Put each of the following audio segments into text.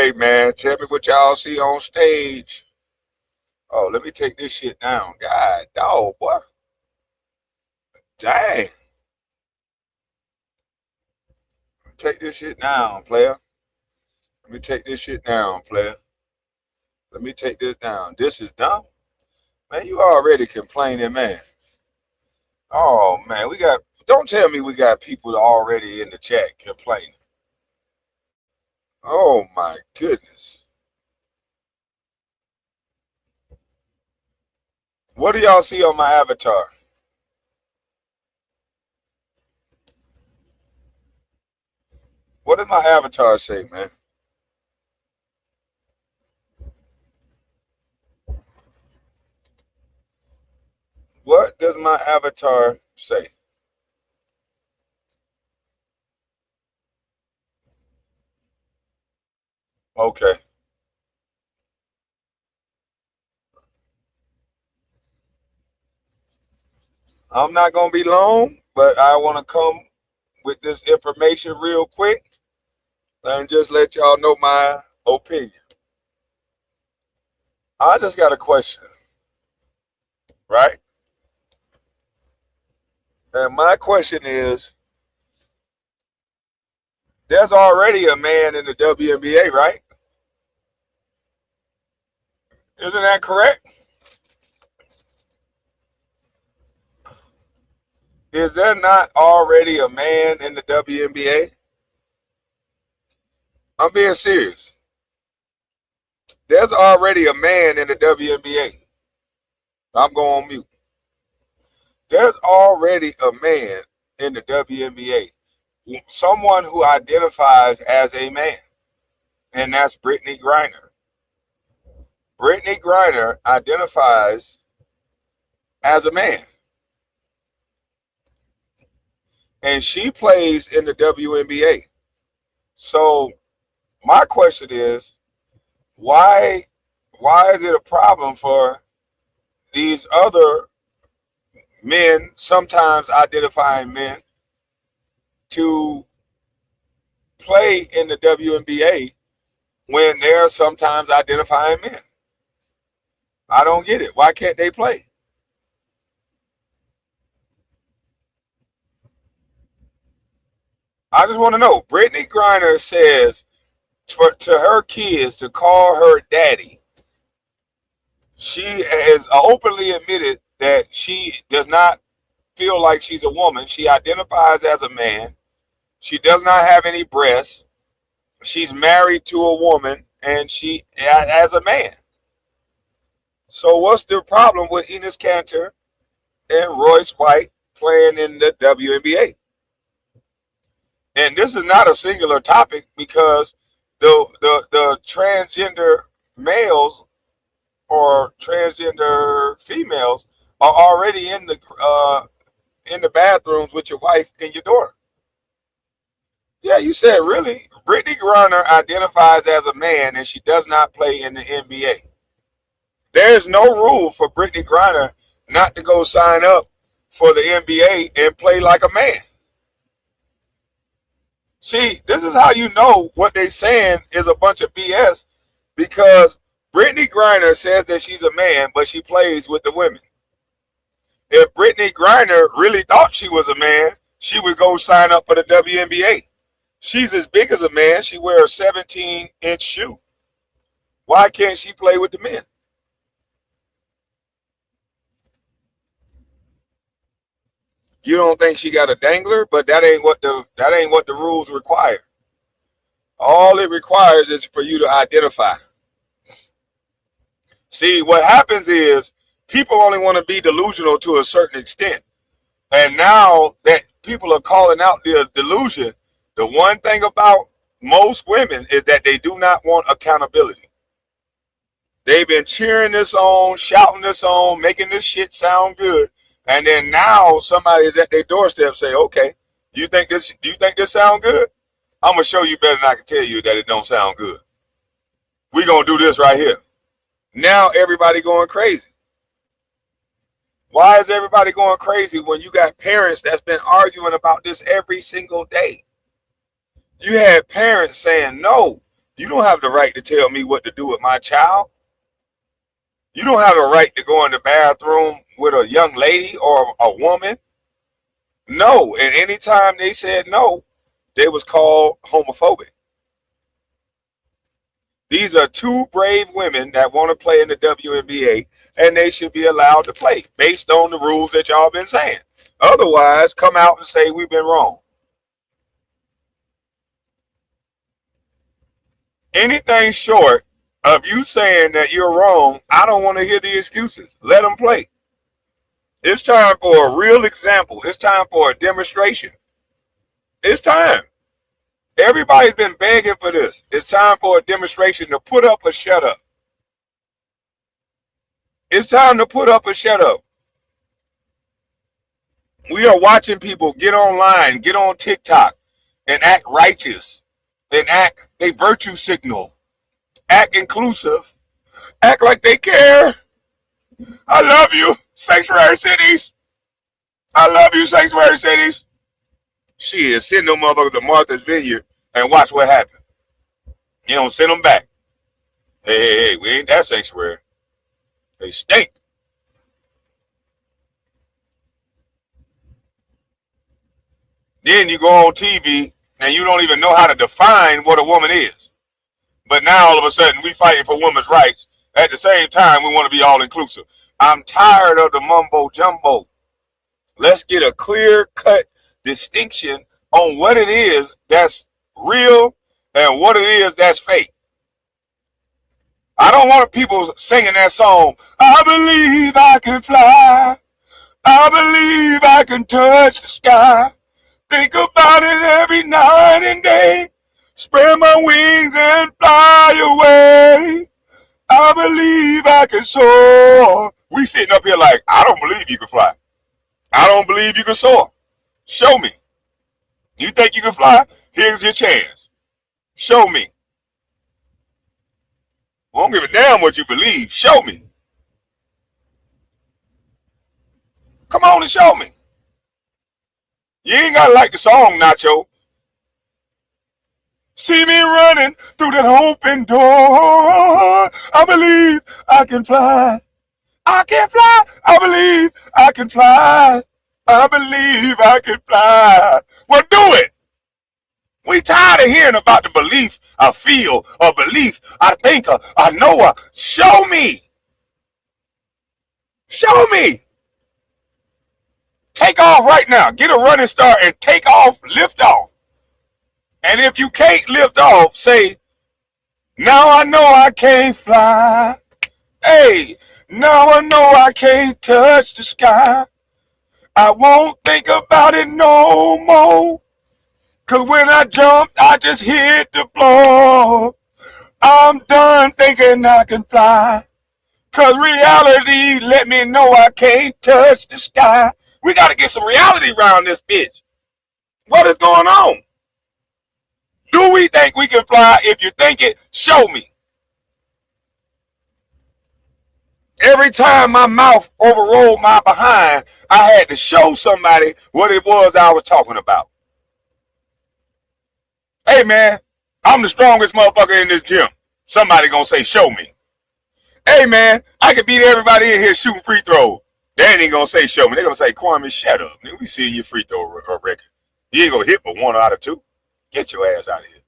Hey, man, tell me what y'all see on stage. Oh, let me take this shit down. God, dog, boy. Dang. Take this shit down, player. Let me take this shit down, player. Let me take this down. This is dumb. Man, you already complaining, man. Oh, man, don't tell me we got people already in the chat complaining. Oh, my goodness. What do y'all see on my avatar? What did my avatar say, man? What does my avatar say? Okay. I'm not going to be long, but I want to come with this information real quick and just let y'all know my opinion. I just got a question, right? And my question is, there's already a man in the WNBA, right? Isn't that correct? Is there not already a man in the WNBA? I'm being serious. There's already a man in the WNBA. I'm going on mute. There's already a man in the WNBA. Someone who identifies as a man. And that's Britney Griner. Britney Griner identifies as a man. And she plays in the WNBA. So my question is, why is it a problem for these other men, sometimes identifying men, to play in the WNBA when they're sometimes identifying men? I don't get it. Why can't they play? I just want to know. Brittany Griner says to her kids to call her daddy. She has openly admitted that she does not feel like she's a woman. She identifies as a man. She does not have any breasts. She's married to a woman, and she as a man. So what's the problem with Enes Kanter and Royce White playing in the WNBA? And this is not a singular topic, because the transgender males or transgender females are already in the bathrooms with your wife and your daughter. Yeah, you said really. Brittany Griner identifies as a man and she does not play in the NBA. There's no rule for Brittany Griner not to go sign up for the NBA and play like a man. See, this is how you know what they saying is a bunch of BS, because Brittany Griner says that she's a man, but she plays with the women. If Brittany Griner really thought she was a man, she would go sign up for the WNBA. She's as big as a man. She wears a 17-inch shoe. Why can't she play with the men? You don't think she got a dangler, but that ain't what the rules require. All it requires is for you to identify. See, what happens is people only want to be delusional to a certain extent. And now that people are calling out the delusion, the one thing about most women is that they do not want accountability. They've been cheering this on, shouting this on, making this shit sound good. And then now somebody is at their doorstep say, okay, do you think this sound good? I'm going to show you better than I can tell you that it don't sound good. We're going to do this right here. Now everybody going crazy. Why is everybody going crazy when you got parents that's been arguing about this every single day? You had parents saying, no, You don't have the right to tell me what to do with my child. You don't have a right to go in the bathroom with a young lady or a woman. No, and anytime they said no, they was called homophobic. These are two brave women that want to play in the WNBA, and they should be allowed to play based on the rules that y'all been saying. Otherwise, come out and say we've been wrong. Anything short of you saying that you're wrong, I don't want to hear the excuses. Let them play. It's time for a real example. It's time for a demonstration. It's time. Everybody's been begging for this. It's time for a demonstration to put up or shut up. It's time to put up or shut up. We are watching people get online, get on TikTok, and act righteous, and act a virtue signal, act inclusive, act like they care. I love you, sanctuary cities. I love you, sanctuary cities. She is send them motherfuckers to Martha's Vineyard and watch what happens. You don't send them back. Hey, we ain't that sanctuary. They stink. Then you go on TV and you don't even know how to define what a woman is. But now all of a sudden we fighting for women's rights. At the same time, we want to be all inclusive. I'm tired of the mumbo jumbo. Let's get a clear cut distinction on what it is that's real and what it is that's fake. I don't want people singing that song, I believe I can fly. I believe I can touch the sky. Think about it every night and day. Spread my wings and fly away. I believe I can soar. We sitting up here like, I don't believe you can fly. I don't believe you can soar. Show me. You think you can fly? Here's your chance. Show me. I don't give a damn what you believe. Show me. Come on and show me. You ain't got to like the song, Nacho. See me running through that open door. I believe I can fly. I can fly. I believe I can fly. I believe I can fly. Well, do it. We tired of hearing about the belief I feel, or belief I think, or I know. Show me. Show me. Take off right now. Get a running start and take off, lift off. And if you can't lift off, say, now I know I can't fly. Hey, now I know I can't touch the sky. I won't think about it no more. Cause when I jumped, I just hit the floor. I'm done thinking I can fly. Cause reality let me know I can't touch the sky. We got to get some reality around this bitch. What is going on? Do we think we can fly? If you think it, show me. Every time my mouth overrode my behind, I had to show somebody what it was I was talking about. Hey, man, I'm the strongest motherfucker in this gym. Somebody gonna say, show me. Hey, man, I could beat everybody in here shooting free throws. They ain't gonna say show me. They're gonna say, Kwame, shut up. We see your free throw record. You ain't gonna hit but 1 out of 2. Get your ass out of here.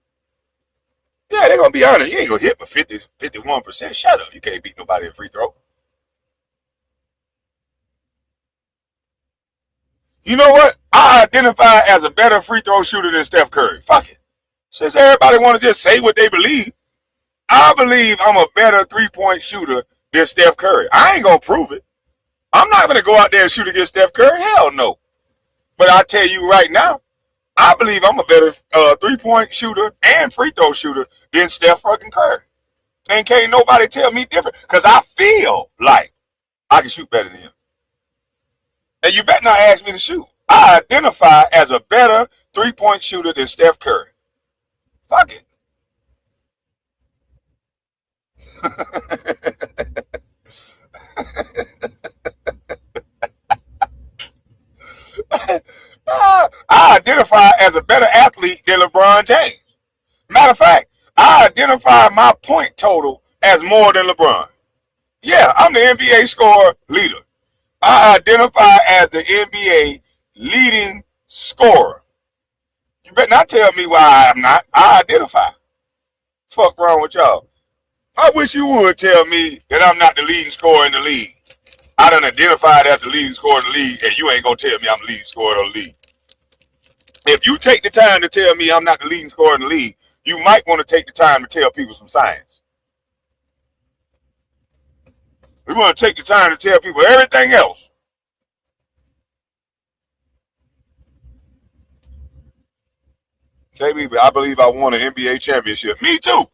Yeah, they're gonna be honest. You ain't gonna hit but 51%. Shut up. You can't beat nobody in free throw. You know what? I identify as a better free throw shooter than Steph Curry. Fuck it. Since everybody want to just say what they believe, I believe I'm a better three-point shooter than Steph Curry. I ain't gonna prove it. I'm not going to go out there and shoot against Steph Curry. Hell no. But I tell you right now, I believe I'm a better three-point shooter and free throw shooter than Steph fucking Curry. And can't nobody tell me different because I feel like I can shoot better than him. And you better not ask me to shoot. I identify as a better three-point shooter than Steph Curry. Fuck it. I identify as a better athlete than LeBron James. Matter of fact, I identify my point total as more than LeBron. Yeah, I'm the NBA scorer leader. I identify as the NBA leading scorer. You better not tell me why I'm not. I identify. Fuck wrong with y'all. I wish you would tell me that I'm not the leading scorer in the league. I done identified as the leading scorer in the league, and you ain't gonna tell me I'm the leading scorer in the league. If you take the time to tell me I'm not the leading scorer in the league, you might want to take the time to tell people some science. We want to take the time to tell people everything else. KB, I believe I won an NBA championship. Me too.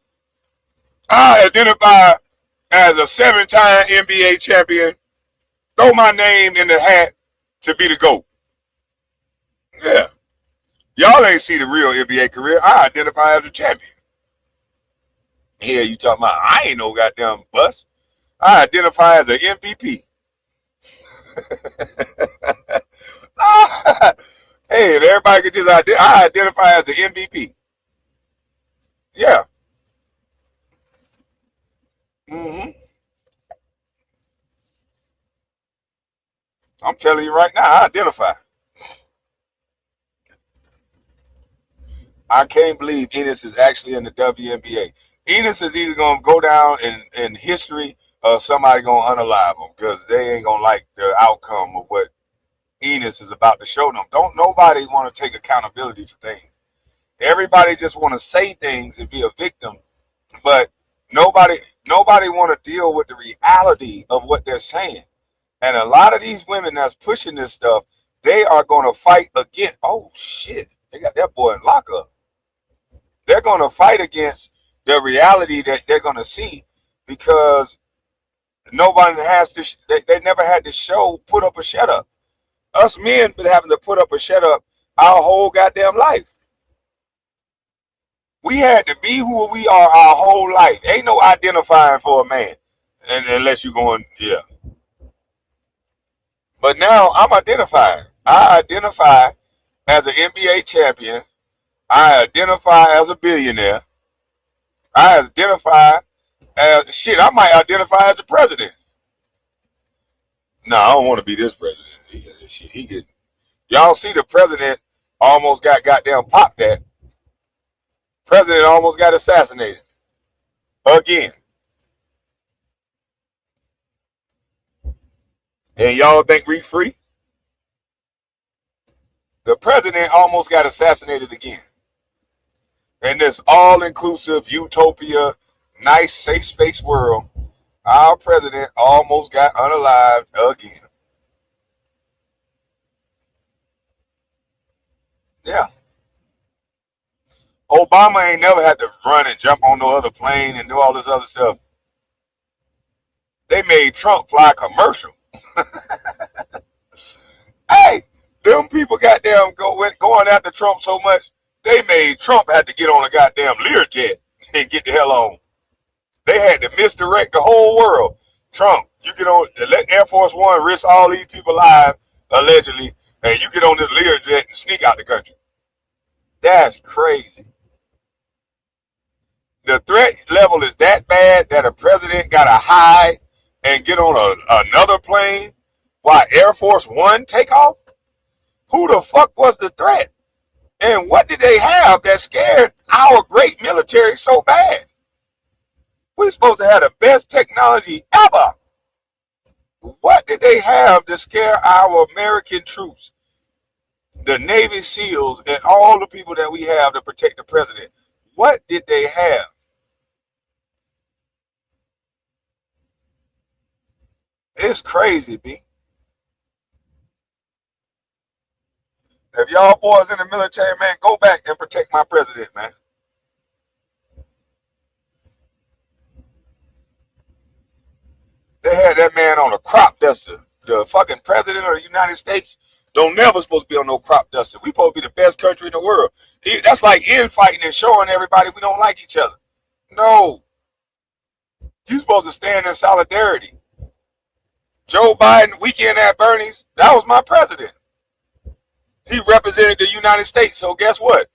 I identify as a 7-time NBA champion. Throw my name in the hat to be the GOAT. Yeah. Y'all ain't see the real NBA career. I identify as a champion. Yeah, you talking about I ain't no goddamn bust. I identify as an MVP. Hey, if everybody could just I identify as the MVP. Yeah. Mm-hmm. I'm telling you right now, I identify. I can't believe Enes is actually in the WNBA. Enes is either going to go down in history or somebody going to unalive him because they ain't going to like the outcome of what Enes is about to show them. Don't nobody want to take accountability for things. Everybody just want to say things and be a victim, but nobody want to deal with the reality of what they're saying. And a lot of these women that's pushing this stuff, they are going to fight against. Oh shit, they got that boy in lockup. They're going to fight against the reality that they're going to see because nobody has to. They never had to show put up or shut up. Us men been having to put up or shut up our whole goddamn life. We had to be who we are our whole life. Ain't no identifying for a man, unless you're going, yeah. But now I'm identifying. I identify as an NBA champion. I identify as a billionaire. I identify as shit. I might identify as the president. No, I don't want to be this president. He get. Y'all see the president almost got goddamn popped at. President almost got assassinated. Again. And y'all think we free? The president almost got assassinated again. In this all-inclusive utopia, nice, safe space world, our president almost got unalived again. Yeah. Obama ain't never had to run and jump on no other plane and do all this other stuff. They made Trump fly a commercial. Hey, them people goddamn going after Trump so much, they made Trump have to get on a goddamn Learjet and get the hell on. They had to misdirect the whole world. Trump, you get on, let Air Force One risk all these people alive, allegedly, and you get on this Learjet and sneak out the country. That's crazy. The threat level is that bad that a president got to hide and get on another plane while Air Force One take off? Who the fuck was the threat? And what did they have that scared our great military so bad? We're supposed to have the best technology ever. What did they have to scare our American troops, the Navy SEALs, and all the people that we have to protect the president? What did they have? It's crazy, B. If y'all boys in the military, man, go back and protect my president, man. They had that man on a crop duster. The fucking president of the United States don't never supposed to be on no crop duster. We supposed to be the best country in the world. That's like infighting and showing everybody we don't like each other. No. You supposed to stand in solidarity. Joe Biden, weekend at Bernie's, that was my president. He represented the United States. So guess what?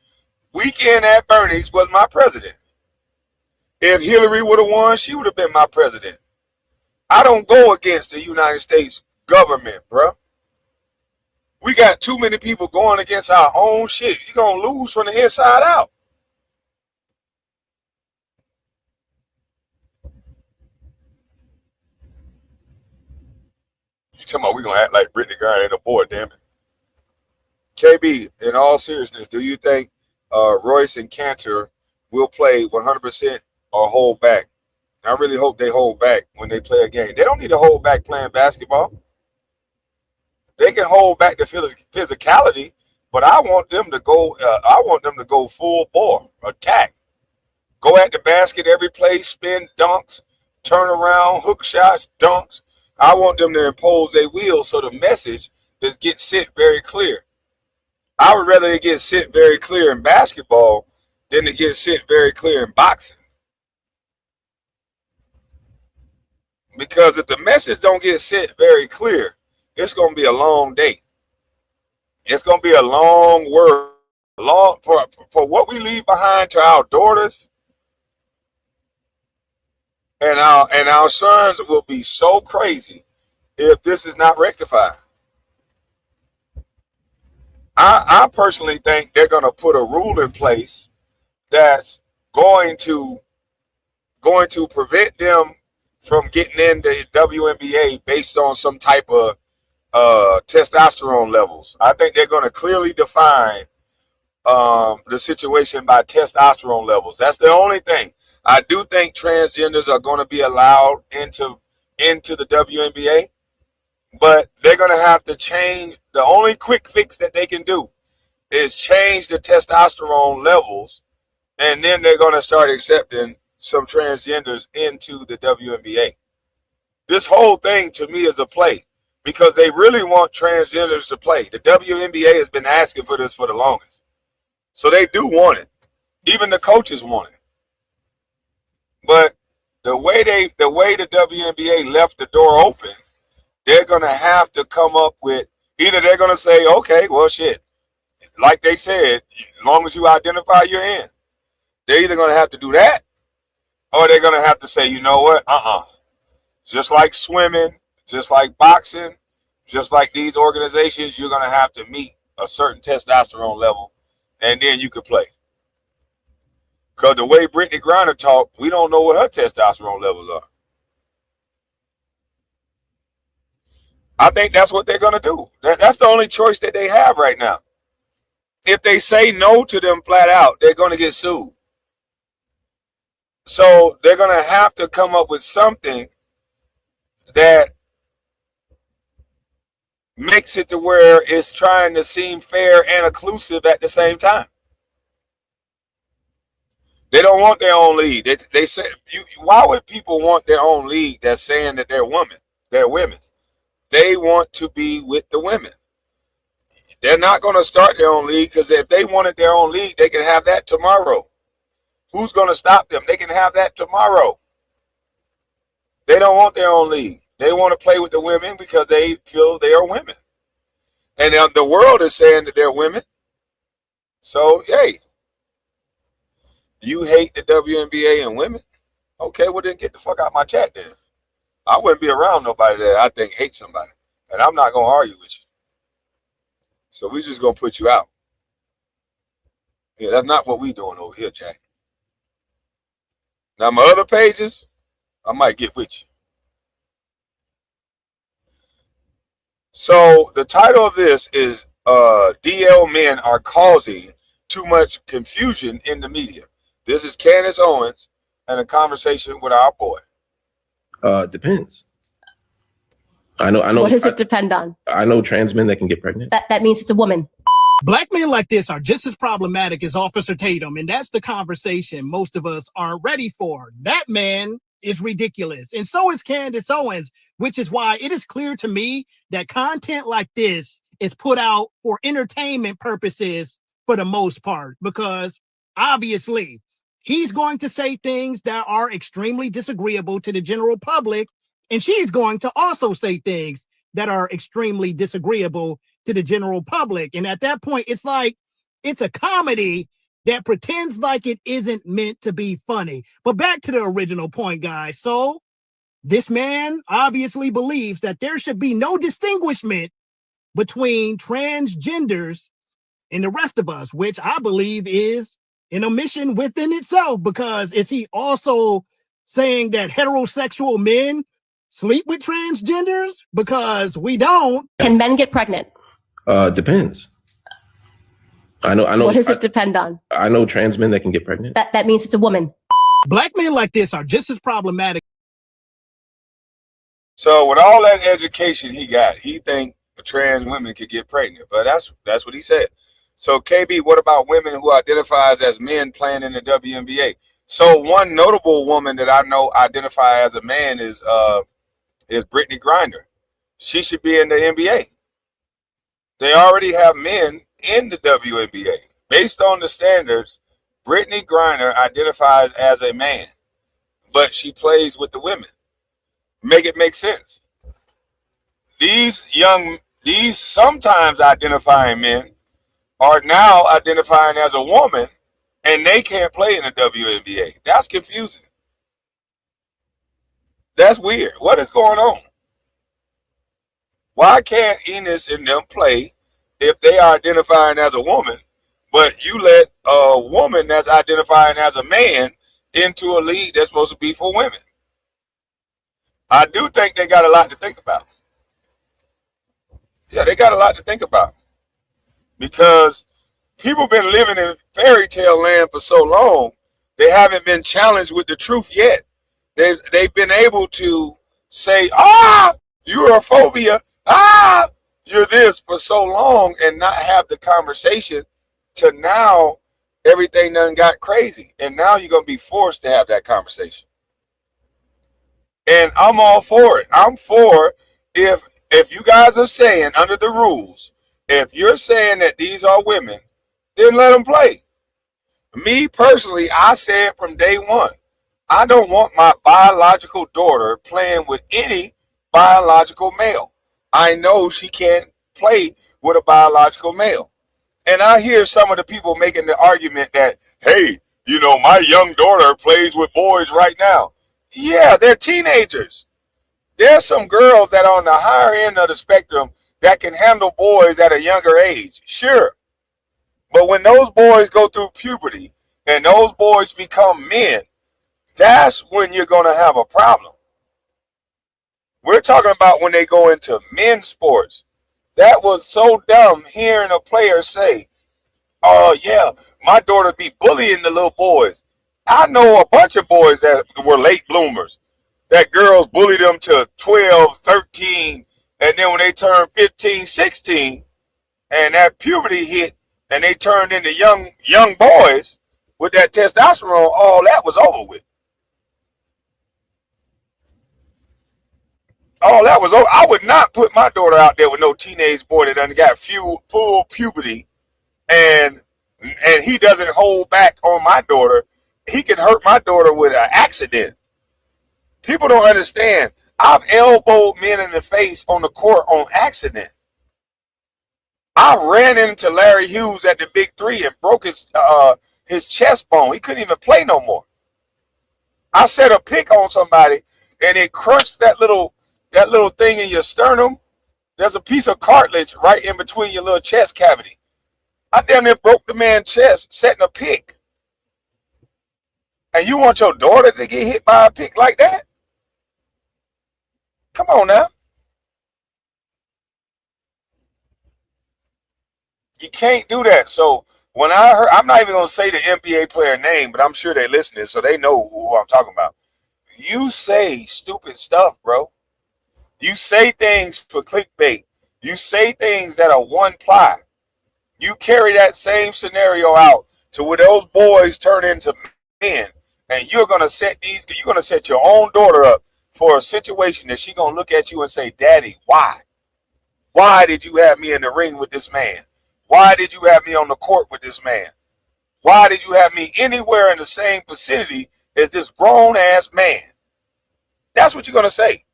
Weekend at Bernie's was my president. If Hillary would have won, she would have been my president. I don't go against the United States government, bro. We got too many people going against our own shit. You're going to lose from the inside out. You talking about we going to act like Britney Griner ain't a boy, damn it. KB, in all seriousness, do you think Royce and Kanter will play 100% or hold back? I really hope they hold back when they play a game. They don't need to hold back playing basketball. They can hold back the physicality, but I want them to go. I want them to go full bore, attack, go at the basket every play, spin, dunks, turn around, hook shots, dunks. I want them to impose their will so the message is get sent very clear. I would rather it get sent very clear in basketball than to get sent very clear in boxing. Because if the message don't get sent very clear, it's going to be a long day. It's going to be a long work. For what we leave behind to our daughters and our sons will be so crazy if this is not rectified. I personally think they're going to put a rule in place that's going to prevent them from getting into WNBA based on some type of testosterone levels. I think they're going to clearly define the situation by testosterone levels. That's the only thing. I do think transgenders are going to be allowed into the WNBA, but they're going to have to change. The only quick fix that they can do is change the testosterone levels, and then they're going to start accepting some transgenders into the WNBA. This whole thing to me is a play because they really want transgenders to play. The WNBA has been asking for this for the longest. So they do want it. Even the coaches want it. But the way the WNBA left the door open, they're going to have to come up with, either they're going to say, okay, well, shit, like they said, as long as you identify, you're in. They're either going to have to do that, or they're going to have to say, you know what, just like swimming, just like boxing, just like these organizations, you're going to have to meet a certain testosterone level, and then you can play. Because the way Britney Griner talked, we don't know what her testosterone levels are. I think that's what they're going to do. That's the only choice that they have right now. If they say no to them flat out, they're going to get sued. So they're going to have to come up with something that makes it to where it's trying to seem fair and inclusive at the same time. They don't want their own league. They say, why would people want their own league that's saying that they're women? They're women. They want to be with the women. They're not going to start their own league because if they wanted their own league, they can have that tomorrow. Who's going to stop them? They can have that tomorrow. They don't want their own league. They want to play with the women because they feel they are women. And the world is saying that they're women. So, hey, you hate the WNBA and women? Okay, well, then get the fuck out of my chat then. I wouldn't be around nobody that I think hates somebody. And I'm not going to argue with you. So we just going to put you out. Yeah, that's not what we doing over here, Jack. Now, my other pages, I might get with you. So the title of this is DL men are causing too much confusion in the media. This is Candace Owens and a conversation with our boy. Depends. I know. What does it depend on? I know trans men that can get pregnant. That means it's a woman. Black men like this are just as problematic as Officer Tatum, and that's the conversation most of us aren't ready for. That man is ridiculous, and so is Candace Owens, which is why it is clear to me that content like this is put out for entertainment purposes for the most part, because obviously he's going to say things that are extremely disagreeable to the general public, and she's going to also say things that are extremely disagreeable to the general public. And at that point, it's like, it's a comedy that pretends like it isn't meant to be funny. But back to the original point, guys. So this man obviously believes that there should be no distinguishment between transgenders and the rest of us, which I believe is an omission within itself, because is he also saying that heterosexual men sleep with transgenders? Because we don't. Can men get pregnant? Depends. I know. What does it depend on? I know trans men that can get pregnant. That means it's a woman. Black men like this are just as problematic. So with all that education he got, he think trans women could get pregnant. But that's what he said. So KB, what about women who identifies as men playing in the WNBA? So one notable woman that I know identify as a man is Britney Griner. She should be in the NBA. They already have men in the WNBA. Based on the standards, Britney Griner identifies as a man, but she plays with the women. Make it make sense. These sometimes identifying men are now identifying as a woman, and they can't play in the WNBA. That's confusing. That's weird. What is going on? Why can't Enes and them play if they are identifying as a woman, but you let a woman that's identifying as a man into a league that's supposed to be for women? I do think they got a lot to think about. Yeah, they got a lot to think about, because people been living in fairy tale land for so long, they haven't been challenged with the truth yet. They've been able to say, you're a phobia, you're this for so long, and not have the conversation to now everything done got crazy. And now you're going to be forced to have that conversation. And I'm all for it. I'm for if you guys are saying under the rules, if you're saying that these are women, then let them play. Me personally, I said from day one, I don't want my biological daughter playing with any biological male. I know she can't play with a biological male. And I hear some of the people making the argument that, hey, my young daughter plays with boys right now. Yeah, they're teenagers. There's some girls that are on the higher end of the spectrum that can handle boys at a younger age. Sure. But when those boys go through puberty and those boys become men, that's when you're going to have a problem. We're talking about when they go into men's sports. That was so dumb hearing a player say, oh, yeah, my daughter be bullying the little boys. I know a bunch of boys that were late bloomers, that girls bullied them to 12, 13, and then when they turned 15, 16, and that puberty hit, and they turned into young boys with that testosterone, all that was over with. All that was over. I would not put my daughter out there with no teenage boy that done got full puberty, and he doesn't hold back on my daughter. He can hurt my daughter with an accident. People don't understand. I've elbowed men in the face on the court on accident. I ran into Larry Hughes at the Big Three and broke his chest bone. He couldn't even play no more. I set a pick on somebody and it crushed that little thing in your sternum. There's a piece of cartilage right in between your little chest cavity. I damn near broke the man's chest setting a pick. And you want your daughter to get hit by a pick like that? Come on now. You can't do that. So when I heard, I'm not even going to say the NBA player name, but I'm sure they're listening, so they know who I'm talking about. You say stupid stuff, bro. You say things for clickbait. You say things that are one ply. You carry that same scenario out to where those boys turn into men, and you're going to set your own daughter up for a situation that she's going to look at you and say, Daddy, why? Why did you have me in the ring with this man? Why did you have me on the court with this man? Why did you have me anywhere in the same vicinity as this grown-ass man? That's what you're going to say.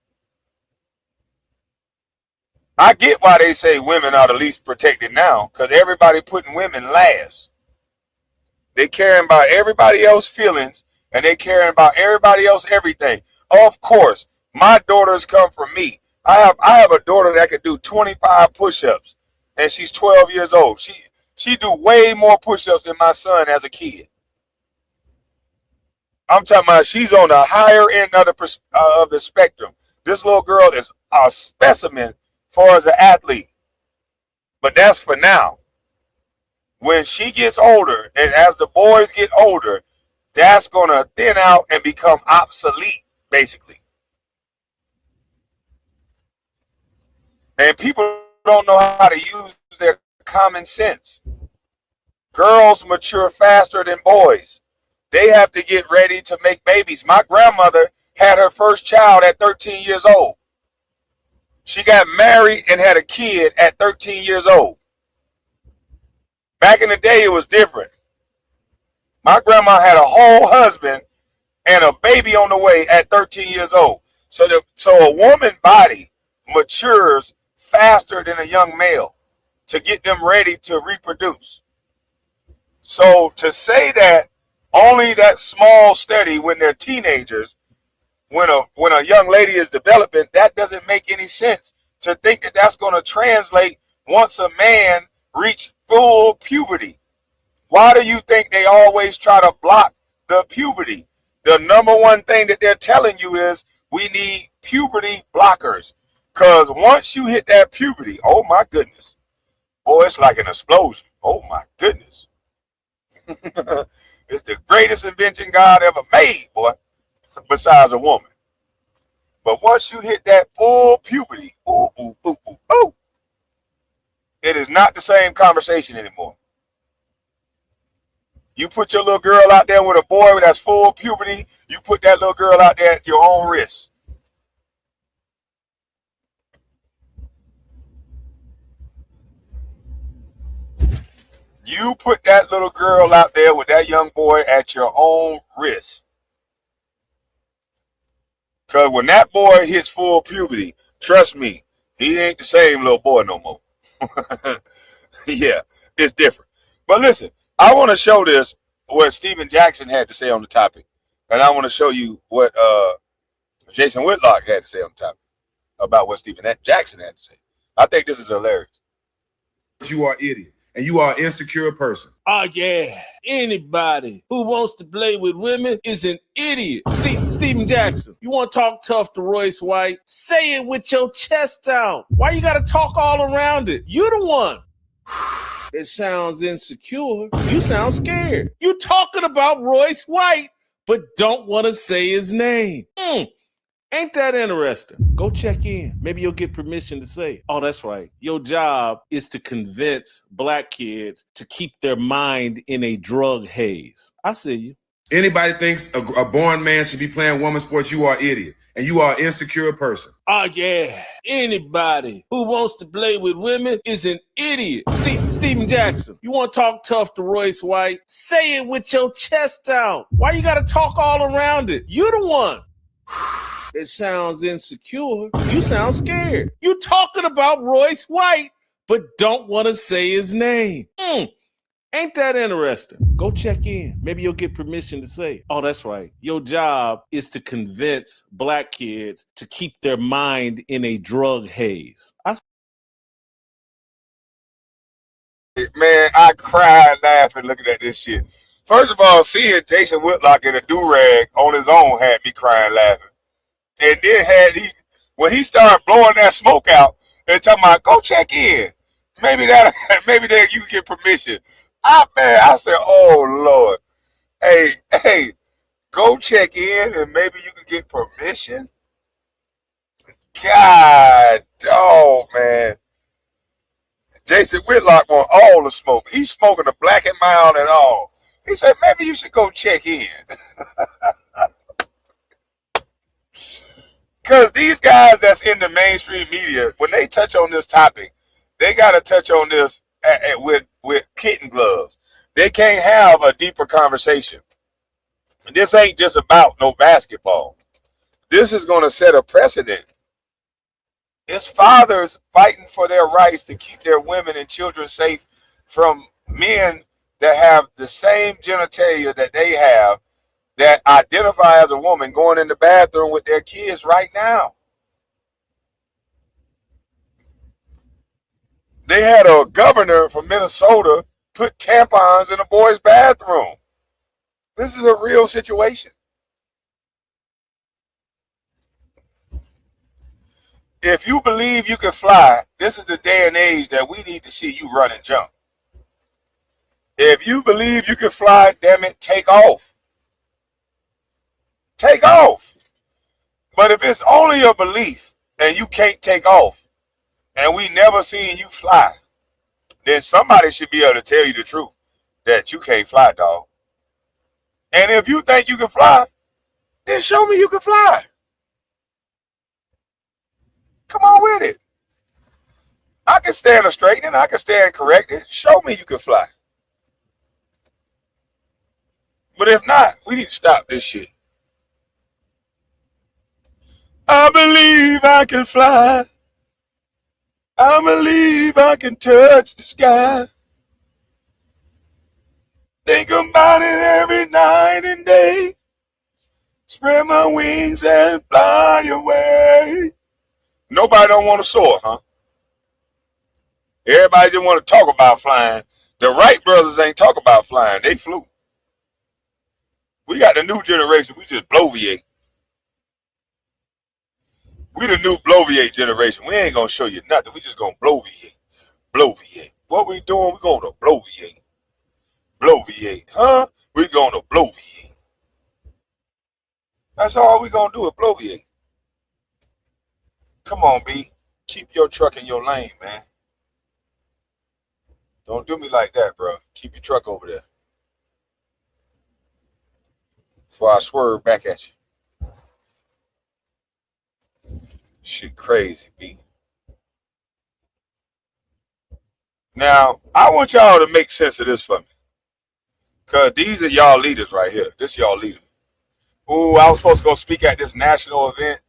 I get why they say women are the least protected now, because everybody putting women last. They caring about everybody else's feelings, and they caring about everybody else everything. Of course, my daughters come from me. I have a daughter that can do 25 push-ups, and she's 12 years old. She do way more push-ups than my son as a kid. I'm talking about she's on the higher end of the spectrum. This little girl is a specimen as far as an athlete. But that's for now. When she gets older, and as the boys get older, that's going to thin out and become obsolete, basically. And people don't know how to use their common sense. Girls mature faster than boys. They have to get ready to make babies. My grandmother had her first child at 13 years old. She got married and had a kid at 13 years old. Back in the day, it was different. My grandma had a whole husband and a baby on the way at 13 years old. So a woman's body matures faster than a young male to get them ready to reproduce. So to say that only that small study when they're teenagers, when a young lady is developing, that doesn't make any sense. To think that that's going to translate once a man reach full puberty. Why do you think they always try to block the puberty? The number one thing that they're telling you is we need puberty blockers. Because once you hit that puberty, oh my goodness, boy, it's like an explosion. Oh my goodness. It's the greatest invention God ever made, boy, besides a woman. But once you hit that full puberty, it is not the same conversation anymore. You put your little girl out there with a boy that's full puberty, you put that little girl out there at your own risk. You put that little girl out there with that young boy at your own risk. Because when that boy hits full puberty, trust me, he ain't the same little boy no more. Yeah, it's different. But listen, I want to show this, what Stephen Jackson had to say on the topic. And I want to show you what Jason Whitlock had to say on the topic about what Stephen Jackson had to say. I think this is hilarious. You are idiot. And you are an insecure person. Oh, yeah. Anybody who wants to play with women is an idiot. Stephen Jackson, you want to talk tough to Royce White? Say it with your chest out. Why you got to talk all around it? You the one. It sounds insecure. You sound scared. You talking about Royce White, but don't want to say his name. Ain't that interesting? Go check in. Maybe you'll get permission to say it. Oh, that's right. Your job is to convince black kids to keep their mind in a drug haze. I see you. Anybody thinks a born man should be playing women's sports, you are an idiot. And you are an insecure person. Oh, yeah. Anybody who wants to play with women is an idiot. Stephen Jackson, you want to talk tough to Royce White? Say it with your chest out. Why you got to talk all around it? You the one. It sounds insecure. You sound scared. You talking about Royce White, but don't want to say his name. Ain't that interesting? Go check in. Maybe you'll get permission to say it. Oh, that's right. Your job is to convince black kids to keep their mind in a drug haze. Man, I cried laughing looking at this shit. First of all, seeing Jason Whitlock in a do-rag on his own had me crying laughing. And then when he started blowing that smoke out and talking about go check in, maybe that you can get permission. I said, oh Lord, hey, go check in and maybe you can get permission. God, oh man, Jason Whitlock want all the smoke. He's smoking the black and mild and all. He said maybe you should go check in. Because these guys that's in the mainstream media, when they touch on this topic, they got to touch on this with kitten gloves. They can't have a deeper conversation. This ain't just about no basketball. This is going to set a precedent. It's fathers fighting for their rights to keep their women and children safe from men that have the same genitalia that they have that identify as a woman going in the bathroom with their kids right now. They had a governor from Minnesota put tampons in a boy's bathroom. This is a real situation. If you believe you can fly, this is the day and age that we need to see you run and jump. If you believe you can fly, damn it, take off. Take off. But if it's only a belief and you can't take off and we never seen you fly, then somebody should be able to tell you the truth that you can't fly, dog. And if you think you can fly, then show me you can fly. Come on with it. I can stand a straightening. I can stand corrected. Show me you can fly. But if not, we need to stop this shit. I believe I can fly. I believe I can touch the sky. Think about it every night and day. Spread my wings and fly away. Nobody don't want to soar, huh? Everybody just want to talk about flying. The Wright brothers ain't talk about flying. They flew. We got the new generation. We just bloviate. We the new bloviate generation. We ain't going to show you nothing. We just going to bloviate. Bloviate. What we doing? We going to bloviate. Bloviate. Huh? We going to bloviate. That's all we going to do is bloviate. Come on, B. Keep your truck in your lane, man. Don't do me like that, bro. Keep your truck over there. Before I swerve back at you. Shit crazy, B. Now, I want y'all to make sense of this for me. Because these are y'all leaders right here. This y'all leader. Ooh, I was supposed to go speak at this national event,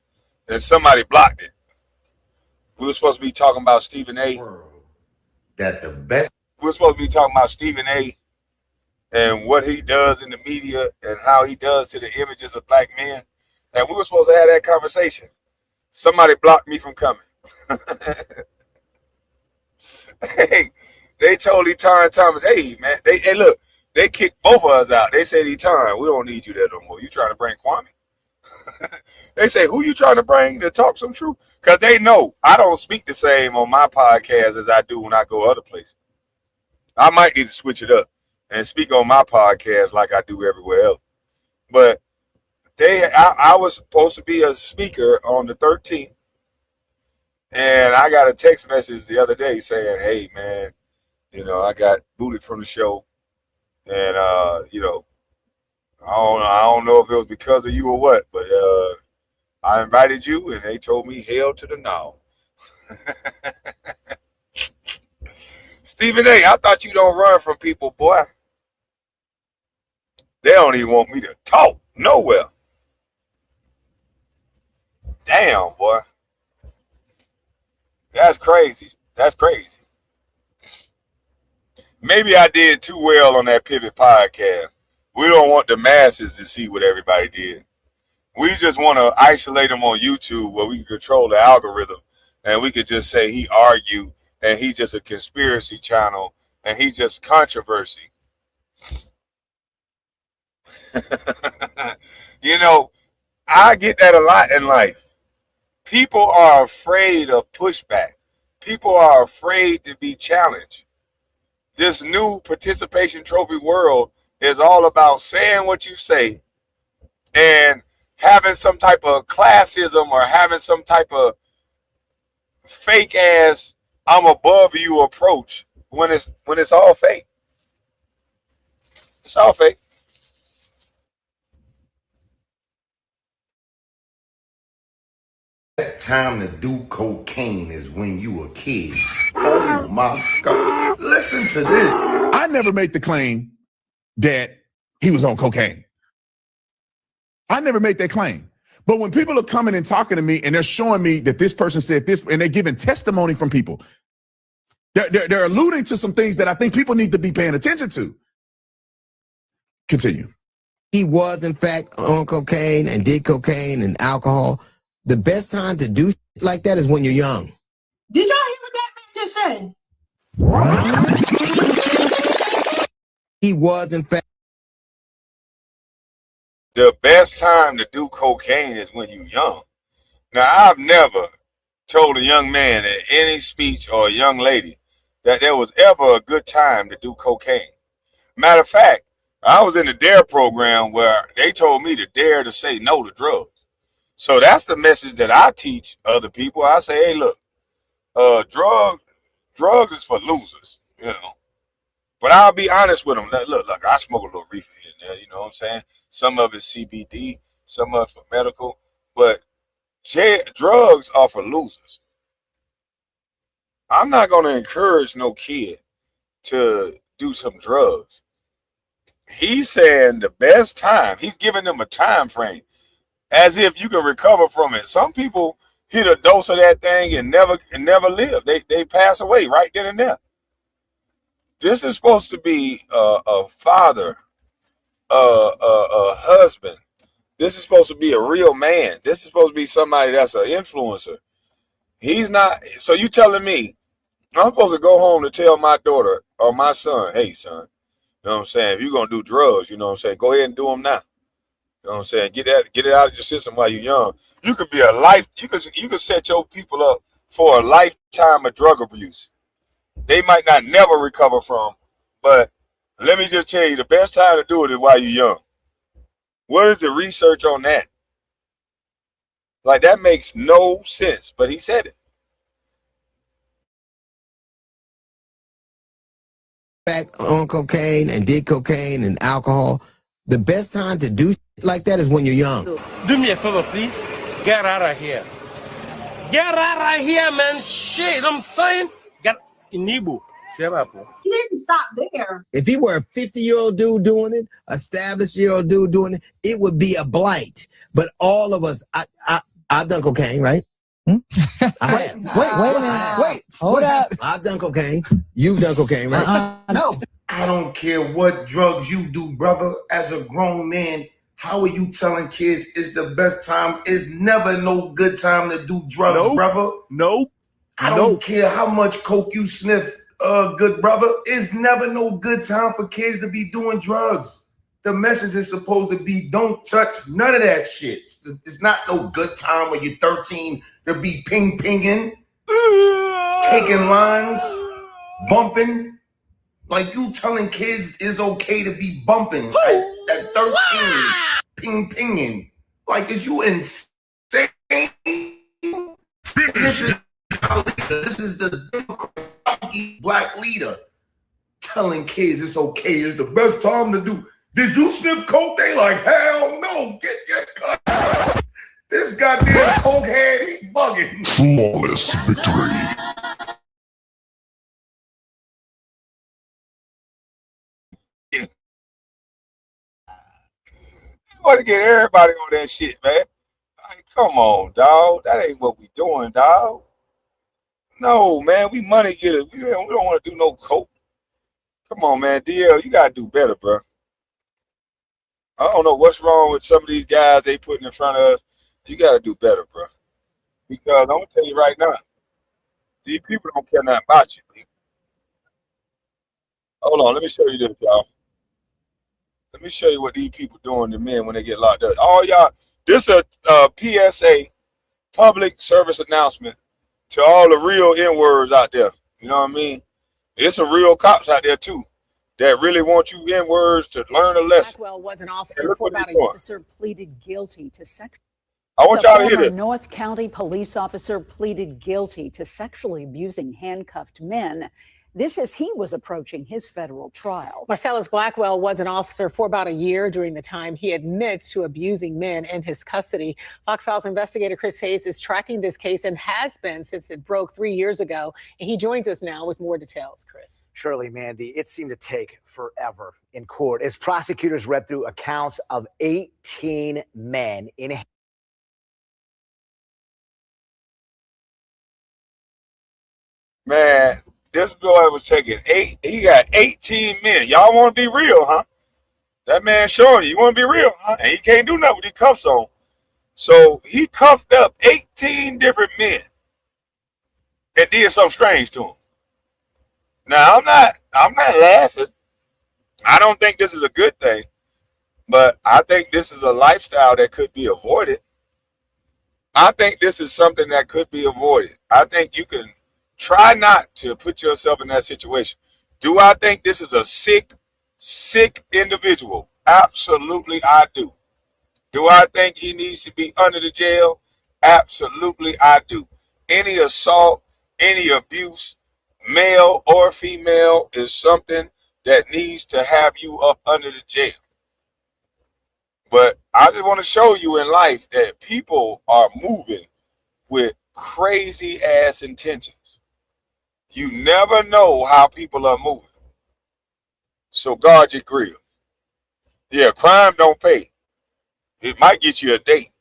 and somebody blocked it. We were supposed to be talking about Stephen A. That the best. We were supposed to be talking about Stephen A. and what he does in the media and how he does to the images of black men. And we were supposed to have that conversation. Somebody blocked me from coming. Hey, they told Etan Thomas, hey, man, hey, look, they kicked both of us out. They said, Etan, we don't need you there no more. You trying to bring Kwame? They say, who you trying to bring to talk some truth? Because they know I don't speak the same on my podcast as I do when I go other places. I might need to switch it up and speak on my podcast like I do everywhere else. But I was supposed to be a speaker on the 13th. And I got a text message the other day saying, hey, man, I got booted from the show. And, I don't know if it was because of you or what, but I invited you, and they told me hell to the no. Stephen A., I thought you don't run from people, boy. They don't even want me to talk nowhere. Damn, boy. That's crazy. That's crazy. Maybe I did too well on that Pivot podcast. We don't want the masses to see what everybody did. We just want to isolate them on YouTube where we can control the algorithm, and we could just say he argued and he just a conspiracy channel and he just controversy. I get that a lot in life. People are afraid of pushback. People are afraid to be challenged. This new participation trophy world is all about saying what you say and having some type of classism or having some type of fake ass I'm above you approach when it's all fake. It's all fake. Best time to do cocaine is when you a kid. Oh my God. Listen to this. I never made the claim that he was on cocaine. I never made that claim. But when people are coming and talking to me and they're showing me that this person said this and they're giving testimony from people, they're alluding to some things that I think people need to be paying attention to. Continue. He was, in fact, on cocaine and did cocaine and alcohol. The best time to do shit like that is when you're young. Did y'all hear what that man just said? He was, in fact. The best time to do cocaine is when you're young. Now, I've never told a young man at any speech or a young lady that there was ever a good time to do cocaine. Matter of fact, I was in the DARE program where they told me to dare to say no to drugs. So that's the message that I teach other people. I say, hey, look, drugs is for losers, you know. But I'll be honest with them. Look, I smoke a little reefer here and there, you know what I'm saying? Some of it's CBD, some of it's for medical, but drugs are for losers. I'm not going to encourage no kid to do some drugs. He's saying the best time, he's giving them a time frame as if you can recover from it. Some people hit a dose of that thing and never live. They pass away right then and there. This is supposed to be a father, a husband. This is supposed to be a real man. This is supposed to be somebody that's an influencer. He's not. So you telling me I'm supposed to go home to tell my daughter or my son, hey, son, you know what I'm saying? If you're going to do drugs, you know what I'm saying? Go ahead and do them now. You know what I'm saying? Get it out of your system while you're young. You could be you could set your people up for a lifetime of drug abuse. They might not never recover from, but let me just tell you, the best time to do it is while you're young. What is the research on that? Like, that makes no sense, but he said it. Back on cocaine and did cocaine and alcohol. The best time to do shit like that is when you're young. Do me a favor, please. Get out of here. Get out of here, man. Shit, I'm saying. Get in Igbo. He didn't stop there. If he were a 50-year-old dude doing it, established-year-old dude doing it, it would be a blight. But all of us, I've done cocaine, right? Wait a minute. Wait. Hold up. I've done cocaine. You've done cocaine, right? No. I don't care what drugs you do, brother. As a grown man, how are you telling kids it's the best time? It's never no good time to do drugs, brother. No. I don't care how much coke you sniff, good brother. It's never no good time for kids to be doing drugs. The message is supposed to be don't touch none of that shit. It's not no good time when you're 13 to be pinging, taking lines, bumping. Like, you telling kids it's okay to be bumping at 13, pinging. Like, is you insane? This is the Democrat black leader telling kids it's okay. It's the best time to do. Did you sniff coke? They like, hell no. Get your cut. This goddamn coke head, he bugging. Flawless victory. You want to get everybody on that shit, man. Like, come on, dog. That ain't what we doing, dog. No, man. We money getters. We don't want to do no coke. Come on, man. DL, you got to do better, bro. I don't know what's wrong with some of these guys they putting in front of us. You got to do better, bro. Because I'm going to tell you right now, these people don't care nothing about you. Hold on. Let me show you this, y'all. Let me show you what these people doing to men when they get locked up. All y'all, this is a PSA, public service announcement to all the real N-words out there. You know what I mean? There's some real cops out there, too, that really want you N-words to learn a lesson. Blackwell was an officer for about a officer pleaded guilty to sex. I want y'all to hear this. North County police officer pleaded guilty to sexually abusing handcuffed men. This as he was approaching his federal trial. Marcellus Blackwell was an officer for about a year during the time he admits to abusing men in his custody. Fox Files investigator Chris Hayes is tracking this case and has been since it broke 3 years ago. And he joins us now with more details. Chris. Surely, Mandy, it seemed to take forever in court as prosecutors read through accounts of 18 men in. Man, this boy was taking he got 18 men. Y'all want to be real, huh? That man showing you want to be real, huh? And he can't do nothing with these cuffs on. So he cuffed up 18 different men and did something strange to them. Now I'm not laughing. I don't think this is a good thing, but I think this is a lifestyle that could be avoided. I think this is something that could be avoided. I think you can try not to put yourself in that situation. Do I think this is a sick individual? Absolutely, I do. Do I think he needs to be under the jail? Absolutely, I do. Any assault, any abuse, male or female, is something that needs to have you up under the jail. But I just want to show you in life that people are moving with crazy ass intentions. You never know how people are moving. So guard your grill. Yeah, crime don't pay. It might get you a date.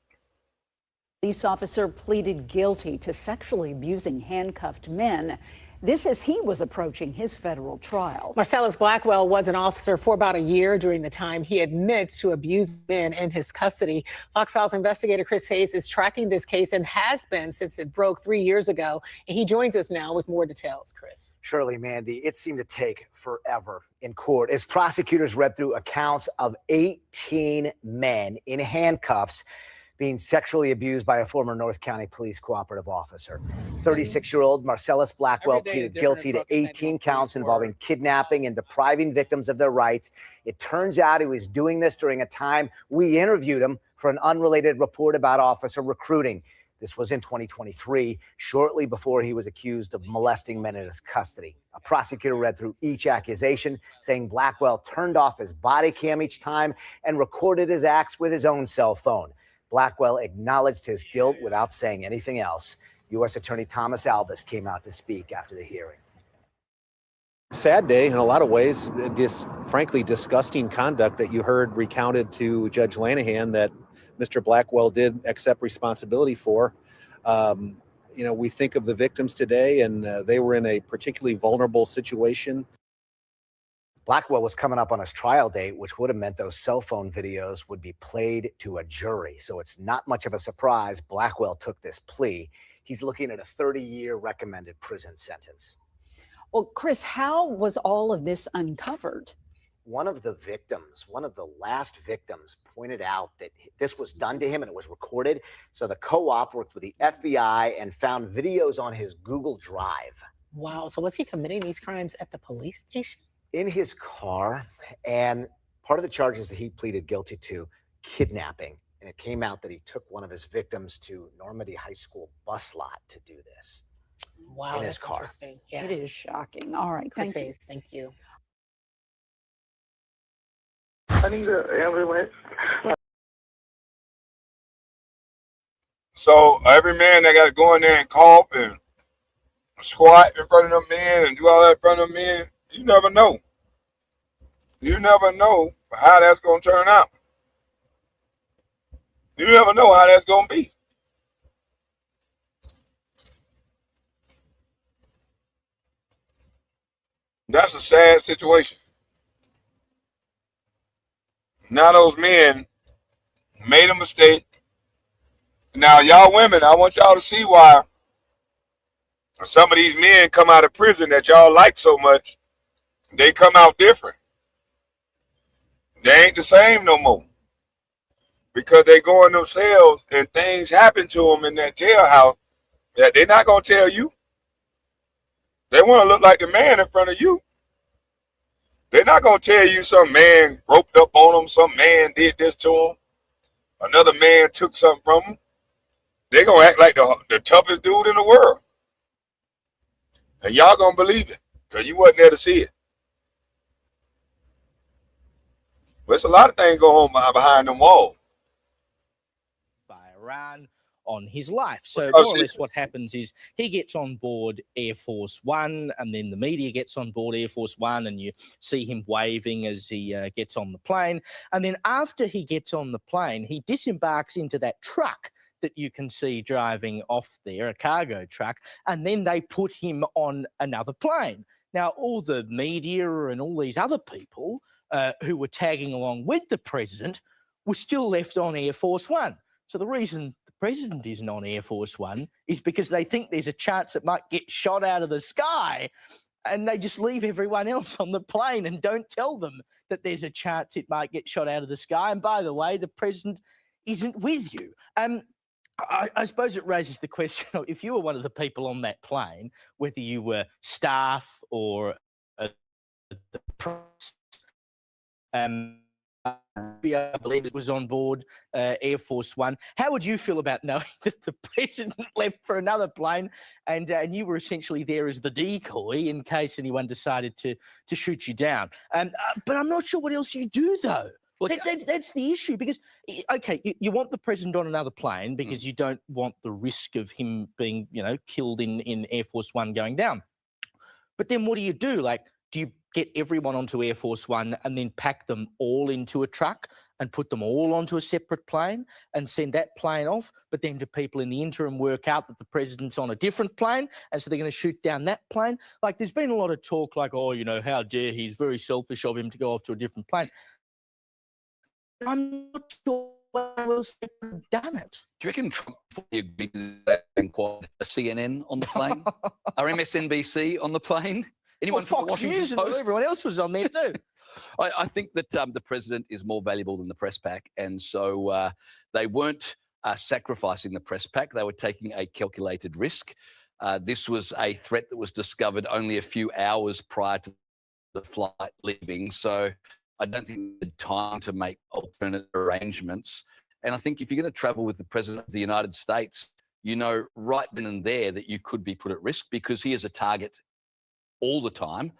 Police officer pleaded guilty to sexually abusing handcuffed men. This as he was approaching his federal trial. Marcellus Blackwell was an officer for about a year during the time he admits to abusing men in his custody. Fox Files investigator Chris Hayes is tracking this case and has been since it broke 3 years ago. And he joins us now with more details. Chris. Surely, Mandy, it seemed to take forever in court as prosecutors read through accounts of 18 men in handcuffs being sexually abused by a former North County Police cooperative officer. 36-year-old Marcellus Blackwell pleaded guilty to 18 counts involving kidnapping and depriving victims of their rights. It turns out he was doing this during a time we interviewed him for an unrelated report about officer recruiting. This was in 2023, shortly before he was accused of molesting men in his custody. A prosecutor read through each accusation, saying Blackwell turned off his body cam each time and recorded his acts with his own cell phone. Blackwell acknowledged his guilt without saying anything else. U.S. Attorney Thomas Albus came out to speak after the hearing. Sad day in a lot of ways. This frankly disgusting conduct that you heard recounted to Judge Lanahan that Mr. Blackwell did accept responsibility for. We think of the victims today, and they were in a particularly vulnerable situation. Blackwell was coming up on his trial date, which would have meant those cell phone videos would be played to a jury. So it's not much of a surprise Blackwell took this plea. He's looking at a 30-year recommended prison sentence. Well, Chris, how was all of this uncovered? One of the last victims pointed out that this was done to him and it was recorded. So the co-op worked with the FBI and found videos on his Google Drive. Wow. So was he committing these crimes at the police station? In his car, and part of the charges that he pleaded guilty to, kidnapping. And it came out that he took one of his victims to Normandy High School bus lot to do this. Wow, in his car. Interesting. Yeah. It is shocking. All right, thank you. Thank you. I need an ambulance. So every man that got to go in there and cough and squat in front of them men and do all that in front of them men, you never know. You never know how that's going to turn out. You never know how that's going to be. That's a sad situation. Now those men made a mistake. Now y'all women, I want y'all to see why some of these men come out of prison that y'all like so much. They come out different. They ain't the same no more. Because they go in themselves and things happen to them in that jailhouse that they're not going to tell you. They want to look like the man in front of you. They're not going to tell you some man roped up on them, some man did this to them, another man took something from them. They're going to act like the toughest dude in the world. And y'all going to believe it because you wasn't there to see it. But it's a lot of things go on behind them walls. By Iran on his life. So more or less what happens is he gets on board Air Force One, and then the media gets on board Air Force One, and you see him waving as he gets on the plane. And then after he gets on the plane, he disembarks into that truck that you can see driving off there, a cargo truck, and then they put him on another plane. Now, all the media and all these other people who were tagging along with the president were still left on Air Force One. So the reason the president isn't on Air Force One is because they think there's a chance it might get shot out of the sky, and they just leave everyone else on the plane and don't tell them that there's a chance it might get shot out of the sky. And by the way, the president isn't with you. I suppose it raises the question of if you were one of the people on that plane, whether you were staff or the press, I believe it was on board Air Force One. How would you feel about knowing that the president left for another plane and you were essentially there as the decoy in case anyone decided to shoot you down? But I'm not sure what else you do, though. That's the issue, because, okay, you want the president on another plane because you don't want the risk of him being, killed in Air Force One going down. But then what do you do? Like, do you get everyone onto Air Force One and then pack them all into a truck and put them all onto a separate plane and send that plane off? But then do people in the interim work out that the president's on a different plane, and so they're going to shoot down that plane? Like, there's been a lot of talk like, oh, how dare he's very selfish of him to go off to a different plane. I'm not sure how else they could have done it. Do you reckon Trump fully agreed to that and quite a CNN on the plane? Or MSNBC on the plane? Anyone from the Fox Washington News and Post? everyone else was on there too. I think that the president is more valuable than the press pack, and so they weren't sacrificing the press pack. They were taking a calculated risk. This was a threat that was discovered only a few hours prior to the flight leaving, so I don't think they had time to make alternate arrangements. And I think if you're going to travel with the president of the United States, right then and there that you could be put at risk, because he is a target all the time.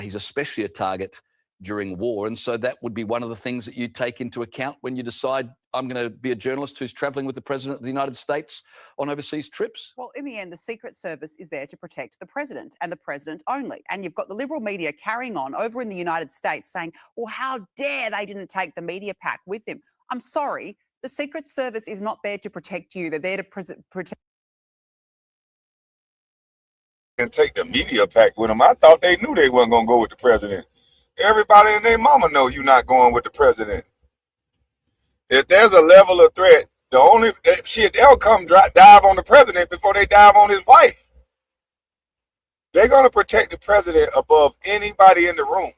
He's especially a target during war. And so that would be one of the things that you take into account when you decide, I'm going to be a journalist who's traveling with the president of the United States on overseas trips. Well, in the end, the Secret Service is there to protect the president and the president only. And you've got the liberal media carrying on over in the United States saying, well, how dare they didn't take the media pack with them? I'm sorry, the Secret Service is not there to protect you. They're there to protect. And take the media pack with them. I thought they knew they wasn't going to go with the president. Everybody and their mama know you're not going with the president. If there's a level of threat, they'll come dive on the president before they dive on his wife. They're going to protect the president above anybody in the room.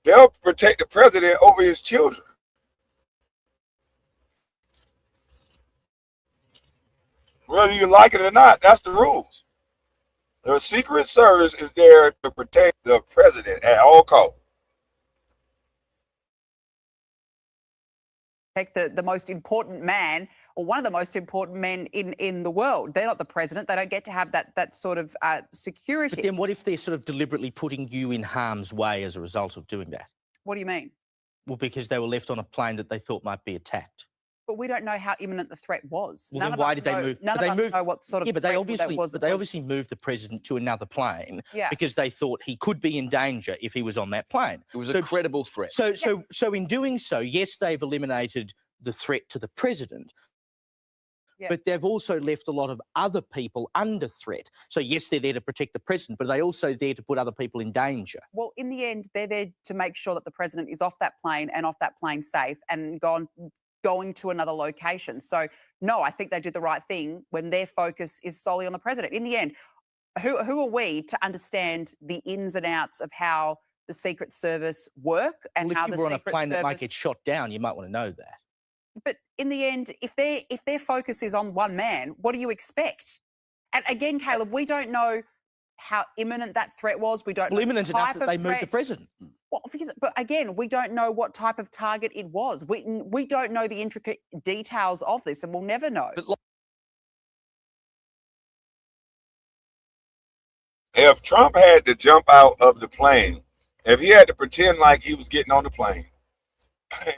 They'll protect the president over his children. Whether you like it or not, that's the rules. The Secret Service is there to protect the president at all costs. Protect the most important man, or one of the most important men in the world. They're not the president. They don't get to have that sort of security. But then what if they're sort of deliberately putting you in harm's way as a result of doing that? What do you mean? Well, because they were left on a plane that they thought might be attacked. But we don't know how imminent the threat was. Well, then why did they move? None of us know what sort of but they threat obviously, that was. but they obviously moved the president to another plane because they thought he could be in danger if he was on that plane. It was a credible threat. So in doing so, yes, they've eliminated the threat to the president, but they've also left a lot of other people under threat. So yes, they're there to protect the president, but they're also there to put other people in danger. Well, in the end, they're there to make sure that the president is off that plane and off that plane safe and going to another location. So no, I think they did the right thing when their focus is solely on the president. In the end, who are we to understand the ins and outs of how the Secret Service work and how the Secret Service... If you were on a plane that might get shot down, you might want to know that. But in the end, if their focus is on one man, what do you expect? And again, Caleb, we don't know how imminent that threat was. We don't know imminent the type enough that they moved the president. Well, but again, we don't know what type of target it was. We don't know the intricate details of this, and we'll never know. If Trump had to jump out of the plane, if he had to pretend like he was getting on the plane,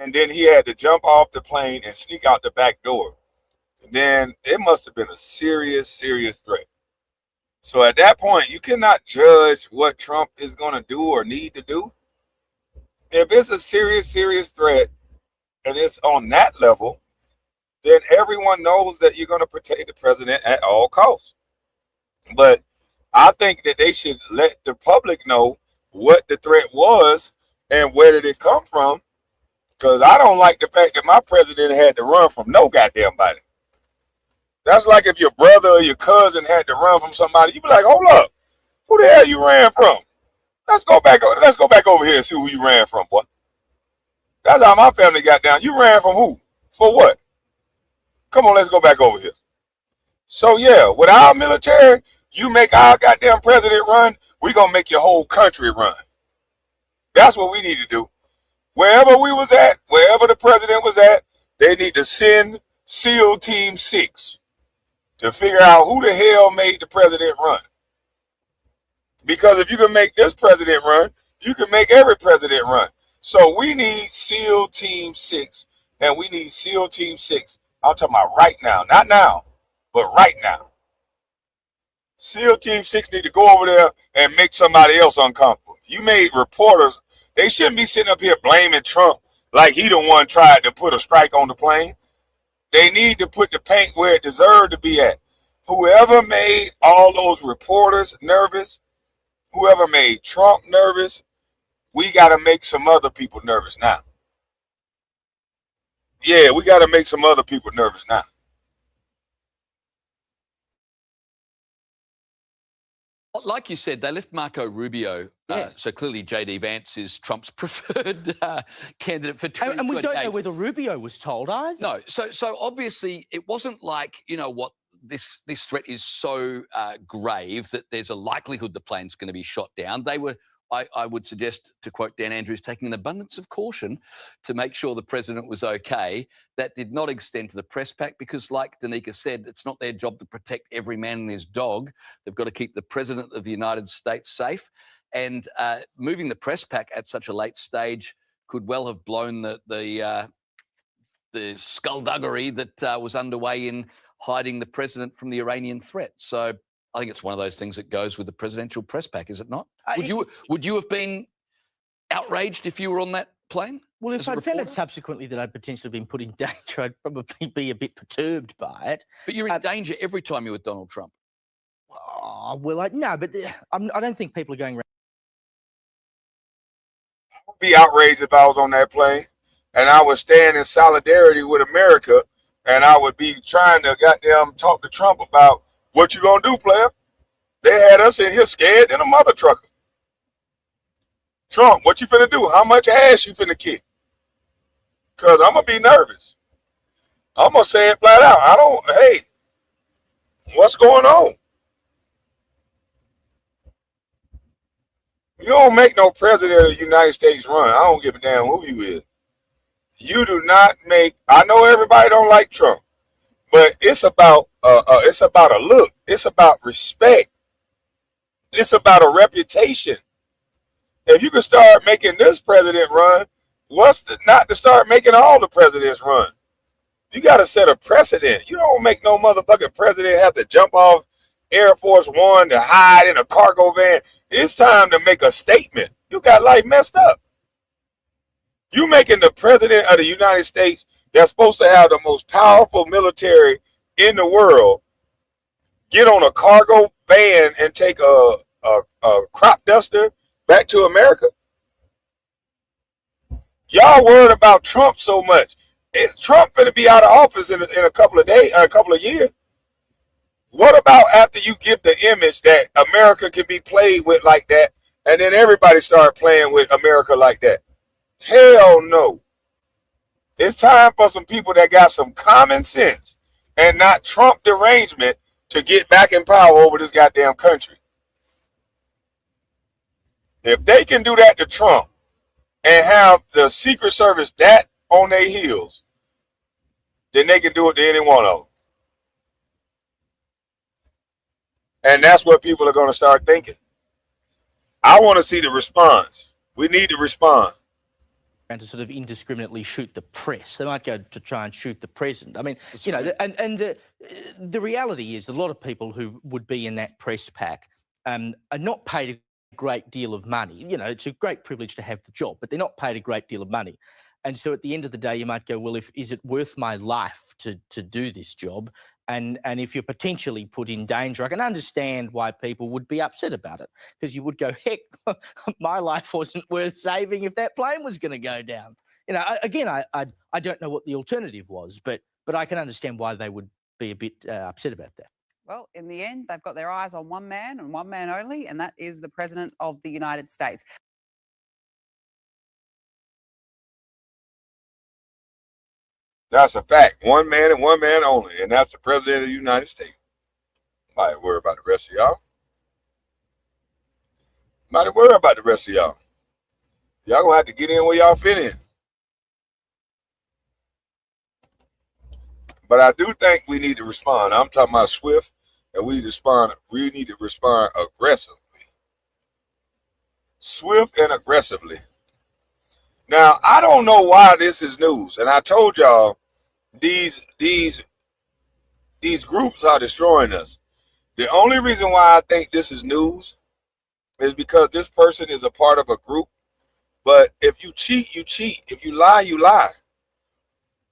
and then he had to jump off the plane and sneak out the back door, then it must have been a serious, serious threat. So at that point, you cannot judge what Trump is going to do or need to do. If it's a serious, serious threat and it's on that level, then everyone knows that you're going to protect the president at all costs. But I think that they should let the public know what the threat was and where did it come from? Because I don't like the fact that my president had to run from no goddamn body. That's like if your brother or your cousin had to run from somebody. You be like, hold up, who the hell you ran from? Let's go back over here and see who you ran from, boy. That's how my family got down. You ran from who? For what? Come on, let's go back over here. So yeah, with our military, you make our goddamn president run, we gonna make your whole country run. That's what we need to do. Wherever we was at, wherever the president was at, they need to send SEAL Team 6 to figure out who the hell made the president run. Because if you can make this president run, you can make every president run. So we need SEAL Team 6, and we need SEAL Team 6. I'm talking about right now, not now, but right now. SEAL Team 6 need to go over there and make somebody else uncomfortable. You made reporters, they shouldn't be sitting up here blaming Trump like he the one tried to put a strike on the plane. They need to put the paint where it deserved to be at. Whoever made all those reporters nervous, whoever made Trump nervous, we got to make some other people nervous now. Yeah, we got to make some other people nervous now. Like you said, they left Marco Rubio. So clearly JD Vance is Trump's preferred candidate for 2028. And we don't know whether Rubio was told either. No. So obviously it wasn't like, you know what, this threat is so grave that there's a likelihood the plane's going to be shot down. They were, I would suggest, to quote Dan Andrews, taking an abundance of caution to make sure the president was okay. That did not extend to the press pack because, like Danica said, it's not their job to protect every man and his dog. They've got to keep the president of the United States safe. And moving the press pack at such a late stage could well have blown the skullduggery that was underway in hiding the president from the Iranian threat. So I think it's one of those things that goes with the presidential press pack, is it not? Would you have been outraged if you were on that plane? Well, if I'd found out subsequently that I'd potentially been put in danger, I'd probably be a bit perturbed by it. But you're in danger every time you're with Donald Trump. Oh, well, no, but I don't think people are going around. I would be outraged if I was on that plane and I would stand in solidarity with America and I would be trying to goddamn talk to Trump about what you gonna do, player. They had us in here scared than a mother trucker. Trump, what you finna do? How much ass you finna kick? Because I'm going to be nervous. I'm going to say it flat out. Hey, what's going on? You don't make no president of the United States run. I don't give a damn who you is. You do not make, I know everybody don't like Trump, but it's about a look. It's about respect. It's about a reputation. If you can start making this president run, what's not to start making all the presidents run? You got to set a precedent. You don't make no motherfucking president have to jump off Air Force One to hide in a cargo van. It's time to make a statement. You got life messed up. You making the president of the United States that's supposed to have the most powerful military in the world get on a cargo van and take a crop duster back to America? Y'all worried about Trump so much. Is Trump finna be out of office in a couple of days, a couple of years? What about after you give the image that America can be played with like that, and then everybody start playing with America like that? Hell no. It's time for some people that got some common sense and not Trump derangement to get back in power over this goddamn country. If they can do that to Trump and have the Secret Service that on their heels, then they can do it to any one of them. And that's what people are going to start thinking. I want to see the response. We need to respond. And to sort of indiscriminately shoot the press. They might go to try and shoot the president. I mean, you know, and the reality is a lot of people who would be in that press pack are not paid a great deal of money. You know, it's a great privilege to have the job, but they're not paid a great deal of money. And so at the end of the day, you might go, well, is it worth my life to do this job? And if you're potentially put in danger, I can understand why people would be upset about it, because you would go, heck, my life wasn't worth saving if that plane was going to go down. You know, again, I don't know what the alternative was, but I can understand why they would be a bit upset about that. Well, in the end, they've got their eyes on one man and one man only, and that is the President of the United States. That's a fact. One man and one man only, and that's the President of the United States. Might worry about the rest of y'all. Might worry about the rest of y'all. Y'all gonna have to get in where y'all fit in. But I do think we need to respond. I'm talking about swift, and we need to respond. We need to respond aggressively. Swift and aggressively. Now, I don't know why this is news, and I told y'all these groups are destroying us. The only reason why I think this is news is because this person is a part of a group. But if you cheat, you cheat. If you lie, you lie.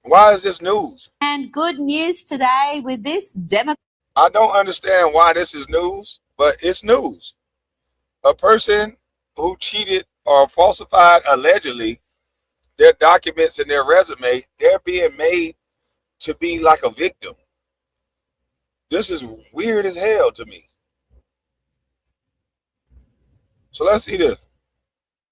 Why is this news? And good news today with this I don't understand why this is news, but it's news. A person who cheated or falsified allegedly their documents and their resume, they're being made to be like a victim. This is weird as hell to me. So let's see this.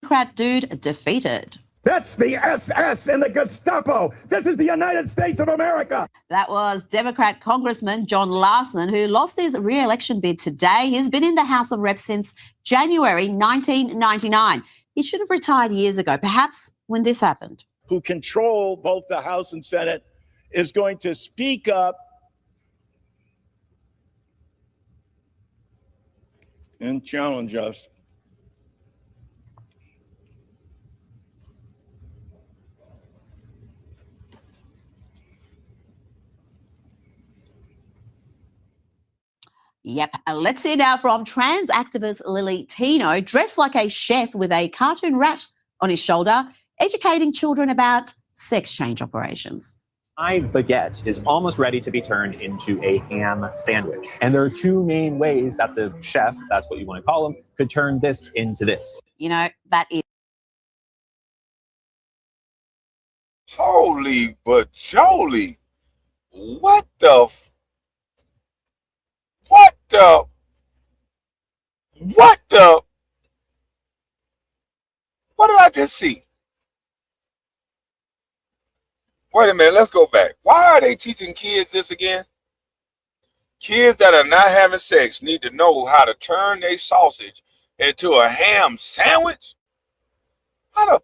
Democrat dude defeated. That's the SS and the Gestapo. This is the United States of America. That was Democrat Congressman John Larson, who lost his re-election bid today. He's been in the House of Reps since January 1999. He should have retired years ago, perhaps when this happened. Who control both the House and Senate is going to speak up and challenge us. Yep. Let's hear now from trans activist Lily Tino, dressed like a chef with a cartoon rat on his shoulder, educating children about sex change operations. My baguette is almost ready to be turned into a ham sandwich. And there are two main ways that the chef, if that's what you want to call him, could turn this into this. You know, that is. Holy bajoli. What the what did I just see? Wait a minute, let's go back. Why are they teaching kids this again? Kids that are not having sex need to know how to turn their sausage into a ham sandwich? I'm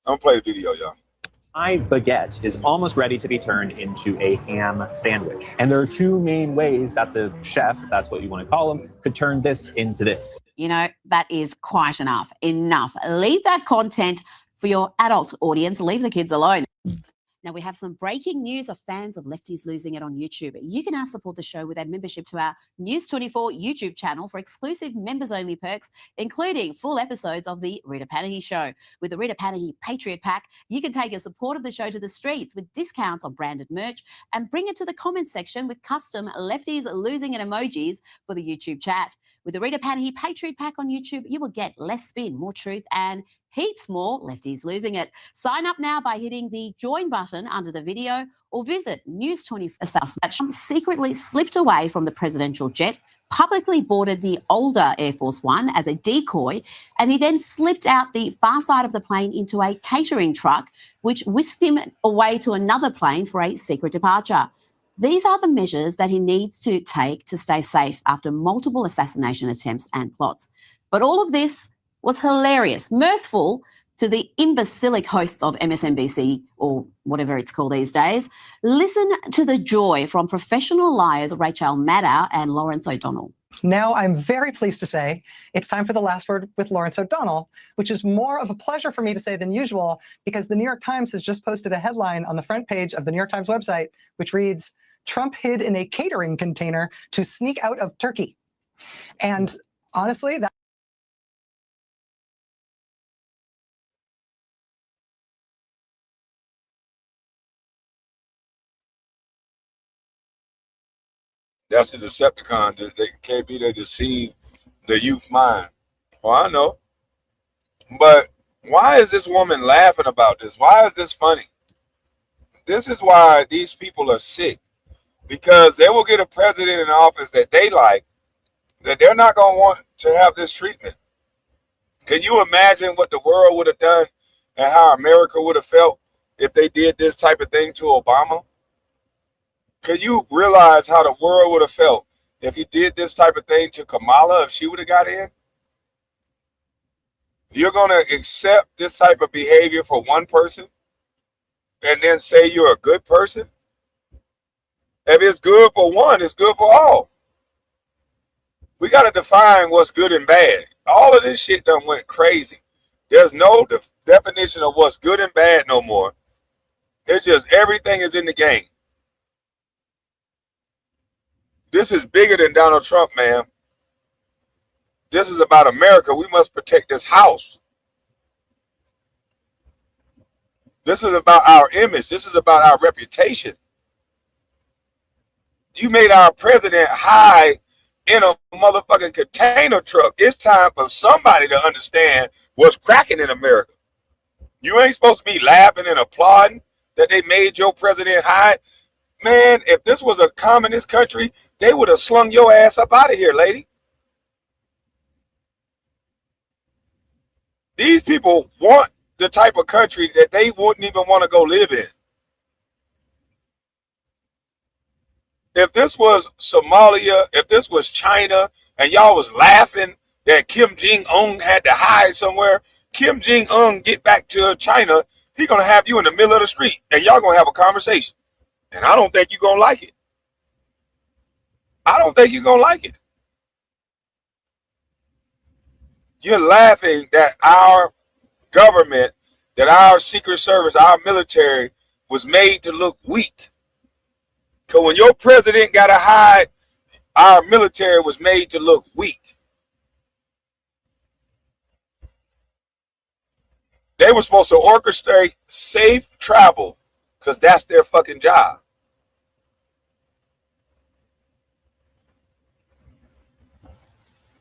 gonna play the video, y'all. My baguette is almost ready to be turned into a ham sandwich. And there are two main ways that the chef, if that's what you want to call him, could turn this into this. You know, that is quite enough. Enough. Leave that content for your adult audience. Leave the kids alone. Now, we have some breaking news of fans of Lefties Losing It on YouTube. You can now support the show with a membership to our News 24 YouTube channel for exclusive members-only perks, including full episodes of The Rita Panahi Show. With the Rita Panahi Patriot Pack, you can take your support of the show to the streets with discounts on branded merch and bring it to the comment section with custom Lefties Losing It emojis for the YouTube chat. With the Rita Panahi Patriot Pack on YouTube, you will get less spin, more truth, and heaps more Lefties Losing It. Sign up now by hitting the join button under the video or visit News 24. Trump secretly slipped away from the presidential jet, publicly boarded the older Air Force One as a decoy, and he then slipped out the far side of the plane into a catering truck, which whisked him away to another plane for a secret departure. These are the measures that he needs to take to stay safe after multiple assassination attempts and plots. But all of this was hilarious, mirthful to the imbecilic hosts of MSNBC, or whatever it's called these days. Listen to the joy from professional liars Rachel Maddow and Lawrence O'Donnell. Now I'm very pleased to say it's time for the last word with Lawrence O'Donnell, which is more of a pleasure for me to say than usual because the New York Times has just posted a headline on the front page of the New York Times website, which reads, "Trump hid in a catering container to sneak out of Turkey." And honestly, that That's the Decepticon. They can't be there to deceive the youth mind. Well, I know. But why is this woman laughing about this? Why is this funny? This is why these people are sick. Because they will get a president in office that they like, that they're not going to want to have this treatment. Can you imagine what the world would have done and how America would have felt if they did this type of thing to Obama? Can you realize how the world would have felt if you did this type of thing to Kamala if she would have got in? You're going to accept this type of behavior for one person and then say you're a good person? If it's good for one, it's good for all. We got to define what's good and bad. All of this shit done went crazy. There's no definition of what's good and bad no more. It's just everything is in the game. This is bigger than Donald Trump, man. This is about America. We must protect this house. This is about our image. This is about our reputation. You made our president hide in a motherfucking container truck. It's time for somebody to understand what's cracking in America. You ain't supposed to be laughing and applauding that they made your president hide. Man, if this was a communist country, they would have slung your ass up out of here, lady. These people want the type of country that they wouldn't even want to go live in. If this was Somalia, if this was China, and y'all was laughing that Kim Jong-un had to hide somewhere, Kim Jong-un get back to China, he gonna have you in the middle of the street, and y'all gonna have a conversation. And I don't think you're gonna like it. I don't think you're gonna like it. You're laughing that our government, that our Secret Service, our military was made to look weak. Because when your president got to hide, our military was made to look weak. They were supposed to orchestrate safe travel because that's their fucking job.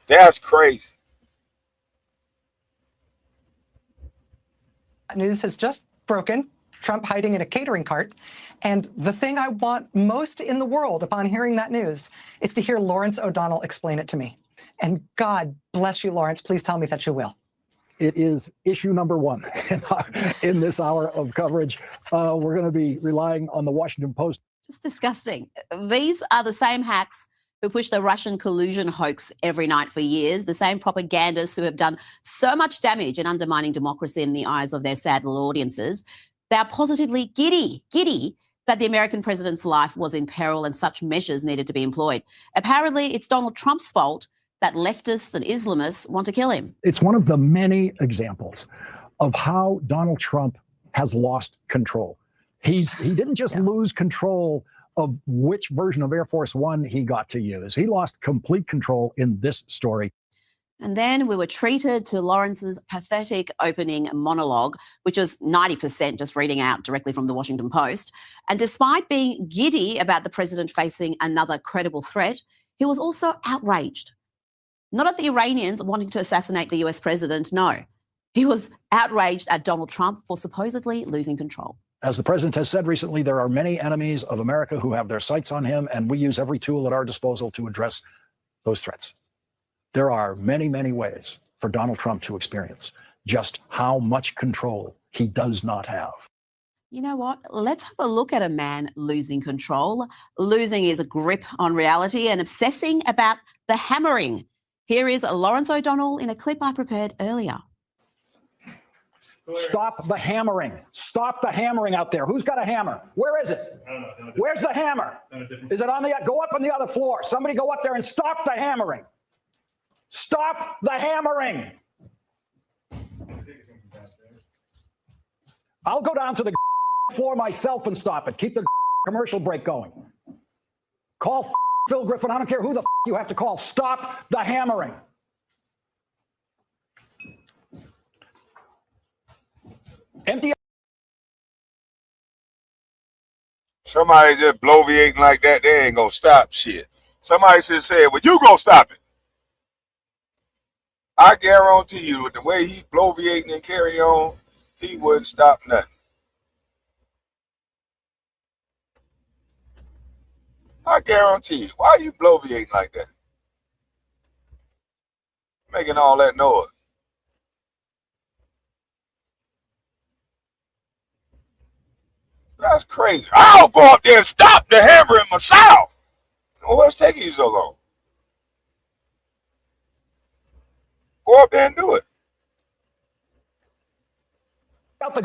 That's crazy. News has just broken. Trump hiding in a catering cart. And the thing I want most in the world upon hearing that news is to hear Lawrence O'Donnell explain it to me. And God bless you, Lawrence. Please tell me that you will. It is issue number one in this hour of coverage. We're going to be relying on the Washington Post. Just disgusting. These are the same hacks who push the Russian collusion hoax every night for years, the same propagandists who have done so much damage in undermining democracy in the eyes of their sad little audiences. They are positively giddy that the American president's life was in peril and such measures needed to be employed. Apparently, it's Donald Trump's fault that leftists and Islamists want to kill him. It's one of the many examples of how Donald Trump has lost control. He didn't just lose control of which version of Air Force One he got to use. He lost complete control in this story. And then we were treated to Lawrence's pathetic opening monologue, which was 90% just reading out directly from the Washington Post. And despite being giddy about the president facing another credible threat, he was also outraged. Not at the Iranians wanting to assassinate the US president, no. He was outraged at Donald Trump for supposedly losing control. As the president has said recently, there are many enemies of America who have their sights on him, and we use every tool at our disposal to address those threats. There are many, many ways for Donald Trump to experience just how much control he does not have. You know what? Let's have a look at a man losing control, losing his grip on reality and obsessing about the hammering. Here is Lawrence O'Donnell in a clip I prepared earlier. Stop the hammering. Stop the hammering out there. Who's got a hammer? Where is it? I don't know. Where's the hammer? Is it on the, go up on the other floor. Somebody go up there and stop the hammering. Stop the hammering. I'll go down to the floor myself and stop it. Keep the commercial break going. Call Phil Griffin. I don't care who the you have to call. Stop the hammering. Empty. Somebody just bloviating like that, they ain't gonna stop shit. Somebody should have said, well, you go stop it. I guarantee you, with the way he's bloviating and carry on, he wouldn't stop nothing. I guarantee you. Why are you bloviating like that? Making all that noise. That's crazy. I'll go up there and stop the hammer in my south. Well, what's taking you so long? Go up there and do it. Out the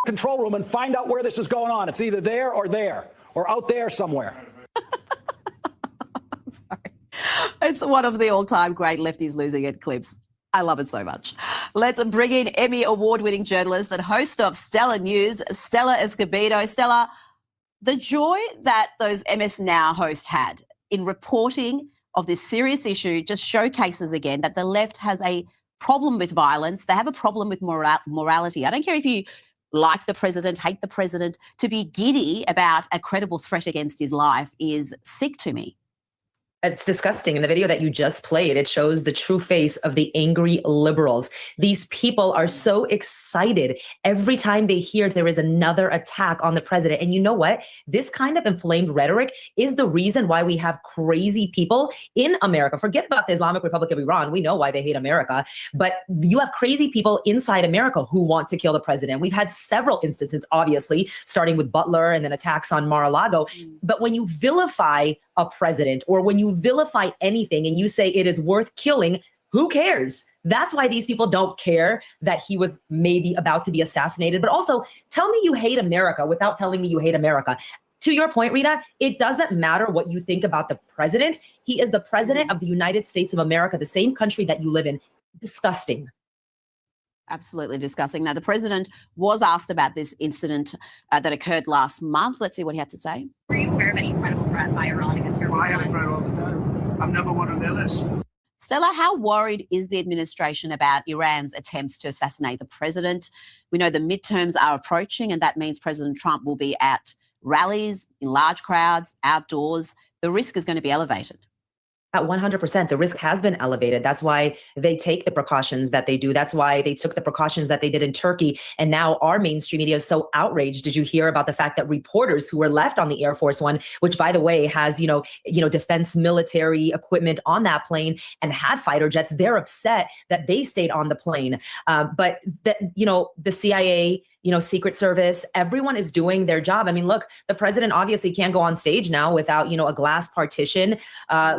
control room and find out where this is going on. It's either there or out there somewhere. It's one of the all-time great lefties losing it clips. I love it so much. Let's bring in Emmy award-winning journalist and host of Stella News, Stella Escobedo. Stella, the joy that those MS Now hosts had in reporting of this serious issue just showcases again that the left has a problem with violence. They have a problem with morality. I don't care if you like the president, hate the president. To be giddy about a credible threat against his life is sick to me. It's disgusting. In the video that you just played, it shows the true face of the angry liberals. These people are so excited every time they hear there is another attack on the president. And you know what? This kind of inflamed rhetoric is the reason why we have crazy people in America. Forget about the Islamic Republic of Iran. We know why they hate America. But you have crazy people inside America who want to kill the president. We've had several instances, obviously, starting with Butler and then attacks on Mar-a-Lago. But when you vilify a president, or when you vilify anything and you say it is worth killing, who cares? That's why these people don't care that he was maybe about to be assassinated. But also, tell me you hate America without telling me you hate America. To your point, Rita, it doesn't matter what you think about the president. He is the president of the United States of America, the same country that you live in. Disgusting. Absolutely disgusting. Now, the president was asked about this incident that occurred last month. Let's see what he had to say. Were you aware of any credible threat by Iran against your I have a threat all the time. I'm number one on their list. Stella, how worried is the administration about Iran's attempts to assassinate the president? We know the midterms are approaching, and that means President Trump will be at rallies, in large crowds, outdoors. The risk is going to be elevated. At 100%, the risk has been elevated. That's why they take the precautions that they do. That's why they took the precautions that they did in Turkey. And now our mainstream media is so outraged. Did you hear about the fact that reporters who were left on the Air Force One, which by the way has, defense military equipment on that plane and had fighter jets, they're upset that they stayed on the plane. But the CIA, Secret Service, everyone is doing their job. I mean, look, the president obviously can't go on stage now without, a glass partition.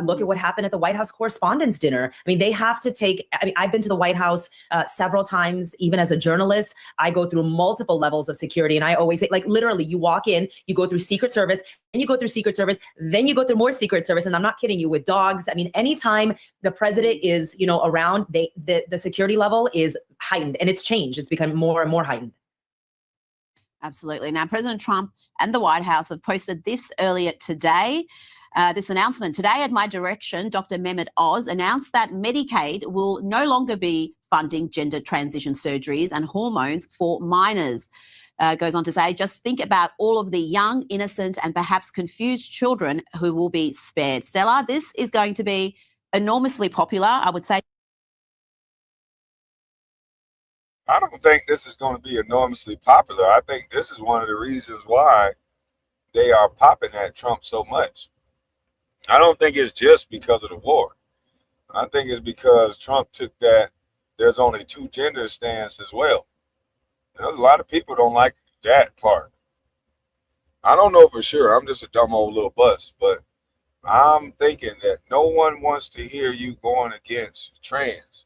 Look at what happened at the White House Correspondents' Dinner. I mean, they have to I've been to the White House several times, even as a journalist. I go through multiple levels of security. And I always say, like, literally, you walk in, you go through Secret Service, and you go through Secret Service, then you go through more Secret Service. And I'm not kidding you, with dogs. I mean, anytime the president is, around, the security level is heightened, and it's changed. It's become more and more heightened. Absolutely. Now, President Trump and the White House have posted this earlier today. This announcement today, at my direction, Dr. Mehmet Oz announced that Medicaid will no longer be funding gender transition surgeries and hormones for minors. Goes on to say, just think about all of the young, innocent, and perhaps confused children who will be spared. Stella, this is going to be enormously popular, I would say. I don't think this is going to be enormously popular. I think this is one of the reasons why they are popping at Trump so much. I don't think it's just because of the war. I think it's because Trump took that there's only two genders stance as well. There's a lot of people don't like that part. I don't know for sure. I'm just a dumb old little bus, but I'm thinking that no one wants to hear you going against trans.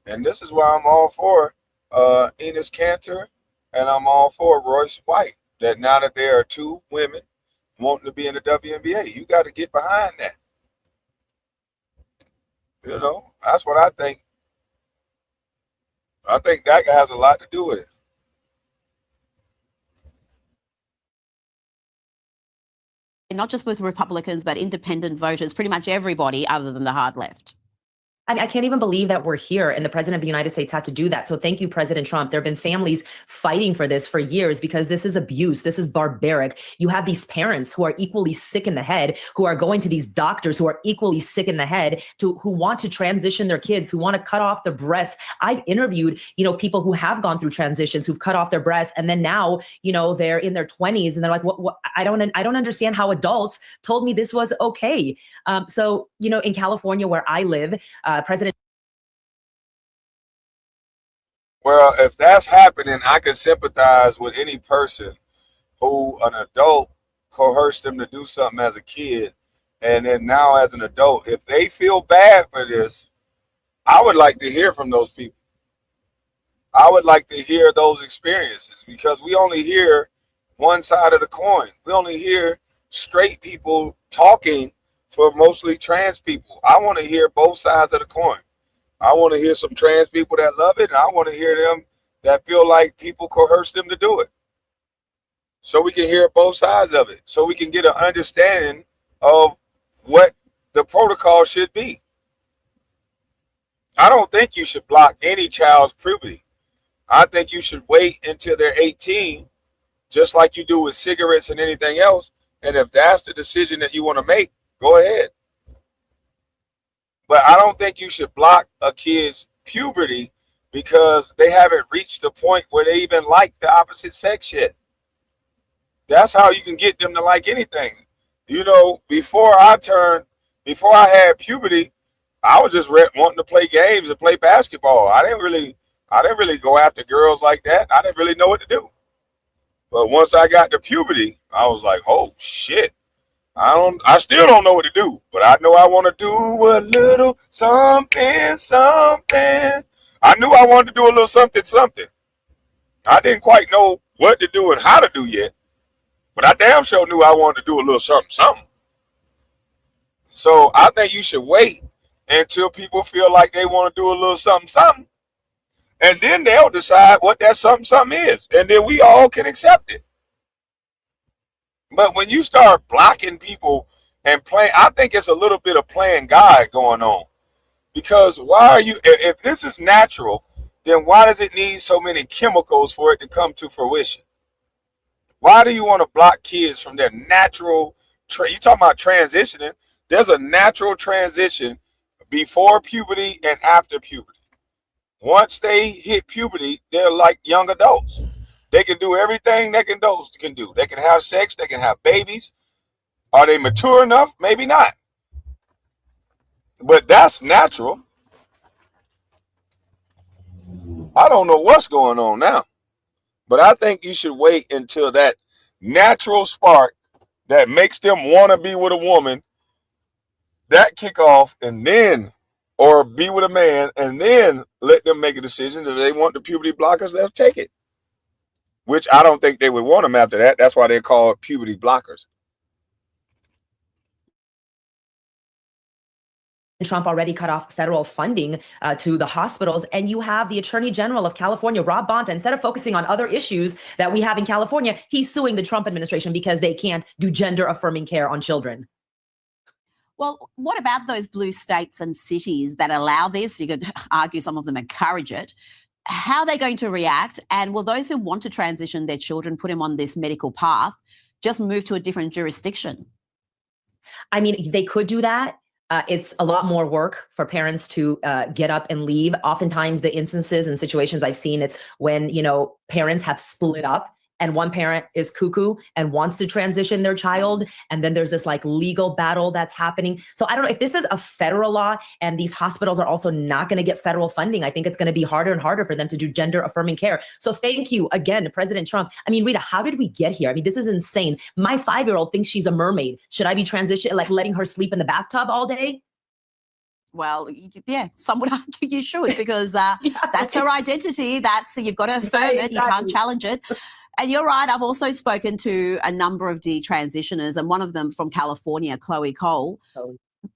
And this is why I'm all for Enes Kanter, and I'm all for Royce White, that now that there are two women wanting to be in the WNBA, you got to get behind that. That's what I think. I think that has a lot to do with it. Not just with Republicans, but independent voters, pretty much everybody other than the hard left. I mean, I can't even believe that we're here and the president of the United States had to do that. So thank you, President Trump. There have been families fighting for this for years because this is abuse. This is barbaric. You have these parents who are equally sick in the head, who are going to these doctors who are equally sick in the head, who want to transition their kids, who want to cut off the breast. I've interviewed, people who have gone through transitions, who've cut off their breast, and then now, they're in their 20s and they're like, what? I don't understand how adults told me this was okay. So, in California, where I live, President. Well, if that's happening, I can sympathize with any person who an adult coerced them to do something as a kid. And then now as an adult, if they feel bad for this, I would like to hear from those people. I would like to hear those experiences because we only hear one side of the coin. We only hear straight people talking for mostly trans people. I want to hear both sides of the coin. I want to hear some trans people that love it, and I want to hear them that feel like people coerce them to do it. So we can hear both sides of it, so we can get an understanding of what the protocol should be. I don't think you should block any child's puberty. I think you should wait until they're 18, just like you do with cigarettes and anything else. And if that's the decision that you want to make, go ahead. But I don't think you should block a kid's puberty because they haven't reached the point where they even like the opposite sex yet. That's how you can get them to like anything. Before I had puberty, I was just wanting to play games and play basketball. I didn't really go after girls like that. I didn't really know what to do. But once I got to puberty, I was like, oh shit. I still don't know what to do, but I know I want to do a little something, something. I knew I wanted to do a little something, something. I didn't quite know what to do and how to do yet, but I damn sure knew I wanted to do a little something, something. So I think you should wait until people feel like they want to do a little something, something. And then they'll decide what that something, something is. And then we all can accept it. But when you start blocking people and playing, I think it's a little bit of playing God going on. Because if this is natural, then why does it need so many chemicals for it to come to fruition? Why do you want to block kids from their natural, you talking about transitioning, there's a natural transition before puberty and after puberty. Once they hit puberty, they're like young adults. They can do everything that adults can do. They can have sex. They can have babies. Are they mature enough? Maybe not. But that's natural. I don't know what's going on now. But I think you should wait until that natural spark that makes them want to be with a woman, that kick off, and then, or be with a man, and then let them make a decision. If they want the puberty blockers, they'll take it. Which I don't think they would want them after that. That's why they're called puberty blockers. Trump already cut off federal funding to the hospitals. And you have the Attorney General of California, Rob Bonta, instead of focusing on other issues that we have in California, he's suing the Trump administration because they can't do gender affirming care on children. Well, what about those blue states and cities that allow this? You could argue some of them encourage it. How are they going to react? And will those who want to transition their children, put them on this medical path, just move to a different jurisdiction? I mean, they could do that. It's a lot more work for parents to get up and leave. Oftentimes the instances and situations I've seen, it's when, parents have split up and one parent is cuckoo and wants to transition their child. And then there's this legal battle that's happening. So I don't know if this is a federal law and these hospitals are also not going to get federal funding. I think it's going to be harder and harder for them to do gender affirming care. So thank you again to President Trump. I mean, Rita, how did we get here? I mean, this is insane. My 5-year-old thinks she's a mermaid. Should I be letting her sleep in the bathtub all day? Well, yeah, some would argue you should because that's her identity. You've got to affirm it. You can't challenge it. And you're right. I've also spoken to a number of detransitioners, and one of them from California, Chloe Cole.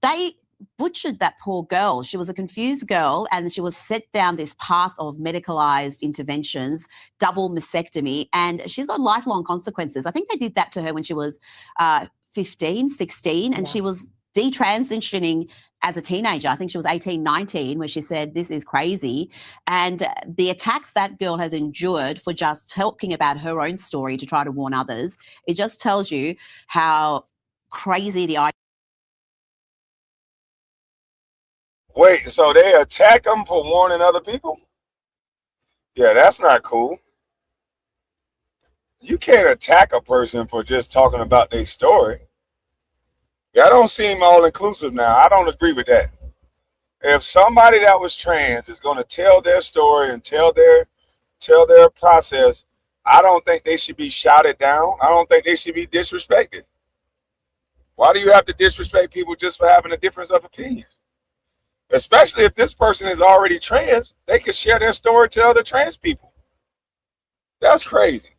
They butchered that poor girl. She was a confused girl, and she was set down this path of medicalized interventions, double mastectomy, and she's got lifelong consequences. I think they did that to her when she was 15, 16, and she was detransitioning as a teenager. I think she was 18, 19, where she said, this is crazy. And the attacks that girl has endured for just talking about her own story to try to warn others, it just tells you how crazy the idea. Wait, so they attack them for warning other people? Yeah, that's not cool. You can't attack a person for just talking about their story. That don't seem all inclusive now. I don't agree with that. If somebody that was trans is going to tell their story and tell their process, I don't think they should be shouted down. I don't think they should be disrespected. Why do you have to disrespect people just for having a difference of opinion? Especially if this person is already trans, they can share their story to other trans people. That's crazy.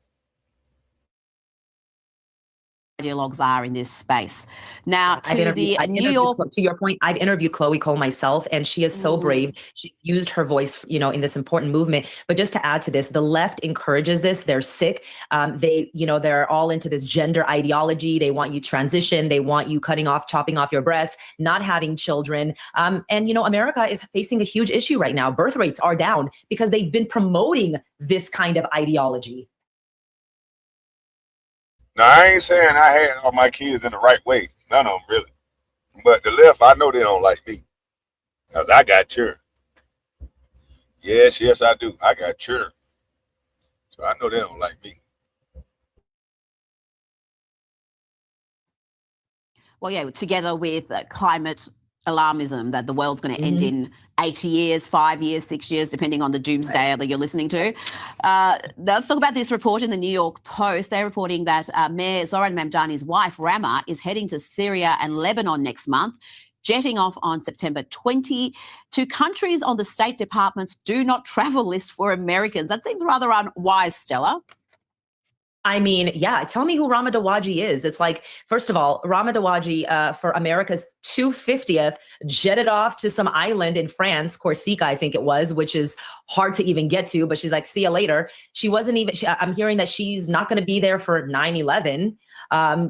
Ideologues are in this space. Now, I've to your point, I've interviewed Chloe Cole myself, and she is so brave. She's used her voice, in this important movement. But just to add to this, the left encourages this. They're sick. They're all into this gender ideology. They want you transition. They want you chopping off your breasts, not having children. America is facing a huge issue right now. Birth rates are down because they've been promoting this kind of ideology. Now, I ain't saying I had all my kids in the right way. None of them really. But the left, I know they don't like me. Because I got children. Yes, I do. I got children. So I know they don't like me. Well, yeah, together with climate alarmism that the world's going to end in 8 years, 5 years, 6 years, depending on the doomsday that you're listening to. Let's talk about this report in the New York Post. They're reporting that Mayor Zoran Mamdani's wife, Rama, is heading to Syria and Lebanon next month, jetting off on September 20 to countries on the State Department's do not travel list for Americans. That seems rather unwise, Stella. I mean, yeah, tell me who Rama Dawaji is. It's like, first of all, Rama Dawaji for America's 250th jetted off to some island in France, Corsica, I think it was, which is hard to even get to, but she's like, see you later. She wasn't even, I'm hearing that she's not going to be there for 9/11.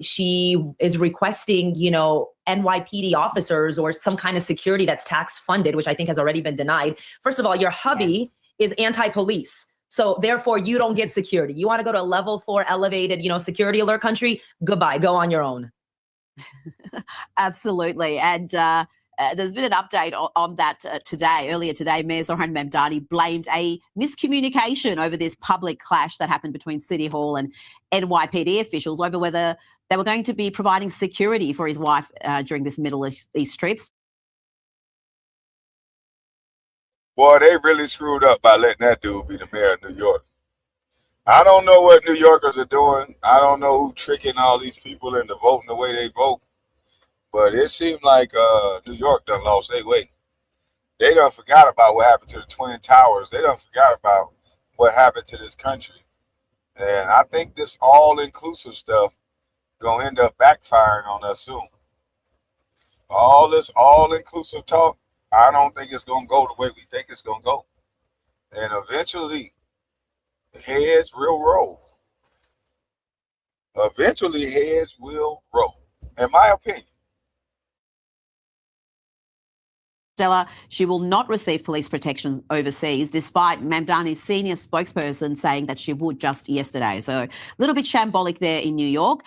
She is requesting, NYPD officers or some kind of security that's tax funded, which I think has already been denied. First of all, your hubby is anti-police. So therefore, you don't get security. You want to go to a level 4 elevated, security alert country? Goodbye. Go on your own. Absolutely. And there's been an update on that today. Earlier today, Mayor Zoran Mamdani blamed a miscommunication over this public clash that happened between City Hall and NYPD officials over whether they were going to be providing security for his wife during this Middle East trip. Boy, they really screwed up by letting that dude be the mayor of New York. I don't know what New Yorkers are doing. I don't know who tricking all these people into voting the way they vote. But it seemed like New York done lost their way. They done forgot about what happened to the Twin Towers. They done forgot about what happened to this country. And I think this all-inclusive stuff gonna end up backfiring on us soon. All this all-inclusive talk, I don't think it's going to go the way we think it's going to go. And eventually, heads will roll. Eventually, heads will roll, in my opinion. Stella, she will not receive police protection overseas, despite Mamdani's senior spokesperson saying that she would just yesterday. So a little bit shambolic there in New York.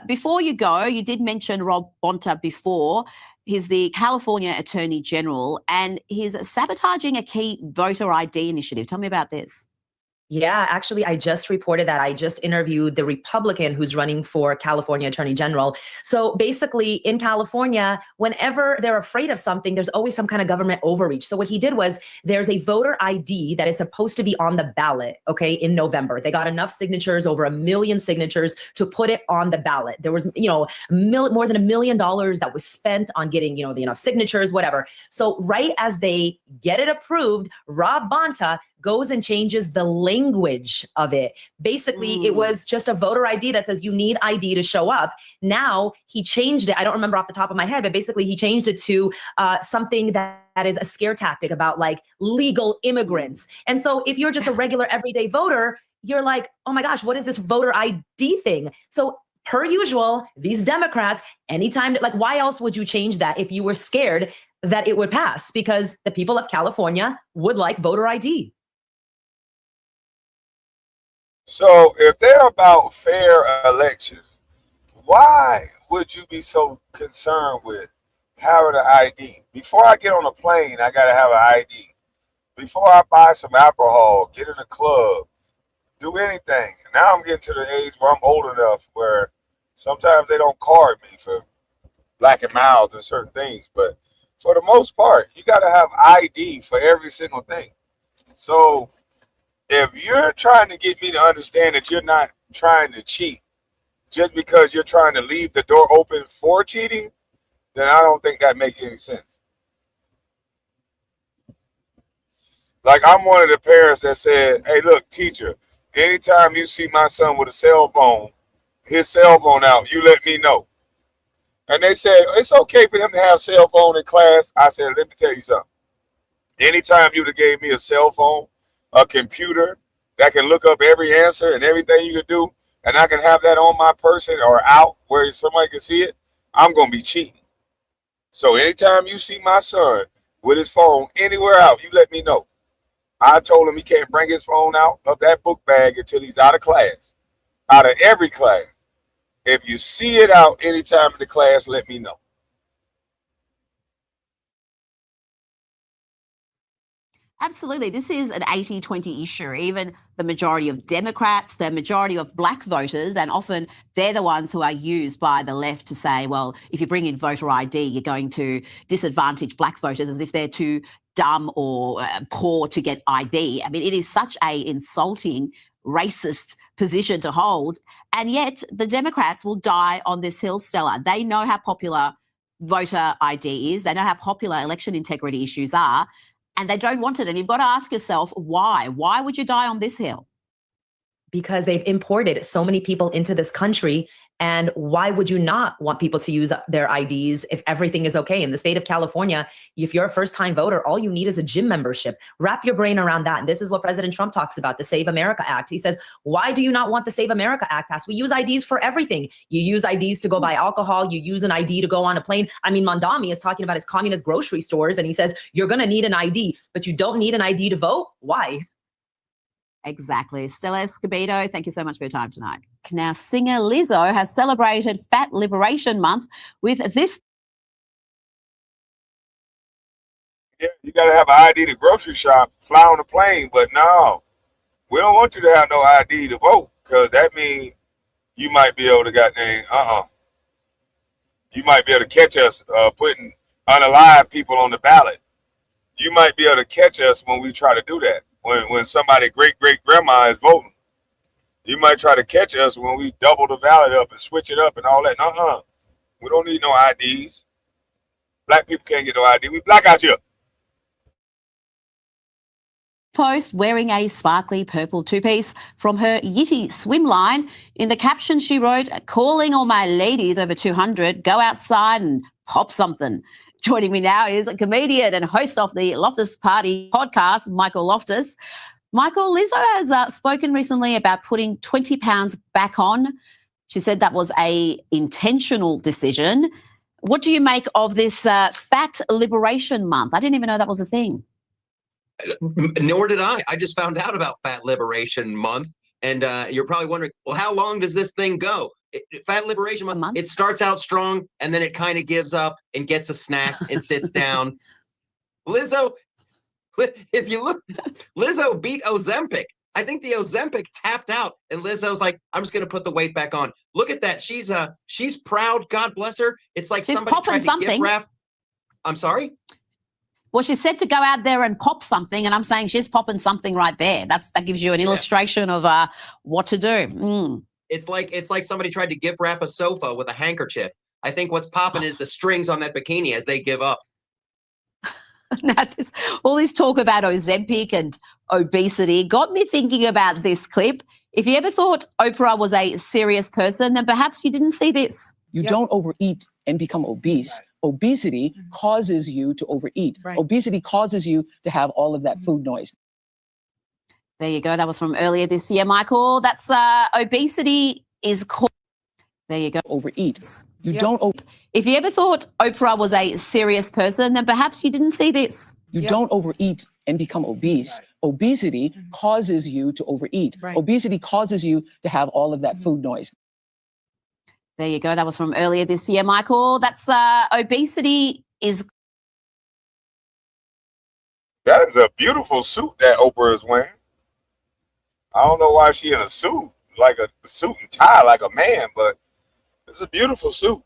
Before you go, you did mention Rob Bonta before. He's the California Attorney General, and he's sabotaging a key voter ID initiative. Tell me about this. Yeah, actually, I just reported that. I just interviewed the Republican who's running for California Attorney General. So basically, in California, whenever they're afraid of something, there's always some kind of government overreach. So what he did was there's a voter ID that is supposed to be on the ballot, okay, in November. They got enough signatures, over 1 million signatures, to put it on the ballot. There was, more than $1 million that was spent on getting, the enough signatures, whatever. So right as they get it approved, Rob Bonta goes and changes the language of it. Basically, it was just a voter ID that says you need ID to show up. Now he changed it. I don't remember off the top of my head, but basically he changed it to something that is a scare tactic about like legal immigrants. And so if you're just a regular everyday voter, you're like, oh my gosh, what is this voter ID thing? So per usual, these Democrats, anytime that, like, why else would you change that if you were scared that it would pass? Because the people of California would like voter ID. So if they're about fair elections, why would you be so concerned with having an ID? Before I get on a plane, I got to have an ID. Before I buy some alcohol, get in a club, do anything. Now I'm getting to the age where I'm old enough where sometimes they don't card me for black and miles and certain things. But for the most part, you got to have ID for every single thing. So if you're trying to get me to understand that you're not trying to cheat just because you're trying to leave the door open for cheating, then I don't think that makes any sense. Like, I'm one of the parents that said, hey, look, teacher, anytime you see my son with a cell phone, his cell phone out, you let me know. And they said, it's okay for him to have a cell phone in class. I said, let me tell you something. Anytime you'd have gave me a cell phone, a computer that can look up every answer and everything you can do, and I can have that on my person or out where somebody can see it, I'm going to be cheating. So anytime you see my son with his phone anywhere out, you let me know. I told him he can't bring his phone out of that book bag until he's out of class, out of every class. If you see it out anytime in the class, let me know. Absolutely. This is an 80-20 issue. Even the majority of Democrats, the majority of black voters, and often they're the ones who are used by the left to say, well, if you bring in voter ID, you're going to disadvantage black voters as if they're too dumb or poor to get ID. I mean, it is such a insulting, racist position to hold. And yet the Democrats will die on this hill, Stella. They know how popular voter ID is. They know how popular election integrity issues are. And they don't want it. And you've got to ask yourself, why? Why would you die on this hill? Because they've imported so many people into this country. And why would you not want people to use their IDs if everything is okay? In the state of California, if you're a first-time voter, all you need is a gym membership. Wrap your brain around that. And this is what President Trump talks about, the Save America Act. He says, why do you not want the Save America Act passed? We use IDs for everything. You use IDs to go buy alcohol. You use an ID to go on a plane. I mean, Mondami is talking about his communist grocery stores, and he says, you're going to need an ID, but you don't need an ID to vote. Why? Exactly. Stella Escobedo, thank you so much for your time tonight. Now, singer Lizzo has celebrated Fat Liberation Month with this. Yeah, you got to have an ID to grocery shop, fly on a plane, but no, we don't want you to have no ID to vote, because that means you might be able to you might be able to catch us putting unalive people on the ballot. You might be able to catch us when we try to do that. When somebody great-great-grandma is voting, you might try to catch us when we double the ballot up and switch it up and all that. We don't need no IDs. Black people can't get no ID. We black out here. Post wearing a sparkly purple two-piece from her Yitty swim line. In the caption she wrote, calling all my ladies over 200, go outside and pop something. Joining me now is a comedian and host of the Loftus Party podcast, Michael Loftus. Michael, Lizzo has spoken recently about putting 20 pounds back on. She said that was a intentional decision. What do you make of this Fat Liberation Month? I didn't even know that was a thing. Nor did I. I just found out about Fat Liberation Month. And you're probably wondering, well, how long does this thing go? Fat Liberation Month, it starts out strong and then it kind of gives up and gets a snack and sits down. Lizzo, if you look, Lizzo beat Ozempic. I think the Ozempic tapped out and Lizzo's like, I'm just going to put the weight back on. Look at that. She's proud. God bless her. It's like she's somebody tried to gift wrap. I'm sorry? Well, she said to go out there and pop something, and I'm saying she's popping something right there. That gives you an illustration of what to do. It's like somebody tried to gift wrap a sofa with a handkerchief. I think what's popping is the strings on that bikini as they give up. Now, all this talk about Ozempic and obesity got me thinking about this clip. If you ever thought Oprah was a serious person, then perhaps you didn't see this. You don't overeat and become obese. Right. Obesity causes you to overeat. Right. Obesity causes you to have all of that food noise. There you go. That was from earlier this year, Michael. That's obesity is called. There you go. Overeat. You don't. If you ever thought Oprah was a serious person, then perhaps you didn't see this. You don't overeat and become obese. Obesity causes you to overeat. Obesity causes you to have all of that food noise. There you go. That was from earlier this year, Michael. That's obesity is. That is a beautiful suit that Oprah is wearing. I don't know why she in a suit, like a suit and tie, like a man, but it's a beautiful suit.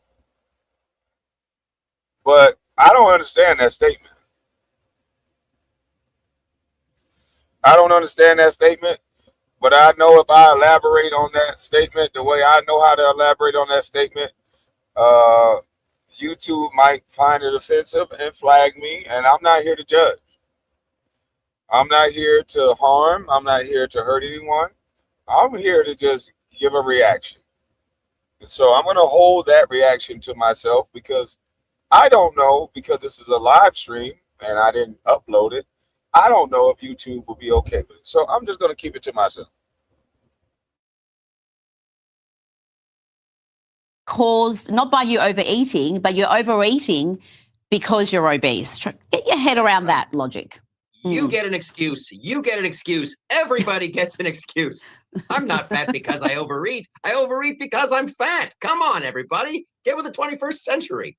But I don't understand that statement. I don't understand that statement, but I know if I elaborate on that statement the way I know how to elaborate on that statement, YouTube might find it offensive and flag me, and I'm not here to judge. I'm not here to harm. I'm not here to hurt anyone. I'm here to just give a reaction. And so I'm going to hold that reaction to myself because I don't know, because this is a live stream and I didn't upload it. I don't know if YouTube will be okay with it. So I'm just going to keep it to myself. Caused not by you overeating, but you're overeating because you're obese. Get your head around that logic. You get an excuse. You get an excuse. Everybody gets an excuse. I'm not fat because I overeat. I overeat because I'm fat. Come on, everybody. Get with the 21st century.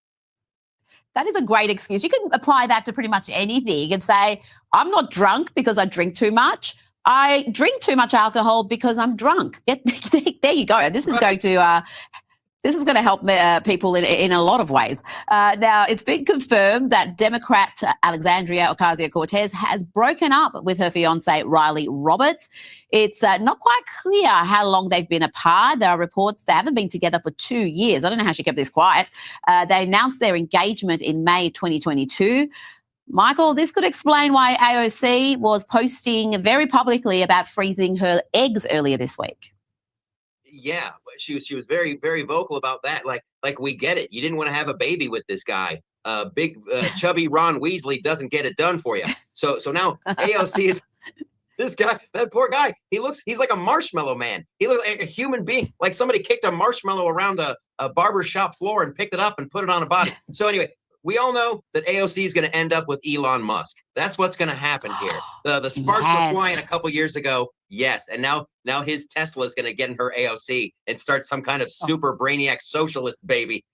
That is a great excuse. You can apply that to pretty much anything and say, I'm not drunk because I drink too much. I drink too much alcohol because I'm drunk. There you go. This is going to help people in a lot of ways. Now, it's been confirmed that Democrat Alexandria Ocasio-Cortez has broken up with her fiancé, Riley Roberts. It's not quite clear how long they've been apart. There are reports they haven't been together for 2 years. I don't know how she kept this quiet. They announced their engagement in May 2022. Michael, this could explain why AOC was posting very publicly about freezing her eggs earlier this week. Yeah, she was very, very vocal about that. Like we get it. You didn't want to have a baby with this guy. Big chubby Ron Weasley doesn't get it done for you. So now AOC is this guy, that poor guy. He's like a marshmallow man. He looks like a human being, like somebody kicked a marshmallow around a barber shop floor and picked it up and put it on a body. So anyway, we all know that AOC is going to end up with Elon Musk. That's what's going to happen here. The sparks were flying a couple years ago. Yes. And now his Tesla is going to get in her AOC and start some kind of super brainiac socialist baby.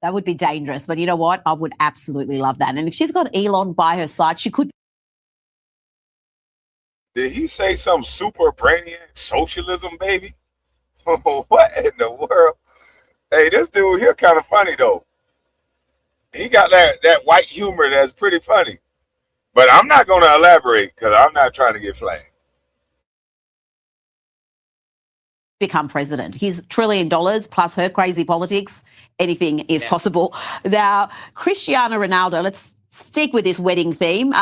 That would be dangerous. But you know what? I would absolutely love that. And if she's got Elon by her side, she could. Did he say some super brainiac socialism baby? What in the world? Hey, this dude here kind of funny, though. He got that white humor that's pretty funny. But I'm not going to elaborate because I'm not trying to get flagged. Become president. His $1 trillion plus her crazy politics, anything is possible. Now, Cristiano Ronaldo, let's stick with this wedding theme.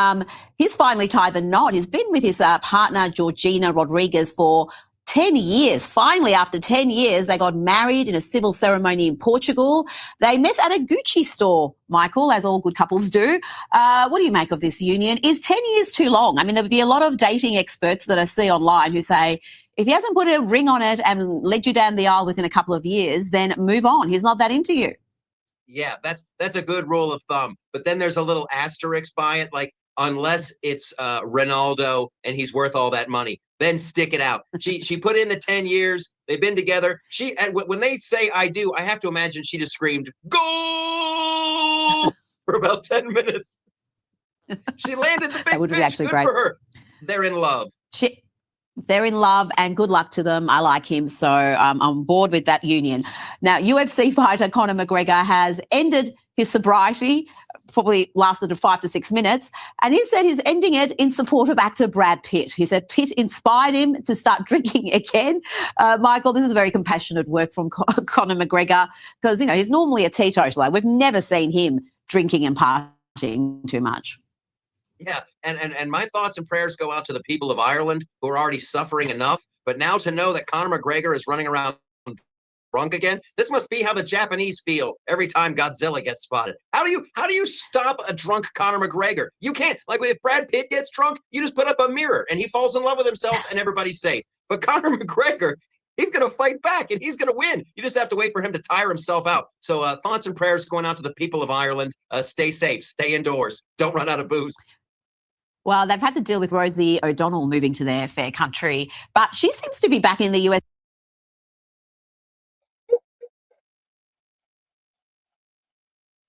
He's finally tied the knot. He's been with his partner, Georgina Rodriguez, for 10 years. Finally, after 10 years, they got married in a civil ceremony in Portugal. They met at a Gucci store, Michael, as all good couples do. What do you make of this union? Is 10 years too long? I mean, there would be a lot of dating experts that I see online who say, if he hasn't put a ring on it and led you down the aisle within a couple of years, then move on. He's not that into you. Yeah, that's a good rule of thumb. But then there's a little asterisk by it, like, unless it's Ronaldo and he's worth all that money, then stick it out. She put in the 10 years. They've been together. And when they say I do, I have to imagine she just screamed, "Goal!" for about 10 minutes. She landed the big That would be fish. actually Good great. for her. They're in love. They're in love and good luck to them. I like him, so I'm on board with that union. Now, UFC fighter Conor McGregor has ended his sobriety, probably lasted 5 to 6 minutes, and he said he's ending it in support of actor Brad Pitt. He said Pitt inspired him to start drinking again. Michael, this is very compassionate work from Conor McGregor because, you know, he's normally a teetotaler. We've never seen him drinking and partying too much. Yeah, and my thoughts and prayers go out to the people of Ireland who are already suffering enough. But now to know that Conor McGregor is running around drunk again, this must be how the Japanese feel every time Godzilla gets spotted. How do you stop a drunk Conor McGregor? You can't. Like, if Brad Pitt gets drunk, you just put up a mirror and he falls in love with himself and everybody's safe. But Conor McGregor, He's going to fight back and he's going to win. You just have to wait for him to tire himself out. So thoughts and prayers going out to the people of Ireland. Stay safe, stay indoors, don't run out of booze. Well, they've had to deal with Rosie O'Donnell moving to their fair country, but she seems to be back in the US.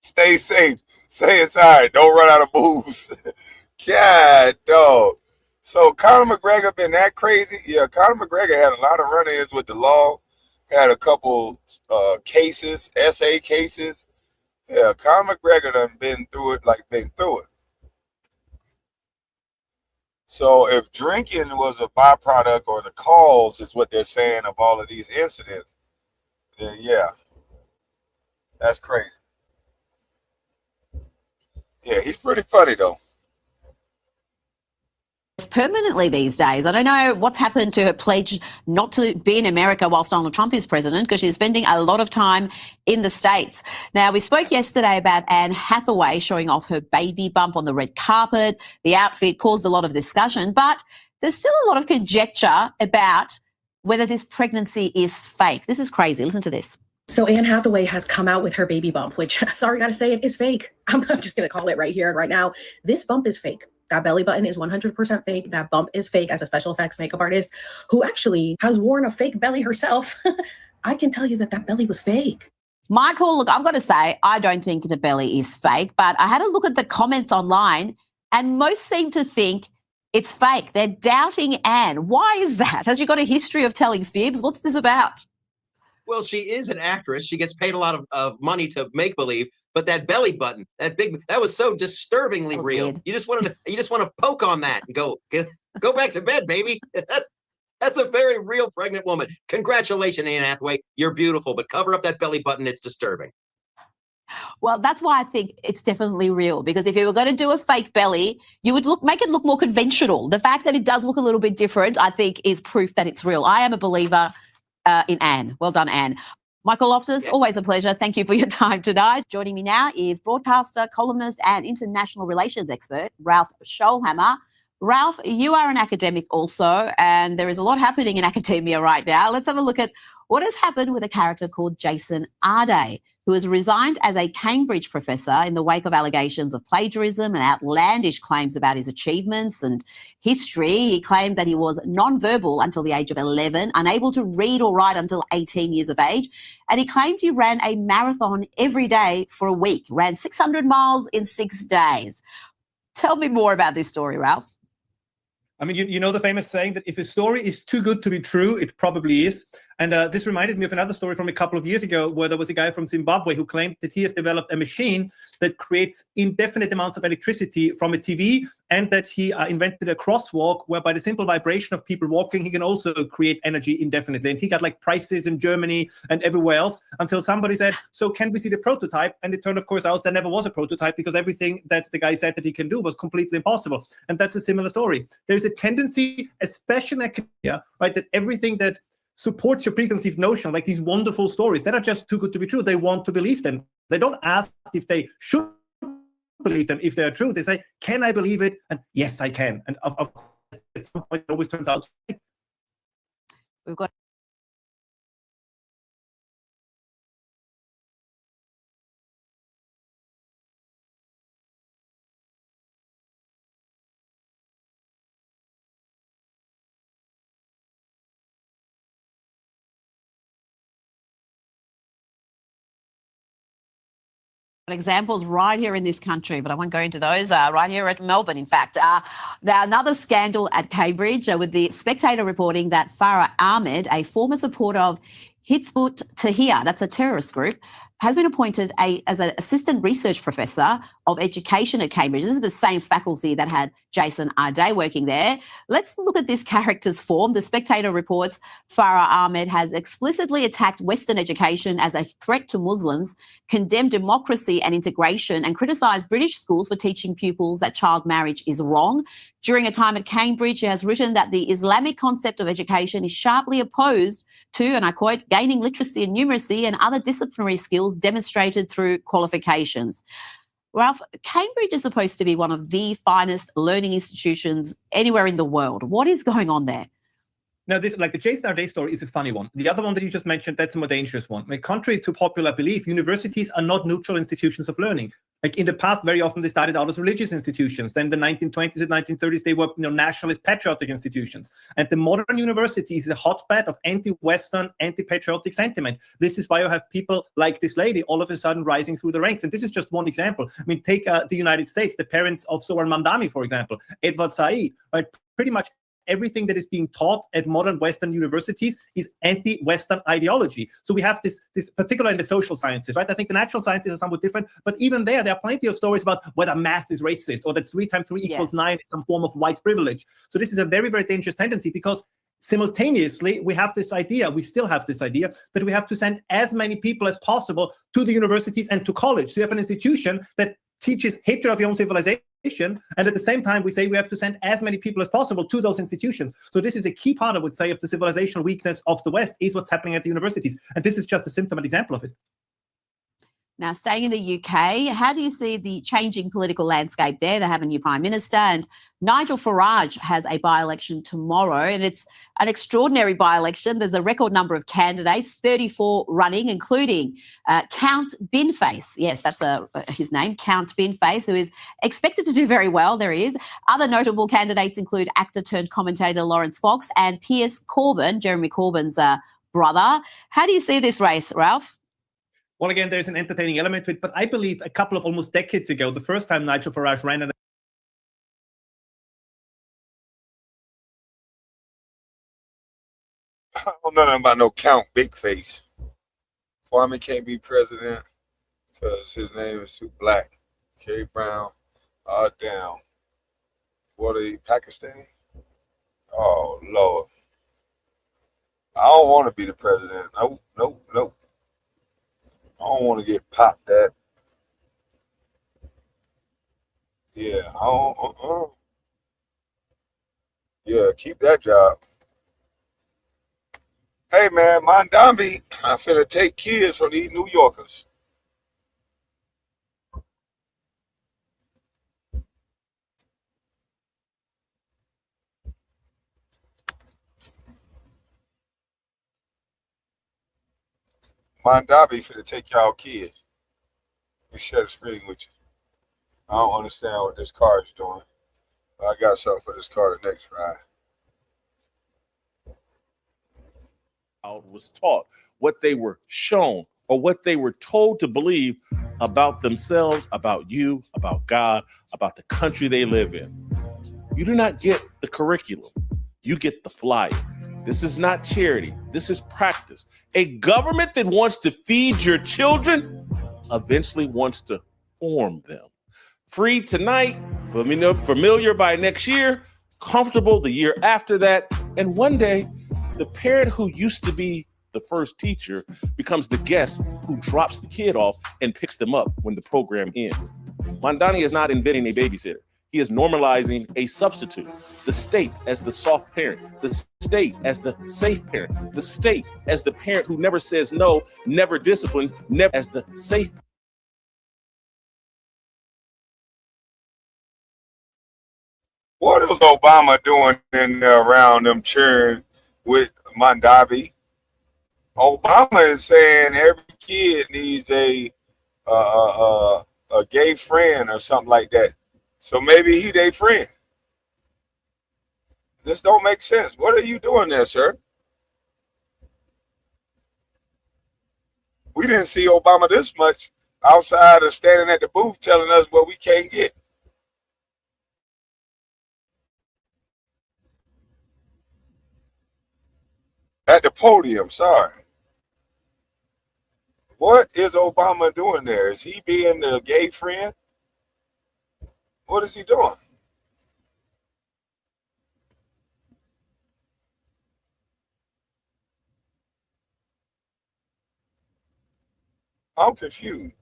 Stay safe. Stay inside. Don't run out of booze. God, dog. So Conor McGregor been that crazy? Yeah, Conor McGregor had a lot of run-ins with the law. Had a couple cases, SA cases. Yeah, Conor McGregor done been through it. So if drinking was a byproduct or the cause is what they're saying of all of these incidents, then yeah, that's crazy. Yeah, he's pretty funny though. Permanently these days. I don't know what's happened to her pledge not to be in America whilst Donald Trump is president, because she's spending a lot of time in the States. Now, we spoke yesterday about Anne Hathaway showing off her baby bump on the red carpet. The outfit caused a lot of discussion, but there's still a lot of conjecture about whether this pregnancy is fake. This is crazy. Listen to this. So Anne Hathaway has come out with her baby bump, which, sorry, gotta say it, is fake. I'm just gonna call it right here and right now. This bump is fake. That belly button is 100% fake. That bump is fake. As a special effects makeup artist who actually has worn a fake belly herself, I can tell you that that belly was fake. Michael, look, I've got to say, I don't think the belly is fake, but I had a look at the comments online and most seem to think it's fake. They're doubting Anne. Why is that? Has she got a history of telling fibs? What's this about? Well, she is an actress. She gets paid a lot of money to make believe. But that belly button, that was so disturbingly real. Weird. You just want to poke on that and go back to bed, baby. That's a very real pregnant woman. Congratulations, Anne Hathaway. You're beautiful, but cover up that belly button. It's disturbing. Well, that's why I think it's definitely real, because if you were going to do a fake belly, you would make it look more conventional. The fact that it does look a little bit different, I think, is proof that it's real. I am a believer in Anne. Well done, Anne. Michael Loftus, always a pleasure. Thank you for your time tonight. Joining me now is broadcaster, columnist, and international relations expert, Ralph Scholhammer. Ralph, you are an academic also, and there is a lot happening in academia right now. Let's have a look at what has happened with a character called Jason Arday, who has resigned as a Cambridge professor in the wake of allegations of plagiarism and outlandish claims about his achievements and history. He claimed that he was non-verbal until the age of 11, unable to read or write until 18 years of age, and he claimed he ran a marathon every day for a week, ran 600 miles in 6 days. Tell me more about this story, Ralph. I mean, you know the famous saying that if a story is too good to be true, it probably is. And this reminded me of another story from a couple of years ago where there was a guy from Zimbabwe who claimed that he has developed a machine that creates indefinite amounts of electricity from a TV, and that he invented a crosswalk where by the simple vibration of people walking, he can also create energy indefinitely. And he got like prizes in Germany and everywhere else until somebody said, so can we see the prototype? And it turned, of course, out there never was a prototype because everything that the guy said that he can do was completely impossible. And that's a similar story. There's a tendency, especially in academia, right, that everything that supports your preconceived notion, like these wonderful stories that are just too good to be true, they want to believe them. They don't ask if they should believe them if they are true. They say, can I believe it? And yes, I can. And at some point, it always turns out. We've got examples right here in this country, but I won't go into those, right here at Melbourne, in fact. Now, another scandal at Cambridge with the Spectator reporting that Farah Ahmed, a former supporter of Hizbut Tahrir, that's a terrorist group, has been appointed as an assistant research professor of education at Cambridge. This is the same faculty that had Jason Arday working there. Let's look at this character's form. The Spectator reports Farah Ahmed has explicitly attacked Western education as a threat to Muslims, condemned democracy and integration, and criticised British schools for teaching pupils that child marriage is wrong. During a time at Cambridge, she has written that the Islamic concept of education is sharply opposed to, and I quote, gaining literacy and numeracy and other disciplinary skills demonstrated through qualifications. Ralph, Cambridge is supposed to be one of the finest learning institutions anywhere in the world. What is going on there? Now, this, like the Jason Day story, is a funny one. The other one that you just mentioned, that's a more dangerous one. Like, contrary to popular belief, universities are not neutral institutions of learning. Like in the past, very often they started out as religious institutions. Then the 1920s and 1930s, they were nationalist, patriotic institutions. And the modern university is a hotbed of anti-Western, anti-patriotic sentiment. This is why you have people like this lady all of a sudden rising through the ranks. And this is just one example. I mean, take the United States, the parents of Zohar Mamdani, for example, Edward Said, right? Pretty much everything that is being taught at modern Western universities is anti-Western ideology. So we have this particularly in the social sciences, right? I think the natural sciences are somewhat different, but even there are plenty of stories about whether math is racist or that 3 times 3 equals 9 is some form of white privilege. So this is a very, very dangerous tendency because simultaneously, we still have this idea that we have to send as many people as possible to the universities and to college. So you have an institution that teaches hatred of your own civilization, and at the same time, we say we have to send as many people as possible to those institutions. So this is a key part, I would say, of the civilizational weakness of the West is what's happening at the universities. And this is just a symptom and example of it. Now, staying in the UK, how do you see the changing political landscape there? They have a new Prime Minister, and Nigel Farage has a by-election tomorrow, and it's an extraordinary by-election. There's a record number of candidates, 34 running, including Count Binface. Yes, that's his name, Count Binface, who is expected to do very well. There he is. Other notable candidates include actor-turned-commentator Lawrence Fox and Piers Corbyn, Jeremy Corbyn's brother. How do you see this race, Ralph? Well, again, there's an entertaining element to it, but I believe a couple of almost decades ago, the first time Nigel Farage ran an I don't know nothing about no Count Big Face. Kwame can't be president because his name is too black. K. Brown, damn. What are you, Pakistani? Oh, Lord. I don't want to be the president. Nope. I don't want to get popped at. Yeah, I don't, Yeah, keep that job. Hey, man, Mandambi, I'm finna take kids from these New Yorkers. Mandambi finna take y'all kids. Let me share the screen with you. I don't understand what this car is doing. But I got something for this car the next ride. Was taught, what they were shown, or what they were told to believe about themselves, about you, about God, about the country they live in. You do not get the curriculum. You get the flyer. This is not charity. This is practice. A government that wants to feed your children eventually wants to form them. Free tonight, familiar by next year, comfortable the year after that, and one day, the parent who used to be the first teacher becomes the guest who drops the kid off and picks them up when the program ends. Mandani is not inventing a babysitter. He is normalizing a substitute. The state as the soft parent, the state as the safe parent, the state as the parent who never says no, never disciplines, never as the safe. What is Obama doing in there around them cheering with Mandavi? Obama is saying every kid needs a gay friend or something like that. So maybe he their friend. This don't make sense. What are you doing there, sir? We didn't see Obama this much outside of standing at the booth telling us what we can't get. At the podium, sorry. What is Obama doing there? Is he being the gay friend? What is he doing? I'm confused.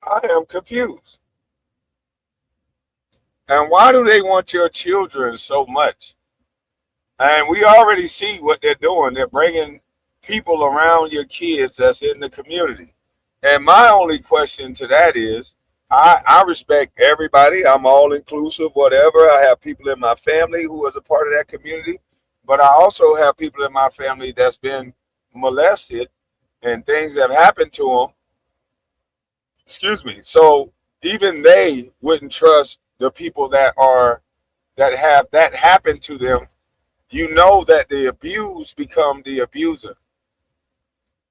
I am confused. And why do they want your children so much? And we already see what they're doing. They're bringing people around your kids that's in the community. And my only question to that is, I respect everybody. I'm all inclusive, whatever. I have people in my family who is a part of that community, but I also have people in my family that's been molested and things have happened to them. Excuse me. So even they wouldn't trust the people that have that happened to them. You know that the abused become the abuser.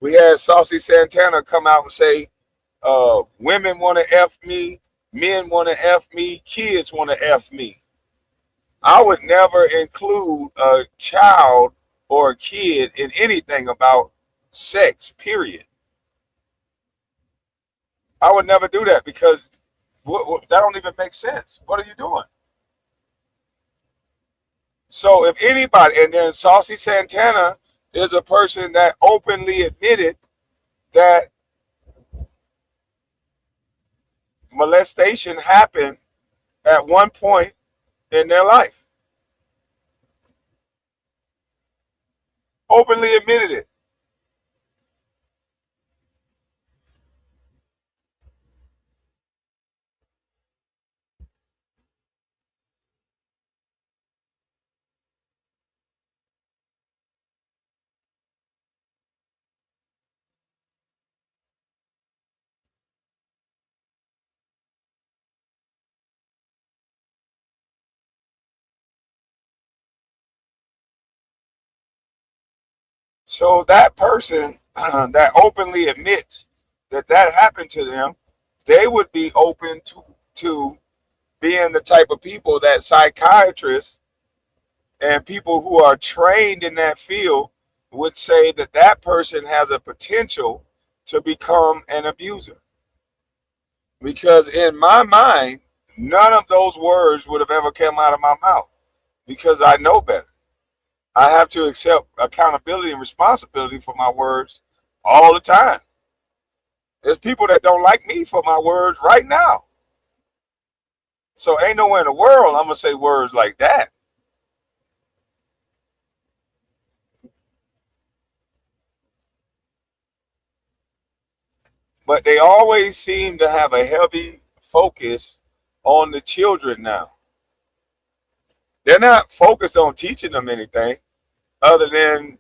We had Saucy Santana come out and say, women want to F me, men want to F me, kids want to F me. I would never include a child or a kid in anything about sex, period. I would never do that because that don't even make sense. What are you doing? So if anybody, and then Saucy Santana is a person that openly admitted that molestation happened at one point in their life. Openly admitted it. So that person that openly admits that happened to them, they would be open to being the type of people that psychiatrists and people who are trained in that field would say that person has a potential to become an abuser. Because in my mind, none of those words would have ever come out of my mouth because I know better. I have to accept accountability and responsibility for my words all the time. There's people that don't like me for my words right now. So ain't nowhere in the world I'm going to say words like that. But they always seem to have a heavy focus on the children now. They're not focused on teaching them anything other than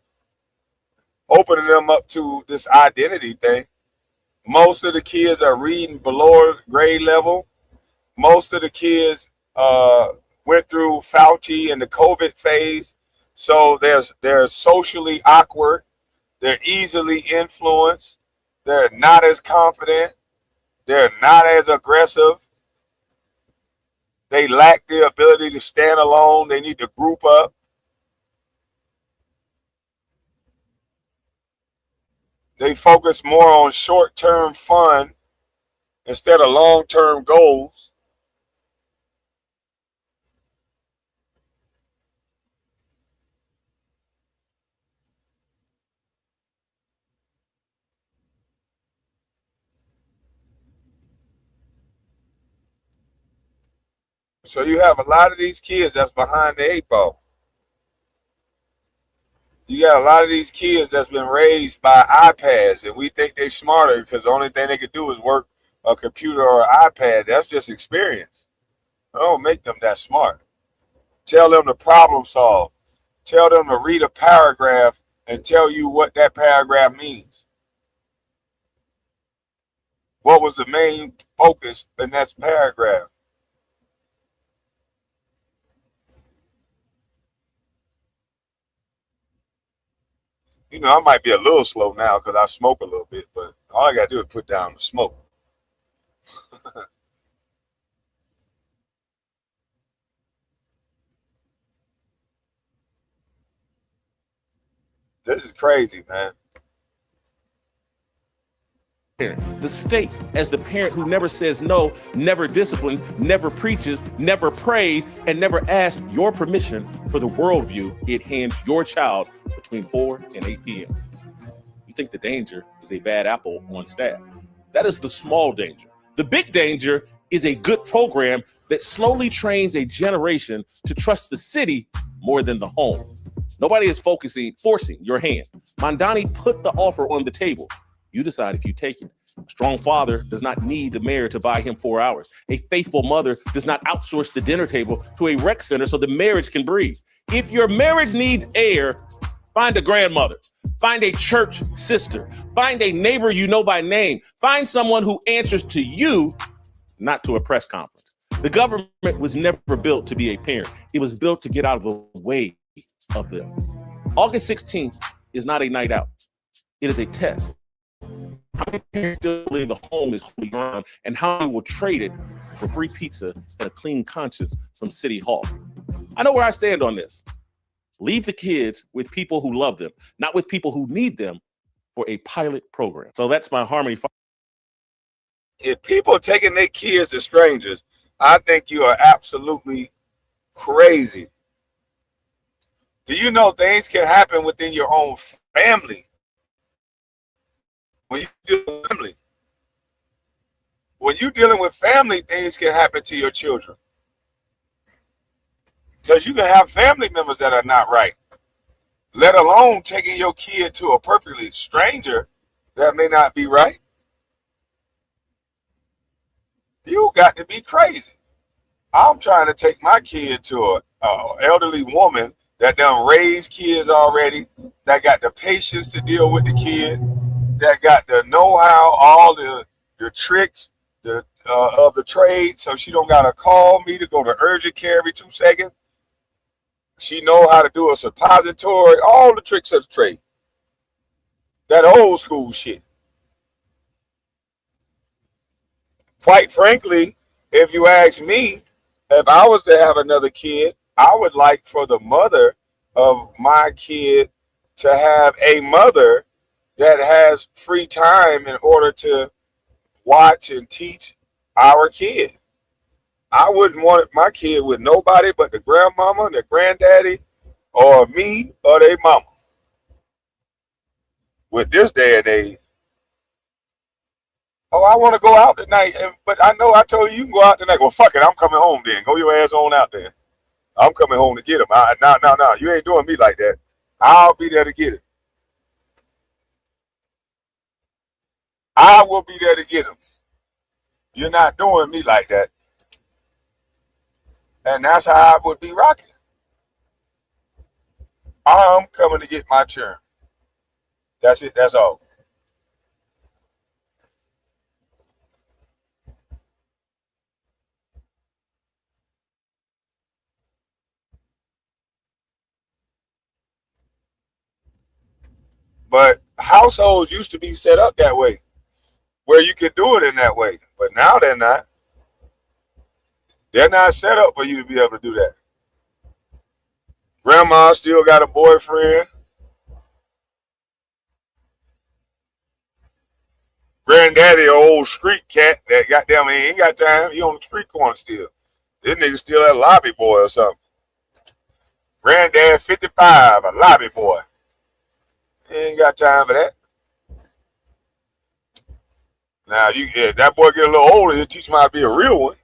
opening them up to this identity thing. Most of the kids are reading below grade level. Most of the kids went through Fauci and the COVID phase. So they're socially awkward. They're easily influenced. They're not as confident. They're not as aggressive. They lack the ability to stand alone. They need to group up. They focus more on short-term fun instead of long-term goals. So you have a lot of these kids that's behind the 8 ball. You got a lot of these kids that's been raised by iPads, and we think they're smarter because the only thing they can do is work a computer or an iPad. That's just experience. Don't make them that smart. Tell them to problem solve. Tell them to read a paragraph and tell you what that paragraph means. What was the main focus in that paragraph? You know, I might be a little slow now because I smoke a little bit, but all I got to do is put down the smoke. This is crazy, man. The state, as the parent who never says no, never disciplines, never preaches, never prays, and never asks your permission for the worldview it hands your child between 4 and 8 p.m. You think the danger is a bad apple on staff. That is the small danger. The big danger is a good program that slowly trains a generation to trust the city more than the home. Nobody is forcing your hand. Mandani put the offer on the table. You decide if you take it. A strong father does not need the mayor to buy him 4 hours. A faithful mother does not outsource the dinner table to a rec center so the marriage can breathe. If your marriage needs air, find a grandmother. Find a church sister. Find a neighbor you know by name. Find someone who answers to you, not to a press conference. The government was never built to be a parent. It was built to get out of the way of them. August 16th is not a night out. It is a test. How many parents still believe the home is holy ground, and how many will trade it for free pizza and a clean conscience from City Hall? I know where I stand on this. Leave the kids with people who love them, not with people who need them for a pilot program. So that's my Harmony. If people are taking their kids to strangers, I think you are absolutely crazy. Do you know things can happen within your own family? When you're dealing with family, things can happen to your children. Because you can have family members that are not right, let alone taking your kid to a perfectly stranger that may not be right. You got to be crazy. I'm trying to take my kid to an elderly woman that done raised kids already, that got the patience to deal with the kid, that got the know-how, all the tricks of the trade, so she don't got to call me to go to urgent care every 2 seconds. She know how to do a suppository, all the tricks of the trade. That old school shit. Quite frankly, if you ask me, if I was to have another kid, I would like for the mother of my kid to have a mother that has free time in order to watch and teach our kid. I wouldn't want my kid with nobody but the grandmama, the granddaddy, or me, or their mama. With this day and age. Oh, I want to go out tonight, but I know I told you can go out tonight. Well, fuck it, I'm coming home then. Go your ass on out there. I'm coming home to get him. No, you ain't doing me like that. I'll be there to get him. I will be there to get him. You're not doing me like that. And that's how I would be rocking. I'm coming to get my turn. That's it. That's all. But households used to be set up that way, where you could do it in that way. But now they're not. They're not set up for you to be able to do that. Grandma still got a boyfriend. Granddaddy, an old street cat that goddamn he ain't got time. He on the street corner still. This nigga still a lobby boy or something. Granddad 55, a lobby boy. He ain't got time for that. Now, if that boy get a little older, he'll teach him how to be a real one.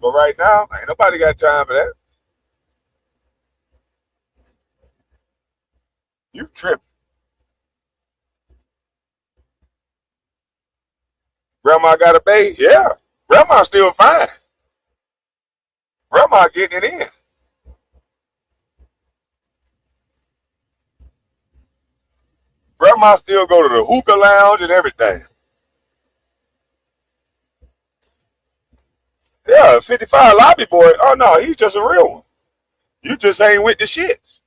But right now, ain't nobody got time for that. You tripping. Grandma got a baby? Yeah. Grandma still fine. Grandma getting it in. Grandma still go to the hookah lounge and everything. Yeah, 55 lobby boy. Oh no, he's just a real one. You just ain't with the shits.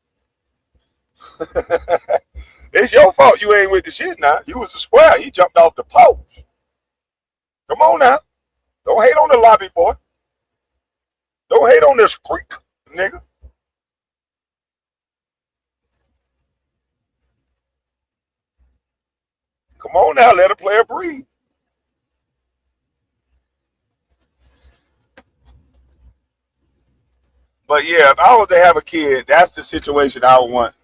It's your fault you ain't with the shit now. You was a square. He jumped off the post. Come on now. Don't hate on the lobby boy. Don't hate on this creek, nigga. Come on now, let a player breathe. But yeah, if I was to have a kid, that's the situation I would want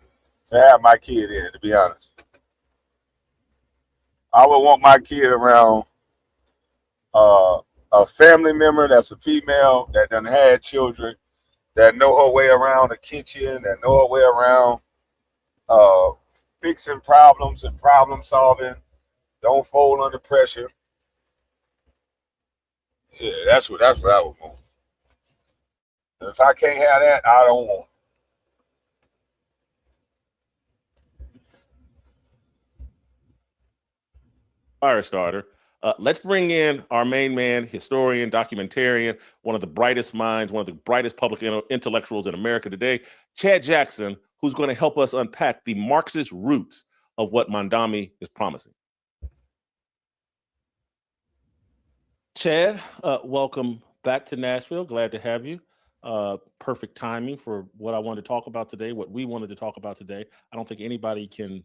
to have my kid in, to be honest. I would want my kid around a a family member that's a female that done had children, that know her way around the kitchen, that know her way around fixing problems and problem solving, don't fold under pressure. Yeah, that's what I would want. And if I can't have that, I don't want it. Fire starter. Let's bring in our main man, historian, documentarian, one of the brightest minds, one of the brightest public intellectuals in America today, Chad Jackson, who's going to help us unpack the Marxist roots of what Mamdani is promising. Chad, welcome back to Nashville. Glad to have you. Perfect timing for what I wanted to talk about today, what we wanted to talk about today. I don't think anybody can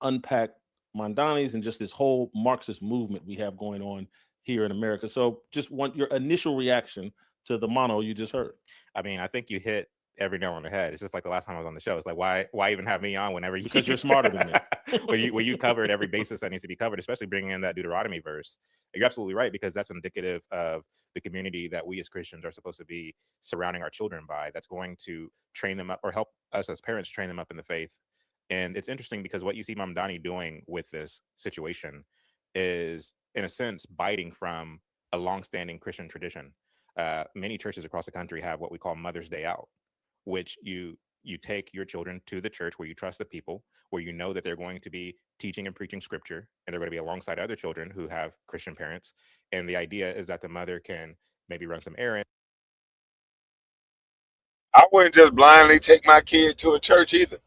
unpack Mamdani's and just this whole Marxist movement we have going on here in America. So just want your initial reaction to the mono you just heard. I mean, I think you hit every nail on the head. It's just like the last time I was on the show. It's like, why even have me on whenever you... Because you're smarter than me. when you covered every basis that needs to be covered, especially bringing in that Deuteronomy verse. You're absolutely right, because that's indicative of the community that we as Christians are supposed to be surrounding our children by. That's going to train them up, or help us as parents train them up in the faith. And it's interesting because what you see Mamdani doing with this situation is, in a sense, biting from a longstanding Christian tradition. Many churches across the country have what we call Mother's Day Out, which you take your children to the church where you trust the people, where you know that they're going to be teaching and preaching scripture, and they're going to be alongside other children who have Christian parents. And the idea is that the mother can maybe run some errands. I wouldn't just blindly take my kid to a church either.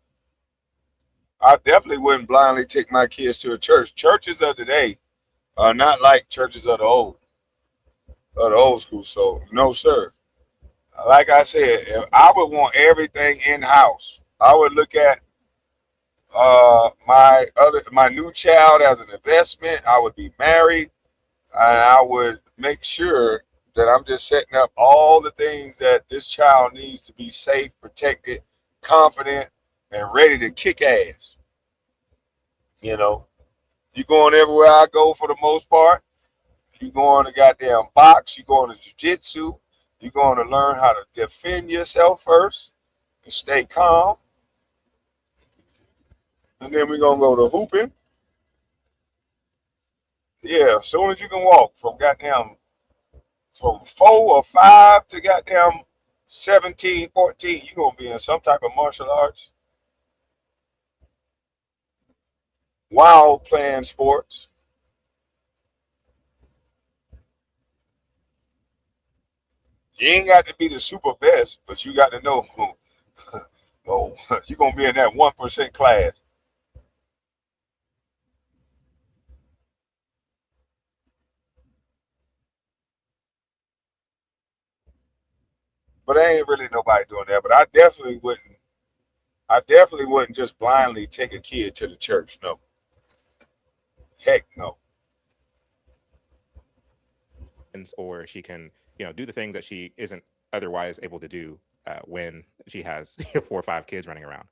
I definitely wouldn't blindly take my kids to a church. Churches of today are not like churches of the old school. So no, sir. Like I said, if I would want everything in-house. I would look at my new child as an investment. I would be married, and I would make sure that I'm just setting up all the things that this child needs to be safe, protected, confident, and ready to kick ass. You know, you going everywhere I go for the most part. You going to goddamn box. You going to jiu-jitsu. You're going to learn how to defend yourself first and stay calm. And then we're going to go to hooping. Yeah, as soon as you can walk from 4 or 5 to goddamn 17, 14, you're going to be in some type of martial arts. While playing sports. You ain't got to be the super best, but you got to know, oh, you're going to be in that 1% class. But ain't really nobody doing that. But I definitely wouldn't just blindly take a kid to the church. No. Heck no. Or she can, do the things that she isn't otherwise able to do when she has 4 or 5 kids running around.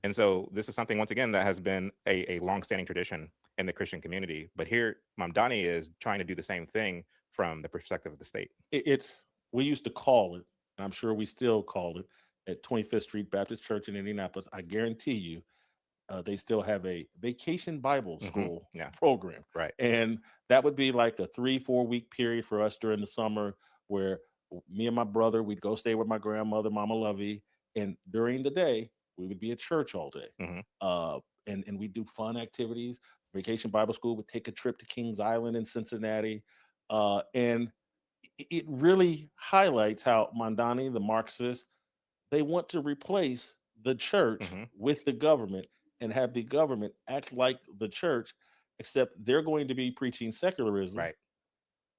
And so this is something, once again, that has been a longstanding tradition in the Christian community. But here, Mamdani is trying to do the same thing from the perspective of the state. We used to call it, and I'm sure we still call it, at 25th Street Baptist Church in Indianapolis. I guarantee you, they still have a vacation Bible school program. Right. And that would be like a 3-4 week period for us during the summer where me and my brother, we'd go stay with my grandmother, Mama Lovey. And during the day, we would be at church all day. And we'd do fun activities. Vacation Bible School would take a trip to Kings Island in Cincinnati. And it really highlights how Mamdani, the Marxists, they want to replace the church with the government and have the government act like the church, except they're going to be preaching secularism. Right.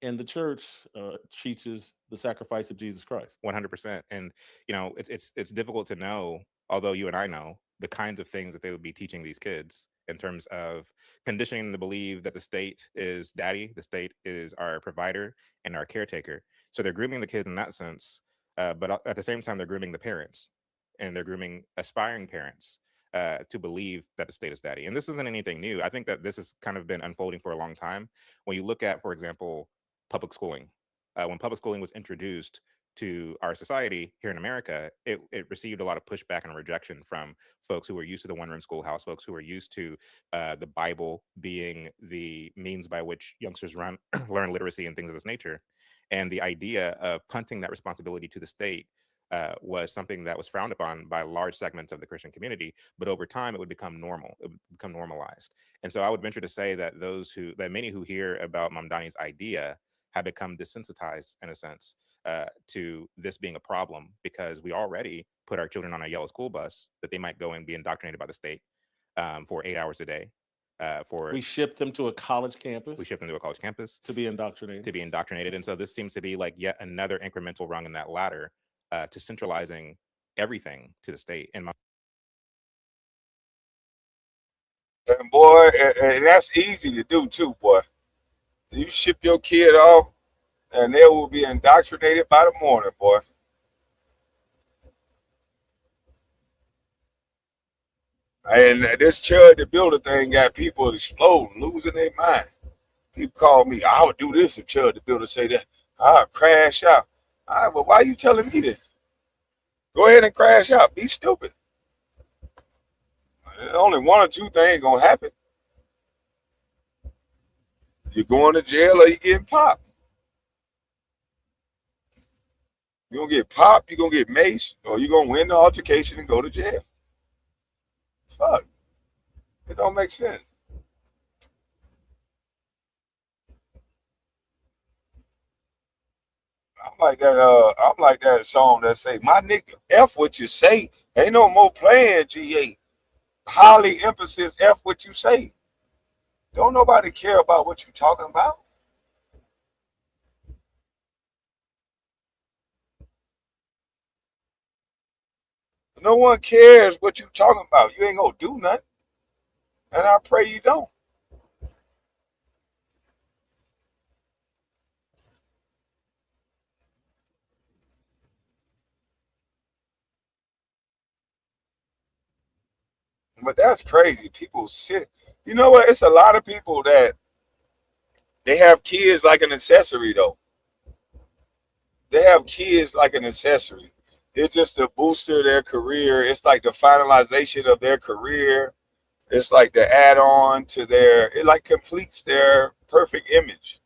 And the church teaches the sacrifice of Jesus Christ. 100%. And, it's difficult to know, although you and I know, the kinds of things that they would be teaching these kids in terms of conditioning them to believe that the state is daddy, the state is our provider and our caretaker. So they're grooming the kids in that sense. But at the same time, they're grooming the parents, and they're grooming aspiring parents to believe that the state is daddy. And this isn't anything new. I think that this has kind of been unfolding for a long time. When you look at, for example, public schooling, when public schooling was introduced to our society here in America, it received a lot of pushback and rejection from folks who were used to the one-room schoolhouse, folks who were used to the Bible being the means by which youngsters learn literacy and things of this nature. And the idea of punting that responsibility to the state was something that was frowned upon by large segments of the Christian community, but over time it would become normal. It would become normalized. And so I would venture to say that many who hear about Mamdani's idea have become desensitized in a sense to this being a problem, because we already put our children on a yellow school bus that they might go and be indoctrinated by the state for 8 hours a day. We ship them to a college campus. We ship them to a college campus to be indoctrinated. And so this seems to be like yet another incremental rung in that ladder to centralizing everything to the state. And boy, and that's easy to do too, boy. You ship your kid off, and they will be indoctrinated by the morning, boy. And this Charity Builder thing got people exploding, losing their mind. People call me, I would do this if Charity Builder say that. I'll crash out. All right, well, why are you telling me this? Go ahead and crash out. Be stupid. Only one or two things gonna happen. You're going to jail or you're getting popped. You're gonna get popped, you're gonna get maced, or you're gonna win the altercation and go to jail. Fuck. It don't make sense. I'm like that song that say, my nigga, F what you say. Ain't no more playing, GA. Highly emphasis F what you say. Don't nobody care about what you talking about. No one cares what you talking about. You ain't gonna do nothing. And I pray you don't. But that's crazy. People sit. You know what? It's a lot of people that they have kids like an accessory, though. They have kids like an accessory. It's just to booster their career. It's like the finalization of their career. It's like the add-on to it like completes their perfect image.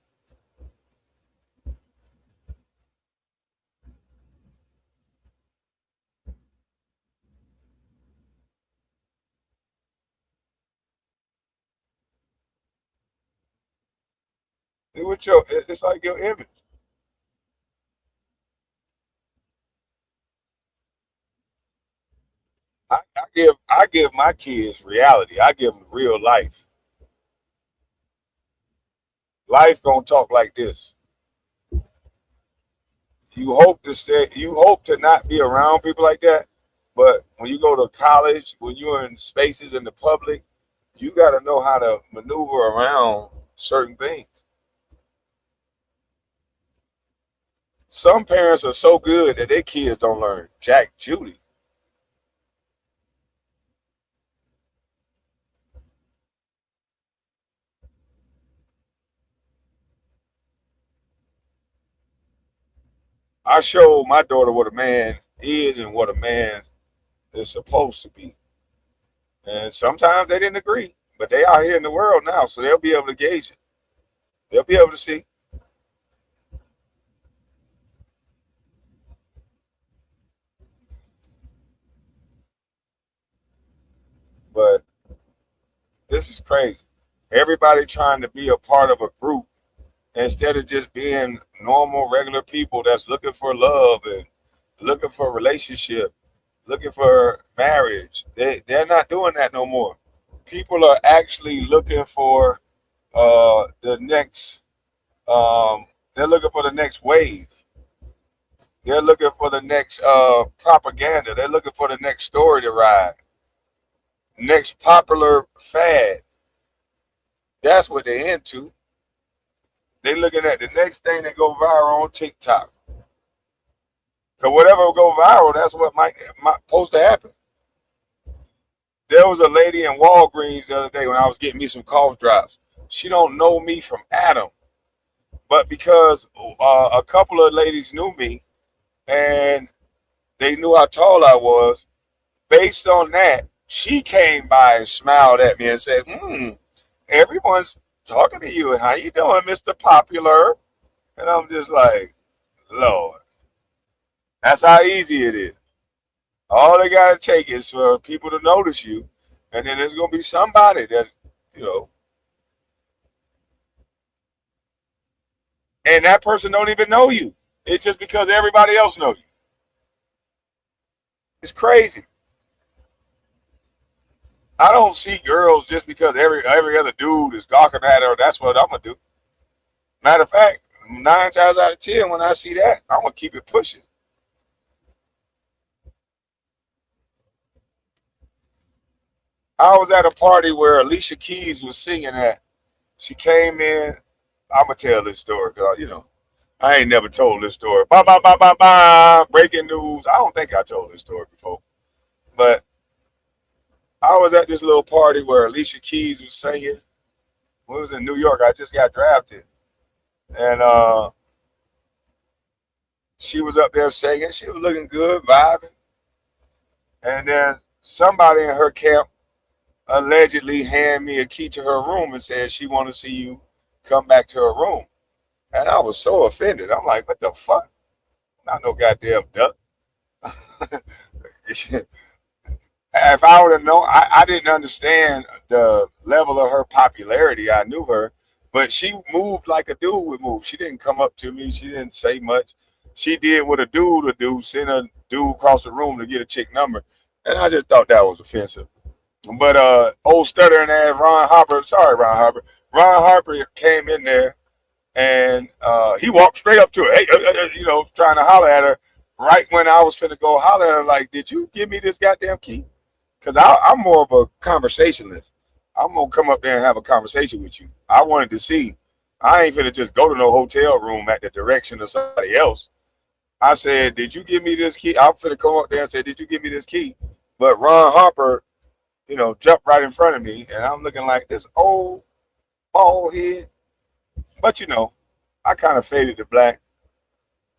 It's like your image. I give my kids reality. I give them real life. Life gonna talk like this. You hope to not be around people like that, but when you go to college, when you're in spaces in the public, you got to know how to maneuver around certain things. Some parents are so good that their kids don't learn Jack Judy. I showed my daughter what a man is and what a man is supposed to be. And sometimes they didn't agree, but they out here in the world now, so they'll be able to gauge it. They'll be able to see. But this is crazy. Everybody trying to be a part of a group instead of just being normal, regular people that's looking for love and looking for a relationship, looking for marriage. They're not doing that no more. People are actually looking for the next. They're looking for the next wave. They're looking for the next propaganda. They're looking for the next story to ride. Next popular fad. That's what they're into. They're looking at the next thing that go viral on TikTok. Because whatever will go viral, that's what might supposed to happen. There was a lady in Walgreens the other day when I was getting me some cough drops. She don't know me from Adam. but because a couple of ladies knew me and they knew how tall I was, based on that, she came by and smiled at me and said, everyone's talking to you. How you doing, Mr. Popular? And I'm just like, Lord, that's how easy it is. All they got to take is for people to notice you. And then there's going to be somebody that's, and that person don't even know you. It's just because everybody else knows you. It's crazy. I don't see girls just because every other dude is gawking at her. That's what I'm going to do. Matter of fact, 9 times out of 10, when I see that, I'm going to keep it pushing. I was at a party where Alicia Keys was singing at. She came in. I'm going to tell this story because, I ain't never told this story. Ba, ba, ba, ba, ba. Breaking news. I don't think I told this story before. But I was at this little party where Alicia Keys was singing. It was in New York. I just got drafted. And she was up there singing. She was looking good, vibing. And then somebody in her camp allegedly handed me a key to her room and said she wanted to see you come back to her room. And I was so offended. I'm like, what the fuck? Not no goddamn duck. If I would have known, I didn't understand the level of her popularity. I knew her, but she moved like a dude would move. She didn't come up to me. She didn't say much. She did what a dude would do, send a dude across the room to get a chick number. And I just thought that was offensive. But old stuttering ass Ron Harper came in there and he walked straight up to her, hey, trying to holler at her right when I was finna go holler at her, like, did you give me this goddamn key? Because I'm more of a conversationalist. I'm going to come up there and have a conversation with you. I wanted to see. I ain't finna just go to no hotel room at the direction of somebody else. I said, did you give me this key? I'm finna come up there and say, did you give me this key? But Ron Harper, jumped right in front of me, and I'm looking like this old bald head. But, I kind of faded to black,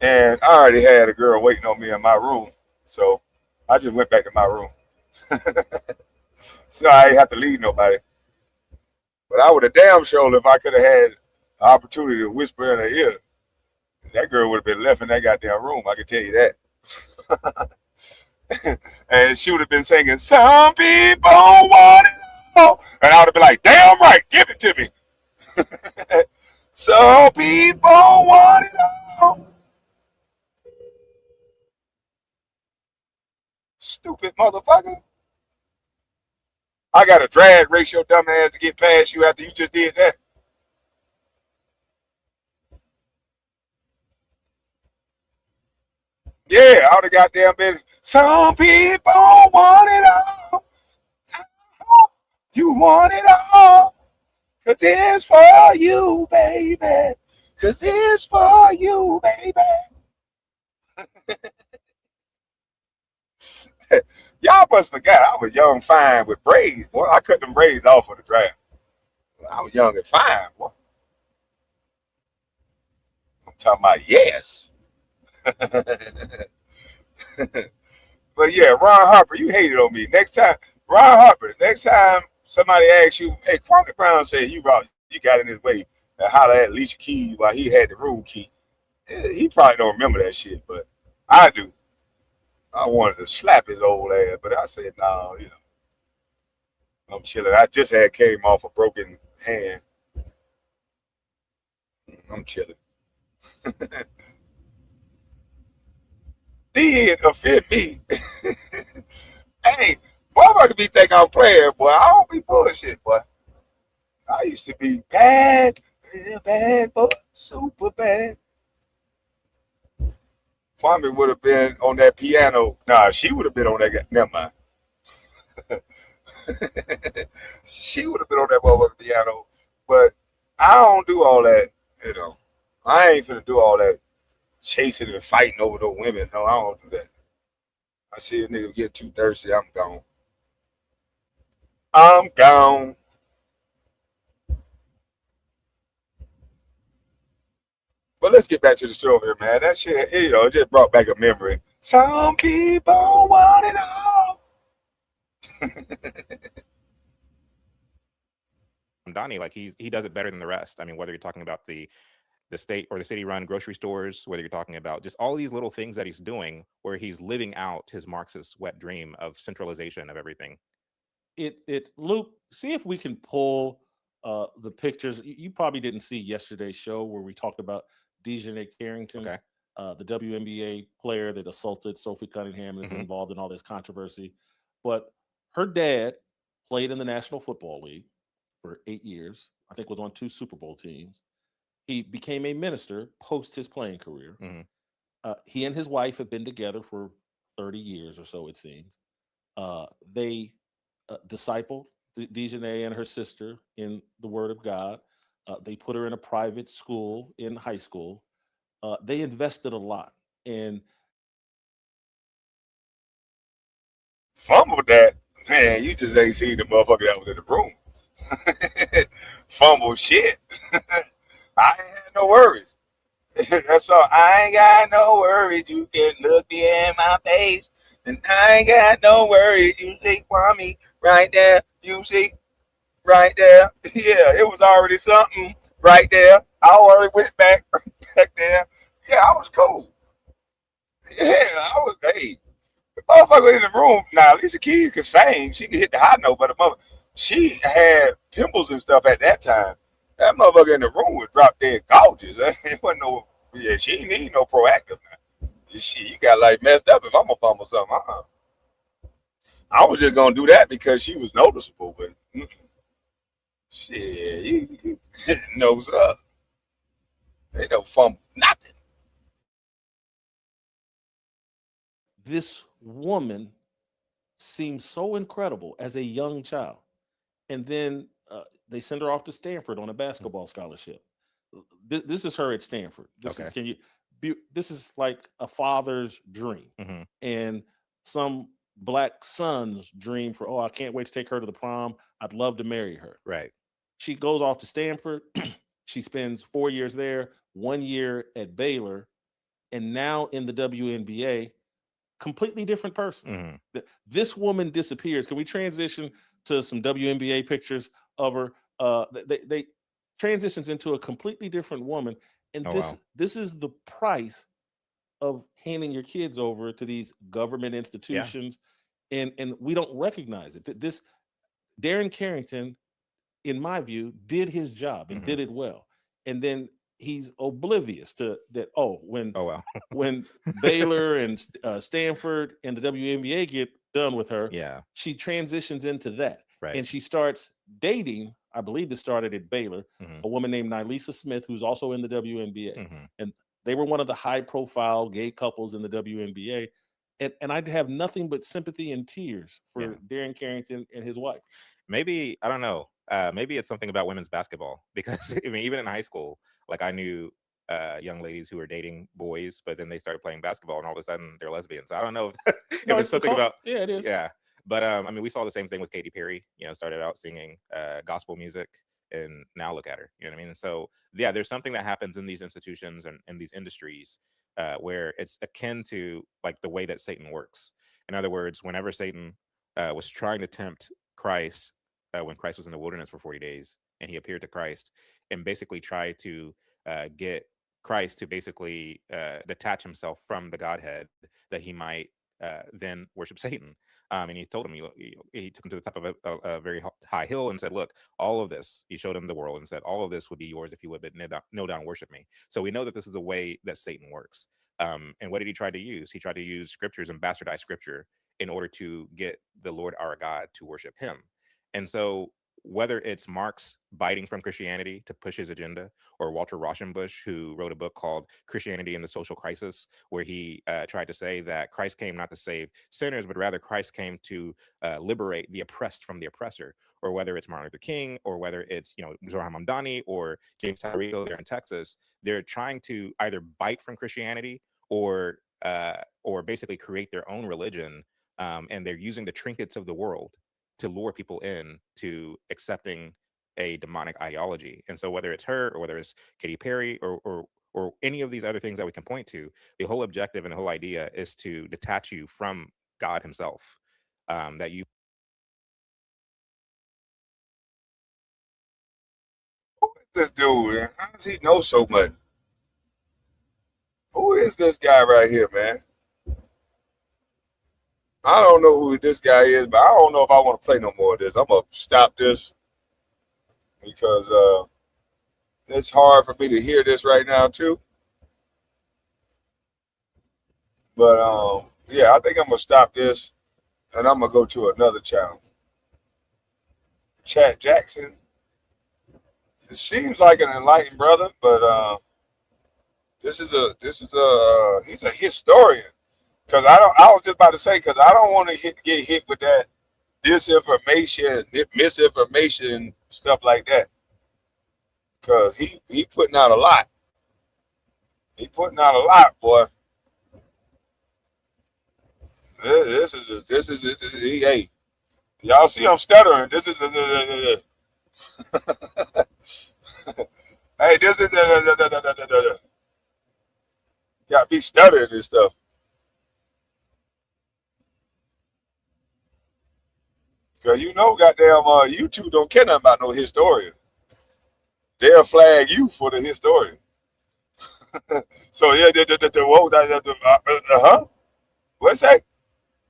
and I already had a girl waiting on me in my room. So I just went back to my room. So I ain't have to leave nobody. But I would have damn sure if I could have had an opportunity to whisper in her ear, that girl would have been left in that goddamn room. I can tell you that. And she would have been singing, some people want it all. And I would have been like, damn right, give it to me. Some people want it all. Stupid motherfucker. I got to drag race your dumb ass to get past you after you just did that. Yeah, I would have goddamn been. Some people want it all. You want it all. Cause it's for you, baby. Cause it's for you, baby. Y'all must forget I was young, fine with braids. Boy, I cut them braids off for the draft. I was young and fine, boy. I'm talking about yes. But yeah, Ron Harper, you hated on me. Next time, Ron Harper, next time somebody asks you, hey, Kwame Brown said you got in his way and holler at Alicia Keys while he had the room key. He probably don't remember that shit, but I do. I wanted to slap his old ass, but I said, no, I'm chilling. I just came off a broken hand. I'm chilling. Did offend me. Hey, motherfucker be thinking I'm playing, boy. I don't be bullshit, boy. I used to be bad, boy, super bad. Kwame would have been on that piano. Nah, she would have been on that. Never mind. She would have been on that motherfucking piano. But I don't do all that, I ain't finna do all that chasing and fighting over those women. No, I don't do that. I see a nigga get too thirsty, I'm gone. I'm gone. But let's get back to the story, man. That shit, it just brought back a memory. Some people want it all. Donnie, like he does it better than the rest. I mean, whether you're talking about the state or the city run grocery stores, whether you're talking about just all these little things that he's doing where he's living out his Marxist wet dream of centralization of everything. It's Luke, see if we can pull the pictures. You probably didn't see yesterday's show where we talked about Dejanay Carrington, the WNBA player that assaulted Sophie Cunningham and is involved in all this controversy. But her dad played in the National Football League for 8 years. I think was on 2 Super Bowl teams. He became a minister post his playing career. He and his wife have been together for 30 years or so, it seems. They discipled Dejanay and her sister in the Word of God. They put her in a private school in high school. They invested a lot. And Fumbled that. Man, you just ain't seen the motherfucker that was in the room. Fumble shit. I ain't had no worries. That's all. I ain't got no worries. You can look me in my face. And I ain't got no worries. You see Kwame right there. You see right there. Yeah, it was already something right there. I already went back there. Yeah, I was cool. Yeah, I was, hey. The motherfucker in the room, now Alicia Keys could sing. She could hit the high note, but the mother, she had pimples and stuff at that time. That motherfucker in the room was drop dead gorgeous. It wasn't no, yeah, she didn't need no proactive now. She, you got like messed up if I'm gonna fumble something. I was just gonna do that because she was noticeable, but shit, you knows up. They don't fumble nothing. this woman seems so incredible as a young child. And then they send her off to Stanford on a basketball scholarship. This is her at Stanford. This is, this is like a father's dream. And some black son's dream for, oh, I can't wait to take her to the prom. I'd love to marry her. Right. She goes off to Stanford. She spends 4 years there, 1 year at Baylor, and now in the WNBA, completely different person. This woman disappears. Can we transition to some WNBA pictures of her? They transitions into a completely different woman, and this is the price of handing your kids over to these government institutions, and we don't recognize it. This Darren Carrington, in my view, did his job and did it well, and then he's oblivious to that. When Baylor and Stanford and the WNBA get done with her, she transitions into that, and she starts dating. I believe it started at Baylor, a woman named Nylisa Smith, who's also in the WNBA, and they were one of the high-profile gay couples in the WNBA. And I'd have nothing but sympathy and tears for Darren Carrington and his wife. Maybe, I don't know. Maybe it's something about women's basketball, because I mean, even in high school, like I knew young ladies who were dating boys, but then they started playing basketball and all of a sudden they're lesbians. I don't know if it's something about, it is. Yeah. But I mean, we saw the same thing with Katy Perry, started out singing gospel music, and now look at her, you know what I mean? And so, yeah, there's something that happens in these institutions and in these industries where it's akin to like the way that Satan works. In other words, whenever Satan was trying to tempt Christ, when Christ was in the wilderness for 40 days, and he appeared to Christ and basically tried to get Christ to basically detach himself from the Godhead, that he might then worship Satan. And he told him, he took him to the top of a very high hill and said, look, all of this, he showed him the world and said, all of this would be yours if you would but kneel down and worship me. So we know that this is a way that Satan works. And what did he try to use? He tried to use scriptures and bastardize scripture in order to get the Lord our God to worship him. And so whether it's Marx biting from Christianity to push his agenda, or Walter Rauschenbusch, who wrote a book called Christianity and the Social Crisis, where he tried to say that Christ came not to save sinners, but rather Christ came to liberate the oppressed from the oppressor, or whether it's Martin Luther King, or whether it's, Zohar Mamdani or James Tarico there in Texas, they're trying to either bite from Christianity or basically create their own religion, and they're using the trinkets of the world to lure people in to accepting a demonic ideology. And so whether it's her, or whether it's Katy Perry, or or any of these other things that we can point to, the whole objective and the whole idea is to detach you from God himself. That you This dude, man, how does he know so much? Who is this guy right here, man? I don't know who this guy is, but I don't know if I want to play no more of this. I'm gonna stop this because it's hard for me to hear this right now too. But yeah, I think I'm gonna stop this and I'm gonna go to another channel. Chad Jackson. It seems like an enlightened brother, but he's a historian. Cause I was just about to say, cause I don't want to get hit with that disinformation, misinformation, stuff like that. Cause he putting out a lot. He putting out a lot, boy. This is hey, y'all see I'm stuttering. This is hey, this is got me stuttering and stuff. Cause you know, goddamn, YouTube don't care nothing about no historian. They'll flag you for the historian. So yeah, what's that?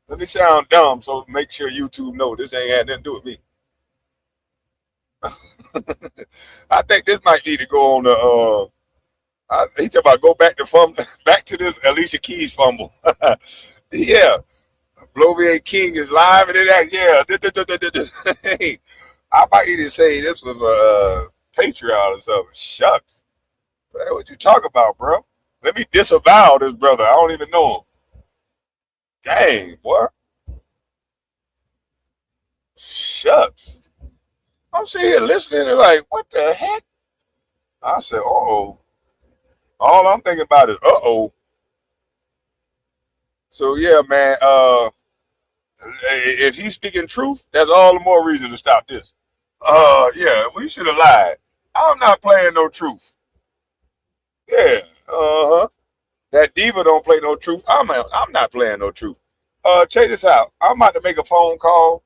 Let me sound dumb, so make sure YouTube know this ain't had nothing to do with me. I think this might need to go on the. He talking about go back to this Alicia Keys fumble. Yeah. Blovier King is live and that. Yeah. Hey, I might need to say this with a Patreon or something. Shucks. Man, what you talking about, bro? Let me disavow this brother. I don't even know him. Dang, boy. Shucks. I'm sitting here listening and like, what the heck? I said, uh-oh. All I'm thinking about is, uh-oh. So yeah, man, if he's speaking truth, that's all the more reason to stop this. Yeah, we should have lied. I'm not playing no truth. Yeah, that diva don't play no truth. I'm not playing no truth. Check this out. I'm about to make a phone call,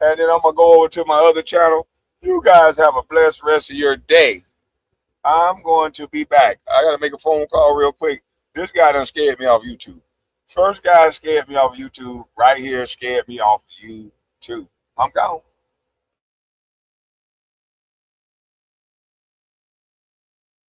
and then I'm gonna go over to my other channel. You guys have a blessed rest of your day. I'm going to be back. I gotta make a phone call real quick. This guy done scared me off YouTube. First guy scared me off YouTube. Right here scared me off YouTube. I'm gone.